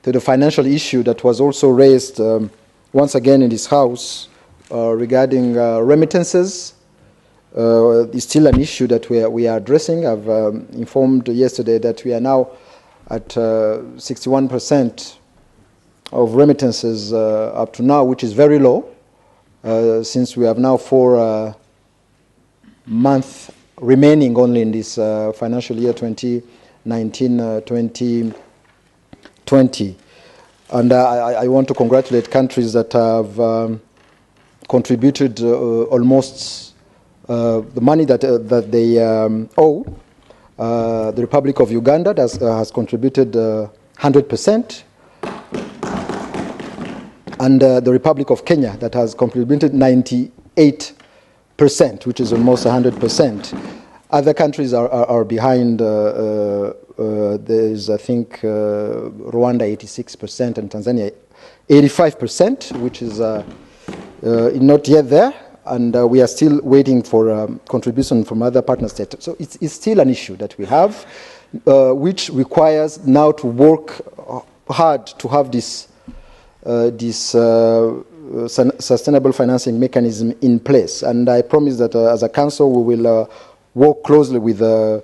the financial issue that was also raised once again in this House regarding remittances. It's still an issue that we are addressing. I've informed yesterday that we are now at 61% of remittances up to now, which is very low, since we have now 4 months remaining only in this financial year 2019-2020. And I want to congratulate countries that have contributed almost the money that they owe. The Republic of Uganda has contributed 100%, and the Republic of Kenya that has contributed 98%, which is almost 100%. Other countries are behind. There's, I think, Rwanda 86% and Tanzania 85%, which is not yet there. And we are still waiting for contribution from other partner states. So it's still an issue that we have, which requires now to work hard to have this sustainable financing mechanism in place. And I promise that as a council, we will work closely with the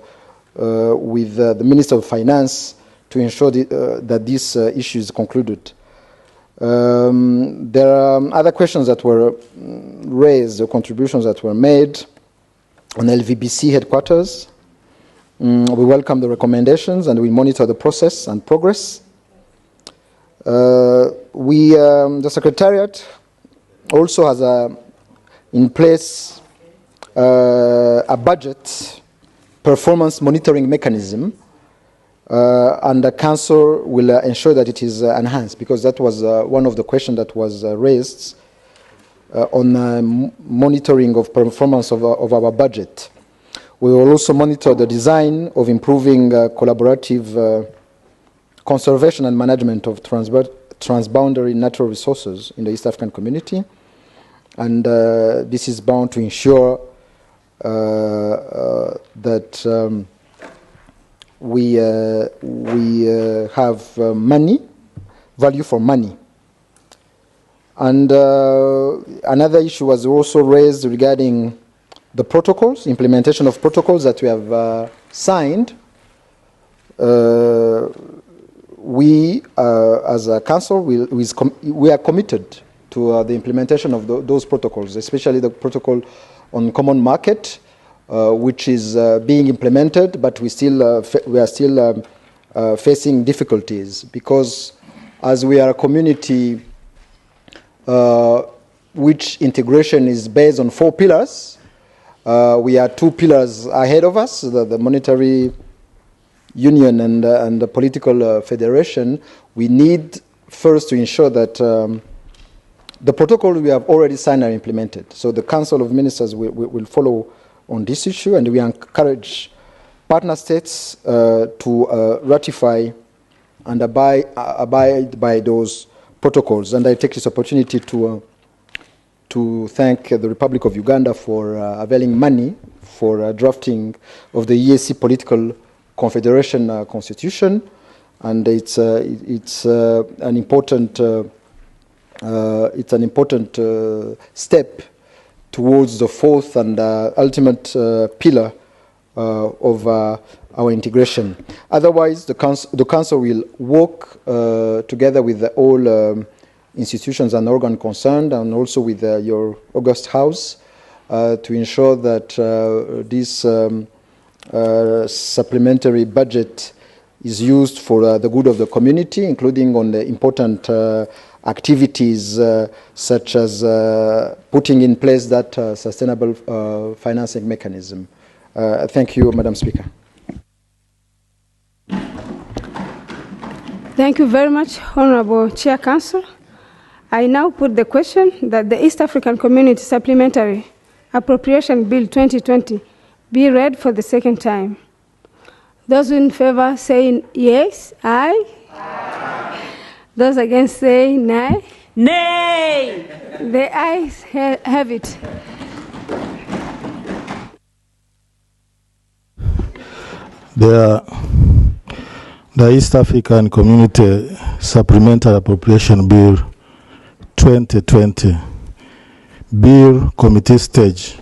Minister of Finance to ensure that this issue is concluded. There are other questions that were raised, or contributions that were made on LVBC headquarters. We welcome the recommendations and we monitor the process and progress. The Secretariat also has in place a budget performance monitoring mechanism, and the Council will ensure that it is enhanced, because that was one of the questions that was raised on monitoring of performance of our budget. We will also monitor the design of improving collaborative conservation and management of transboundary natural resources in the East African community, and this is bound to ensure that we have money, value for money. And another issue was also raised regarding the protocols, implementation of protocols that we have signed. We, as a council, we are committed to the implementation of those protocols, especially the protocol on common market, which is being implemented, but we are still facing difficulties, because as we are a community which integration is based on 4 pillars, we are 2 pillars ahead of us, the monetary union and the political federation. We need first to ensure that the protocol we have already signed are implemented. So the Council of Ministers will follow on this issue, and we encourage partner states to ratify and abide by those protocols. And I take this opportunity to thank the Republic of Uganda for availing money for drafting of the EAC political confederation constitution, and it's an important step towards the 4th and ultimate pillar of our integration. Otherwise, the council will work together with all institutions and organs concerned, and also with your August House, to ensure that this supplementary budget is used for the good of the community, including on the important activities such as putting in place that sustainable financing mechanism. Thank you, Madam Speaker. Thank you very much, Honorable Chair Council. I now put the question that the East African Community Supplementary Appropriation Bill 2020 be read for the second time. Those in favor say yes, aye. Aye. Those against say nay. Nay. The ayes have it. The East African Community Supplementary Appropriation Bill 2020, Bill Committee Stage.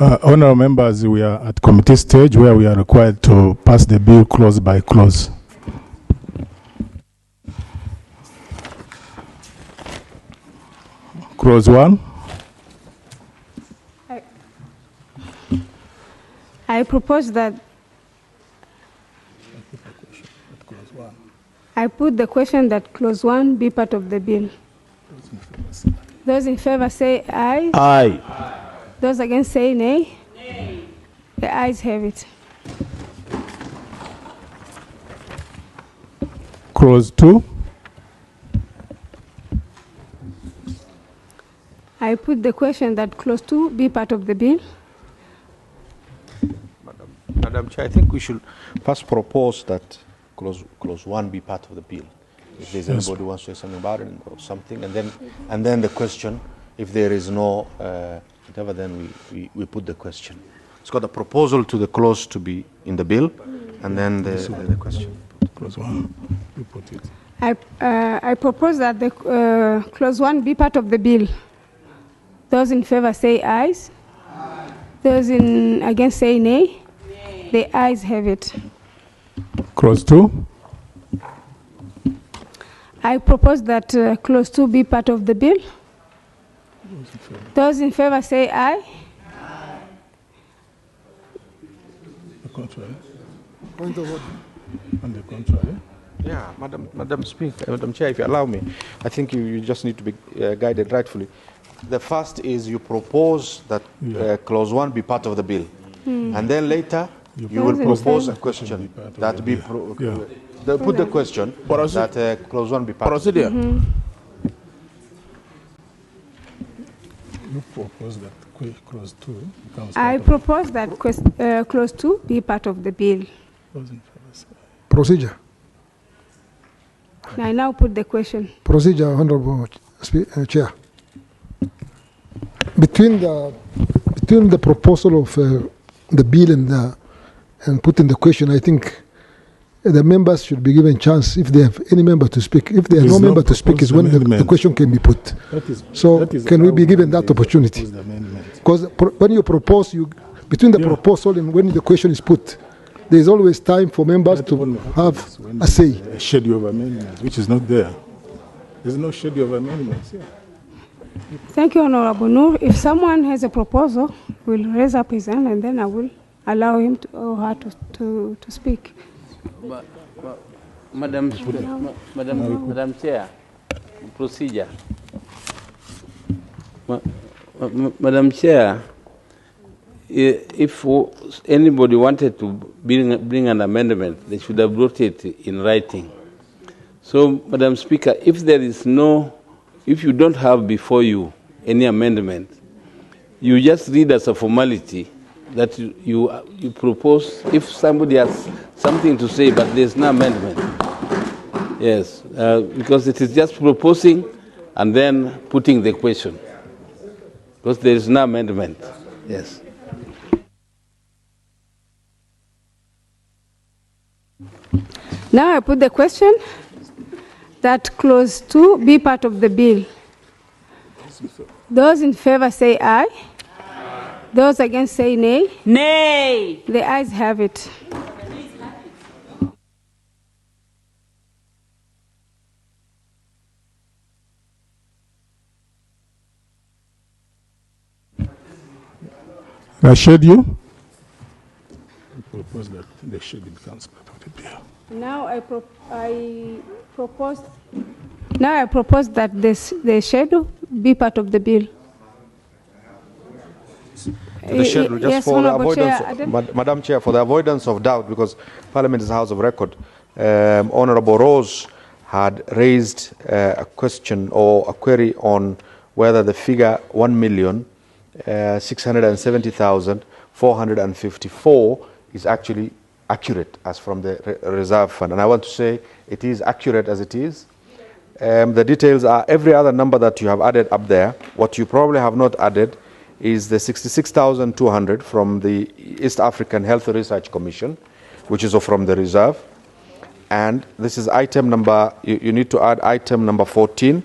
Honourable members, we are at committee stage where we are required to pass the bill clause by clause. Clause 1. I propose that I put the question that clause 1 be part of the bill. Those in favor say aye. Aye. Those against say nay. Nay. The ayes have it. Clause 2. I put the question that clause 2 be part of the bill. Madam Chair, I think we should first propose that clause 1 be part of the bill. If there's anybody who wants to say something about it or something, and then the question, if there is no whatever, then we put the question. It's got a proposal to the clause to be in the bill, and then the question. Clause 1. You put it. I propose that the clause 1 be part of the bill. Those in favor say ayes. Aye. Those against say nay. Nay. The ayes have it. Clause 2. I propose that clause 2 be part of the bill. Those in favor say aye. Aye. The contrary. Point of order. On the contrary. Yeah, Madam Speaker, Madam Chair, if you allow me, I think you just need to be guided rightfully. The first is you propose that clause 1 be part of the bill, and then later you will propose a question that be put the question that clause 1 be part of the bill. You propose that clause 2 becomes I propose that clause 2 be part of the bill. Procedure. I now put the question. Procedure, Honorable Chair. Between the proposal of the bill and putting the question, I think the members should be given chance if they have any member to speak. If there are no member to speak, is when the question can be put. So can we be given that opportunity? Because when you propose, between the proposal and when the question is put, there is always time for members to have a say. A schedule of amendments, which is not there. There's no schedule of amendments. Yeah. Thank you, Honorable Noor. If someone has a proposal, will raise up his hand and then I will allow him to, or her to speak. Madam Chair, procedure. Madam Chair, if anybody wanted to bring an amendment, they should have brought it in writing. So, Madam Speaker, if you don't have before you any amendment, you just read as a formality that you propose, if somebody has something to say, but there's no amendment. Yes, because it is just proposing and then putting the question. Because there is no amendment. Yes. Now I put the question that clause 2 be part of the bill. Those in favor say aye. Those against say nay. Nay. The ayes have it. The schedule? Propose that the schedule becomes part of the bill. Now I propose that the schedule be part of the bill. The schedule, just yes, for the Honorable avoidance, Chair, Madam Chair, for the avoidance of doubt, because Parliament is a house of record, Honorable Rose had raised a question or a query on whether the figure 1,670,454 is actually accurate as from the reserve fund. And I want to say it is accurate as it is. The details are every other number that you have added up there. What you probably have not added is the 66,200 from the East African Health Research Commission, which is from the reserve. And this is item number, you need to add item number 14.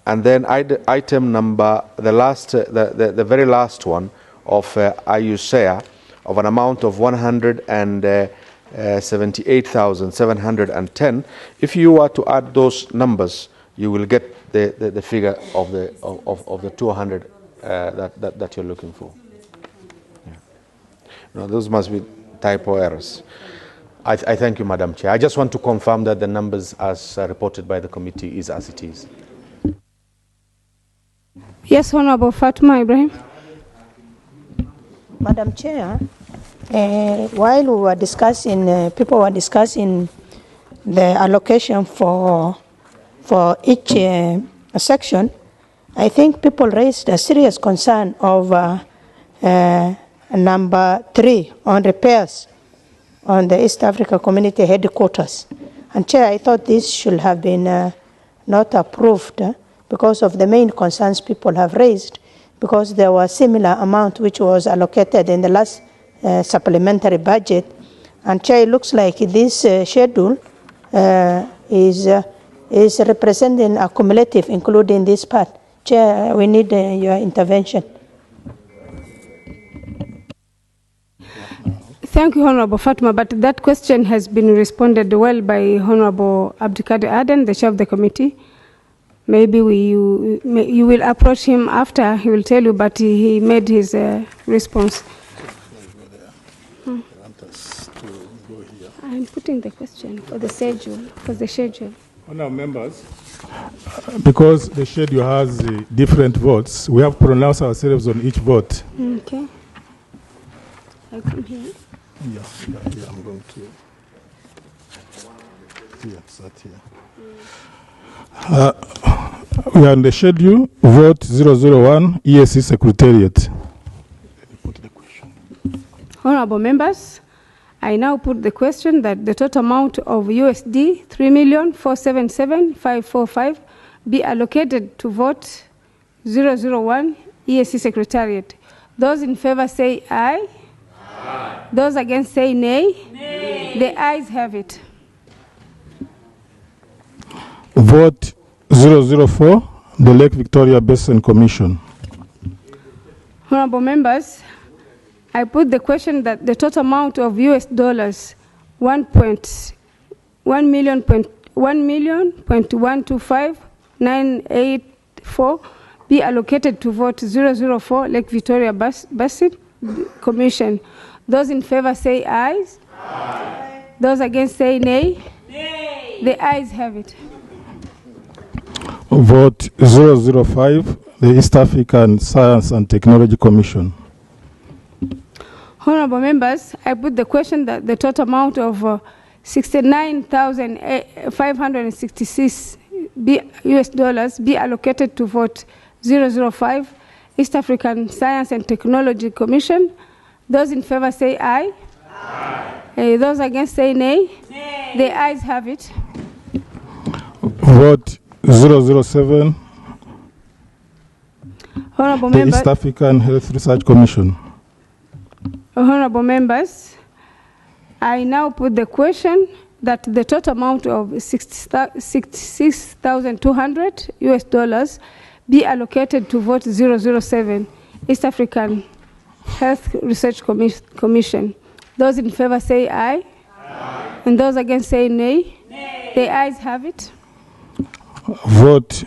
And then item number, the very last one of ARUSHA of an amount of 178,710. If you were to add those numbers, you will get the figure of the 200 that you're looking for. Yeah. No, those must be typo errors. I thank you, Madam Chair. I just want to confirm that the numbers as reported by the committee is as it is. Yes, Honorable Fatma Ibrahim. Madam Chair, while we were discussing, people were discussing the allocation for each section, I think people raised a serious concern of number 3 on repairs on the East Africa Community Headquarters. And Chair, I thought this should have been not approved because of the main concerns people have raised, because there was similar amount which was allocated in the last supplementary budget. And Chair, it looks like this schedule is representing a cumulative, including this part. Chair, we need your intervention. Thank you, Honorable Fatma, but that question has been responded well by Honorable Abdikadir Aden, the chair of the committee. Maybe you will approach him after, he will tell you, but he made his response. I'm putting the question for the schedule, Honourable members, because the schedule has different votes, we have pronounced ourselves on each vote. Okay. I come here. Yeah, I'm going to. Start here. We are on the schedule, vote 001, ESC Secretariat. Honorable members, I now put the question that the total amount of USD 3,477,545 be allocated to vote 001 ESC Secretariat. Those in favor say aye. Aye. Those against say nay. Nay. The ayes have it. Vote 004, the Lake Victoria Basin Commission. Honorable members, I put the question that the total amount of US dollars 1,125,984 be allocated to vote 004 Lake Victoria Basin Commission. Those in favor say aye. Aye. Those against say nay. Nay. The ayes have it. Vote 005, the East African Science and Technology Commission. Honorable members, I put the question that the total amount of 69,566 US dollars be allocated to vote 005, East African Science and Technology Commission. Those in favor say aye. Aye. Those against say nay. Nay. The ayes have it. Vote 007, Honorable the members, East African Health Research Commission. Honorable members, I now put the question that the total amount of 66,200 US dollars be allocated to vote 007, East African Health Research Commission. Those in favor say aye. Aye. And those against say nay. Nay. The ayes have it. Vote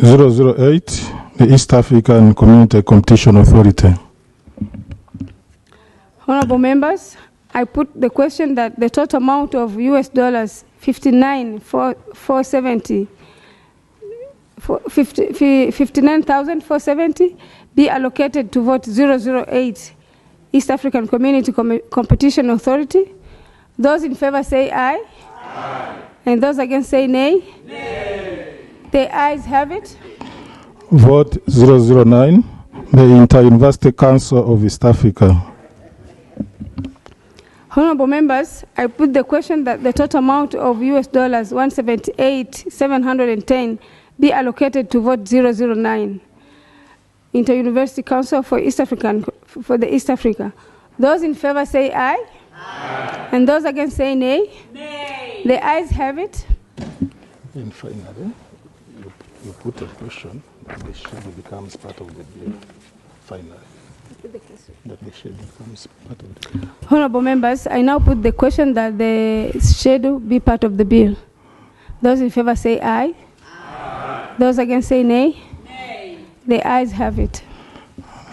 008, the East African Community Competition Authority. Honorable members, I put the question that the total amount of US dollars 59,470 be allocated to vote 008, East African Community Competition Authority. Those in favor say aye. Aye. And those against say nay. Nay. The ayes have it. Vote 009, the Inter-University Council of East Africa. Honorable members, I put the question that the total amount of US dollars 178,710 be allocated to vote 009, Inter-University Council for the East Africa. Those in favor say aye. Aye. And those against say nay. Nay. The ayes have it. And finally, you put a question that the schedule becomes part of the bill. Finally, that the schedule becomes part of the bill. Honorable members, I now put the question that the schedule be part of the bill. Those in favor say aye. Aye. Those against say nay. Nay. The ayes have it.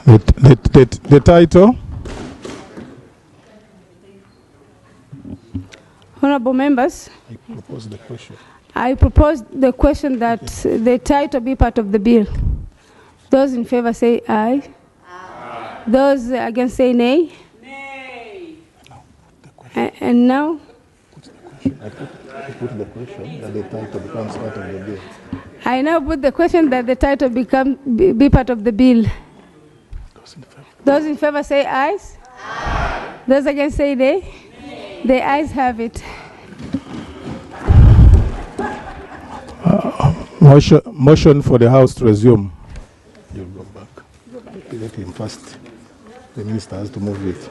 The title. Honorable members, I propose the question. I propose the question that the title be part of the bill. Those in favor say aye. Aye. Those against say nay. Nay. And now? I put the question that the title becomes part of the bill. I now put the question that the title be part of the bill. Those in favor say aye. Aye. Those against say nay. Nay. The ayes have it. Motion for the House to resume. You'll go back. Let him first. The minister has to move it.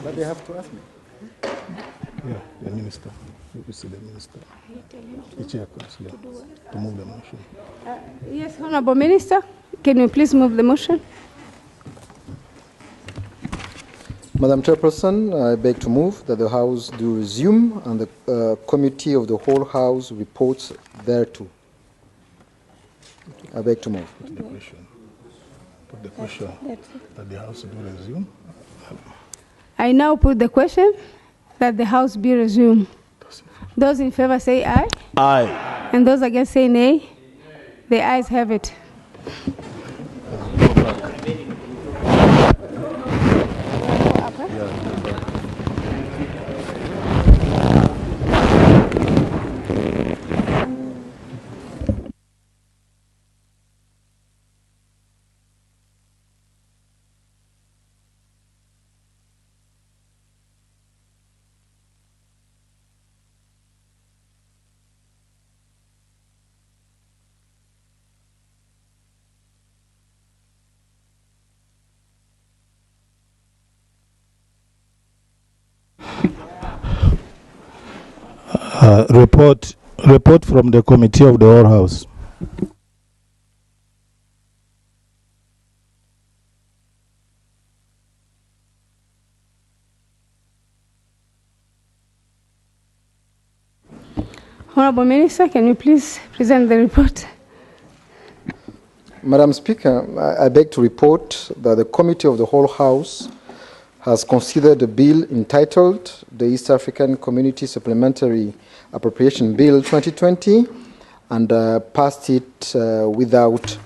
But they have to ask me. Yeah, the minister. You see the minister. The chair comes here to move the motion. Yes, Honorable Minister, can you please move the motion? Madam Chairperson, I beg to move that the House do resume and the Committee of the whole House reports thereto. I beg to move. Put the question that the House do resume. I now put the question that the House be resumed. Those in favor say aye. Aye. And those against say nay. The ayes have it. Report from the Committee of the Whole House. Honorable Minister, can you please present the report? Madam Speaker, I beg to report that the Committee of the Whole House has considered a bill entitled the East African Community Supplementary Appropriation Bill 2020 and passed it without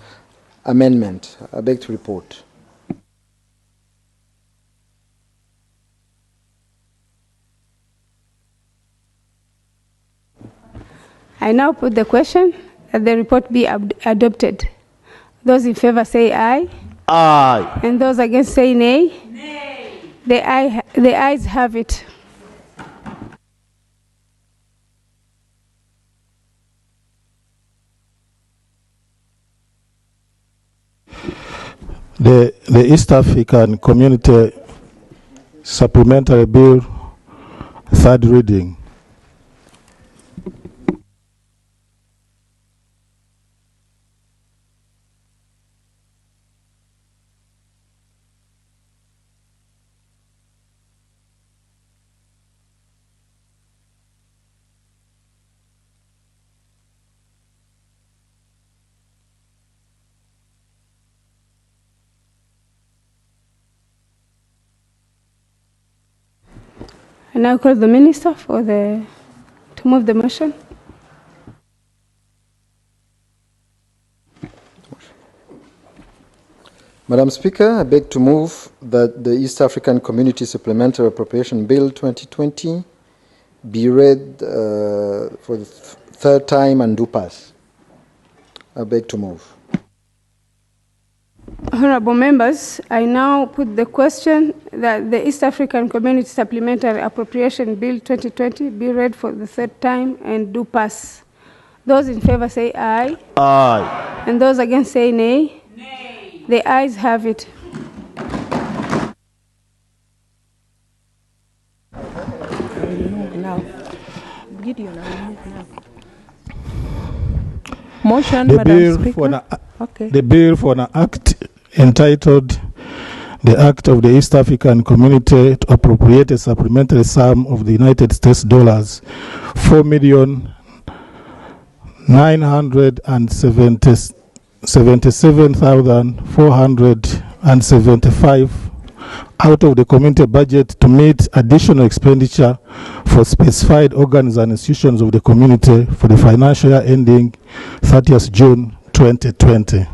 amendment. I beg to report. I now put the question that the report be adopted. Those in favor say aye. Aye. And those against say nay. Nay. The ayes have it. The East African Community Supplementary Bill, third reading. I now call the minister to move the motion. Madam Speaker, I beg to move that the East African Community Supplementary Appropriation Bill 2020 be read for the third time and do pass. I beg to move. Honorable members, I now put the question that the East African Community Supplementary Appropriation Bill 2020 be read for the third time and do pass. Those in favor say aye. Aye. And those against say nay. Nay. The ayes have it. Motion, The Madam bill Speaker. for an, Okay. the bill for an act entitled the Act of the East African Community to appropriate a supplementary sum of the United States dollars 4,977,475 out of the community budget to meet additional expenditure for specified organs and institutions of the community for the financial year ending 30th June 2020.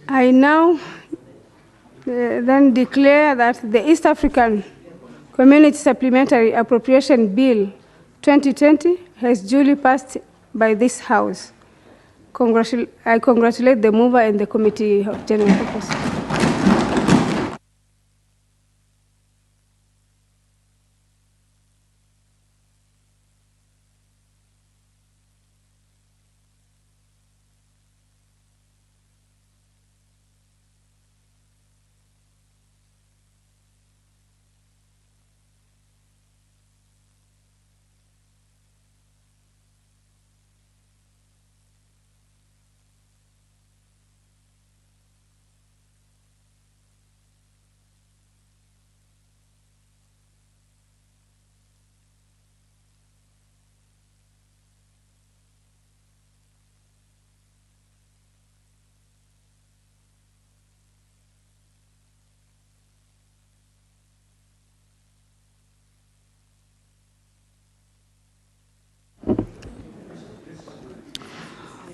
I now then declare that the East African Community Supplementary Appropriation Bill 2020 has duly passed by this House. I congratulate the mover and the Committee of General Purpose.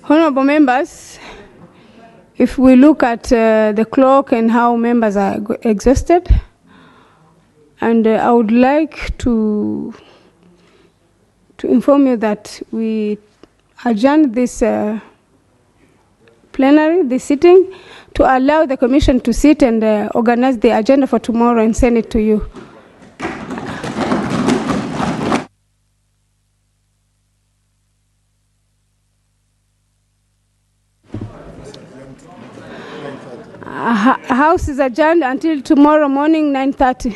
Honorable members, if we look at the clock and how members are exhausted, and I would like to inform you that we adjourn this plenary, this sitting, to allow the Commission to sit and organize the agenda for tomorrow and send it to you. House is adjourned until tomorrow morning, 9:30.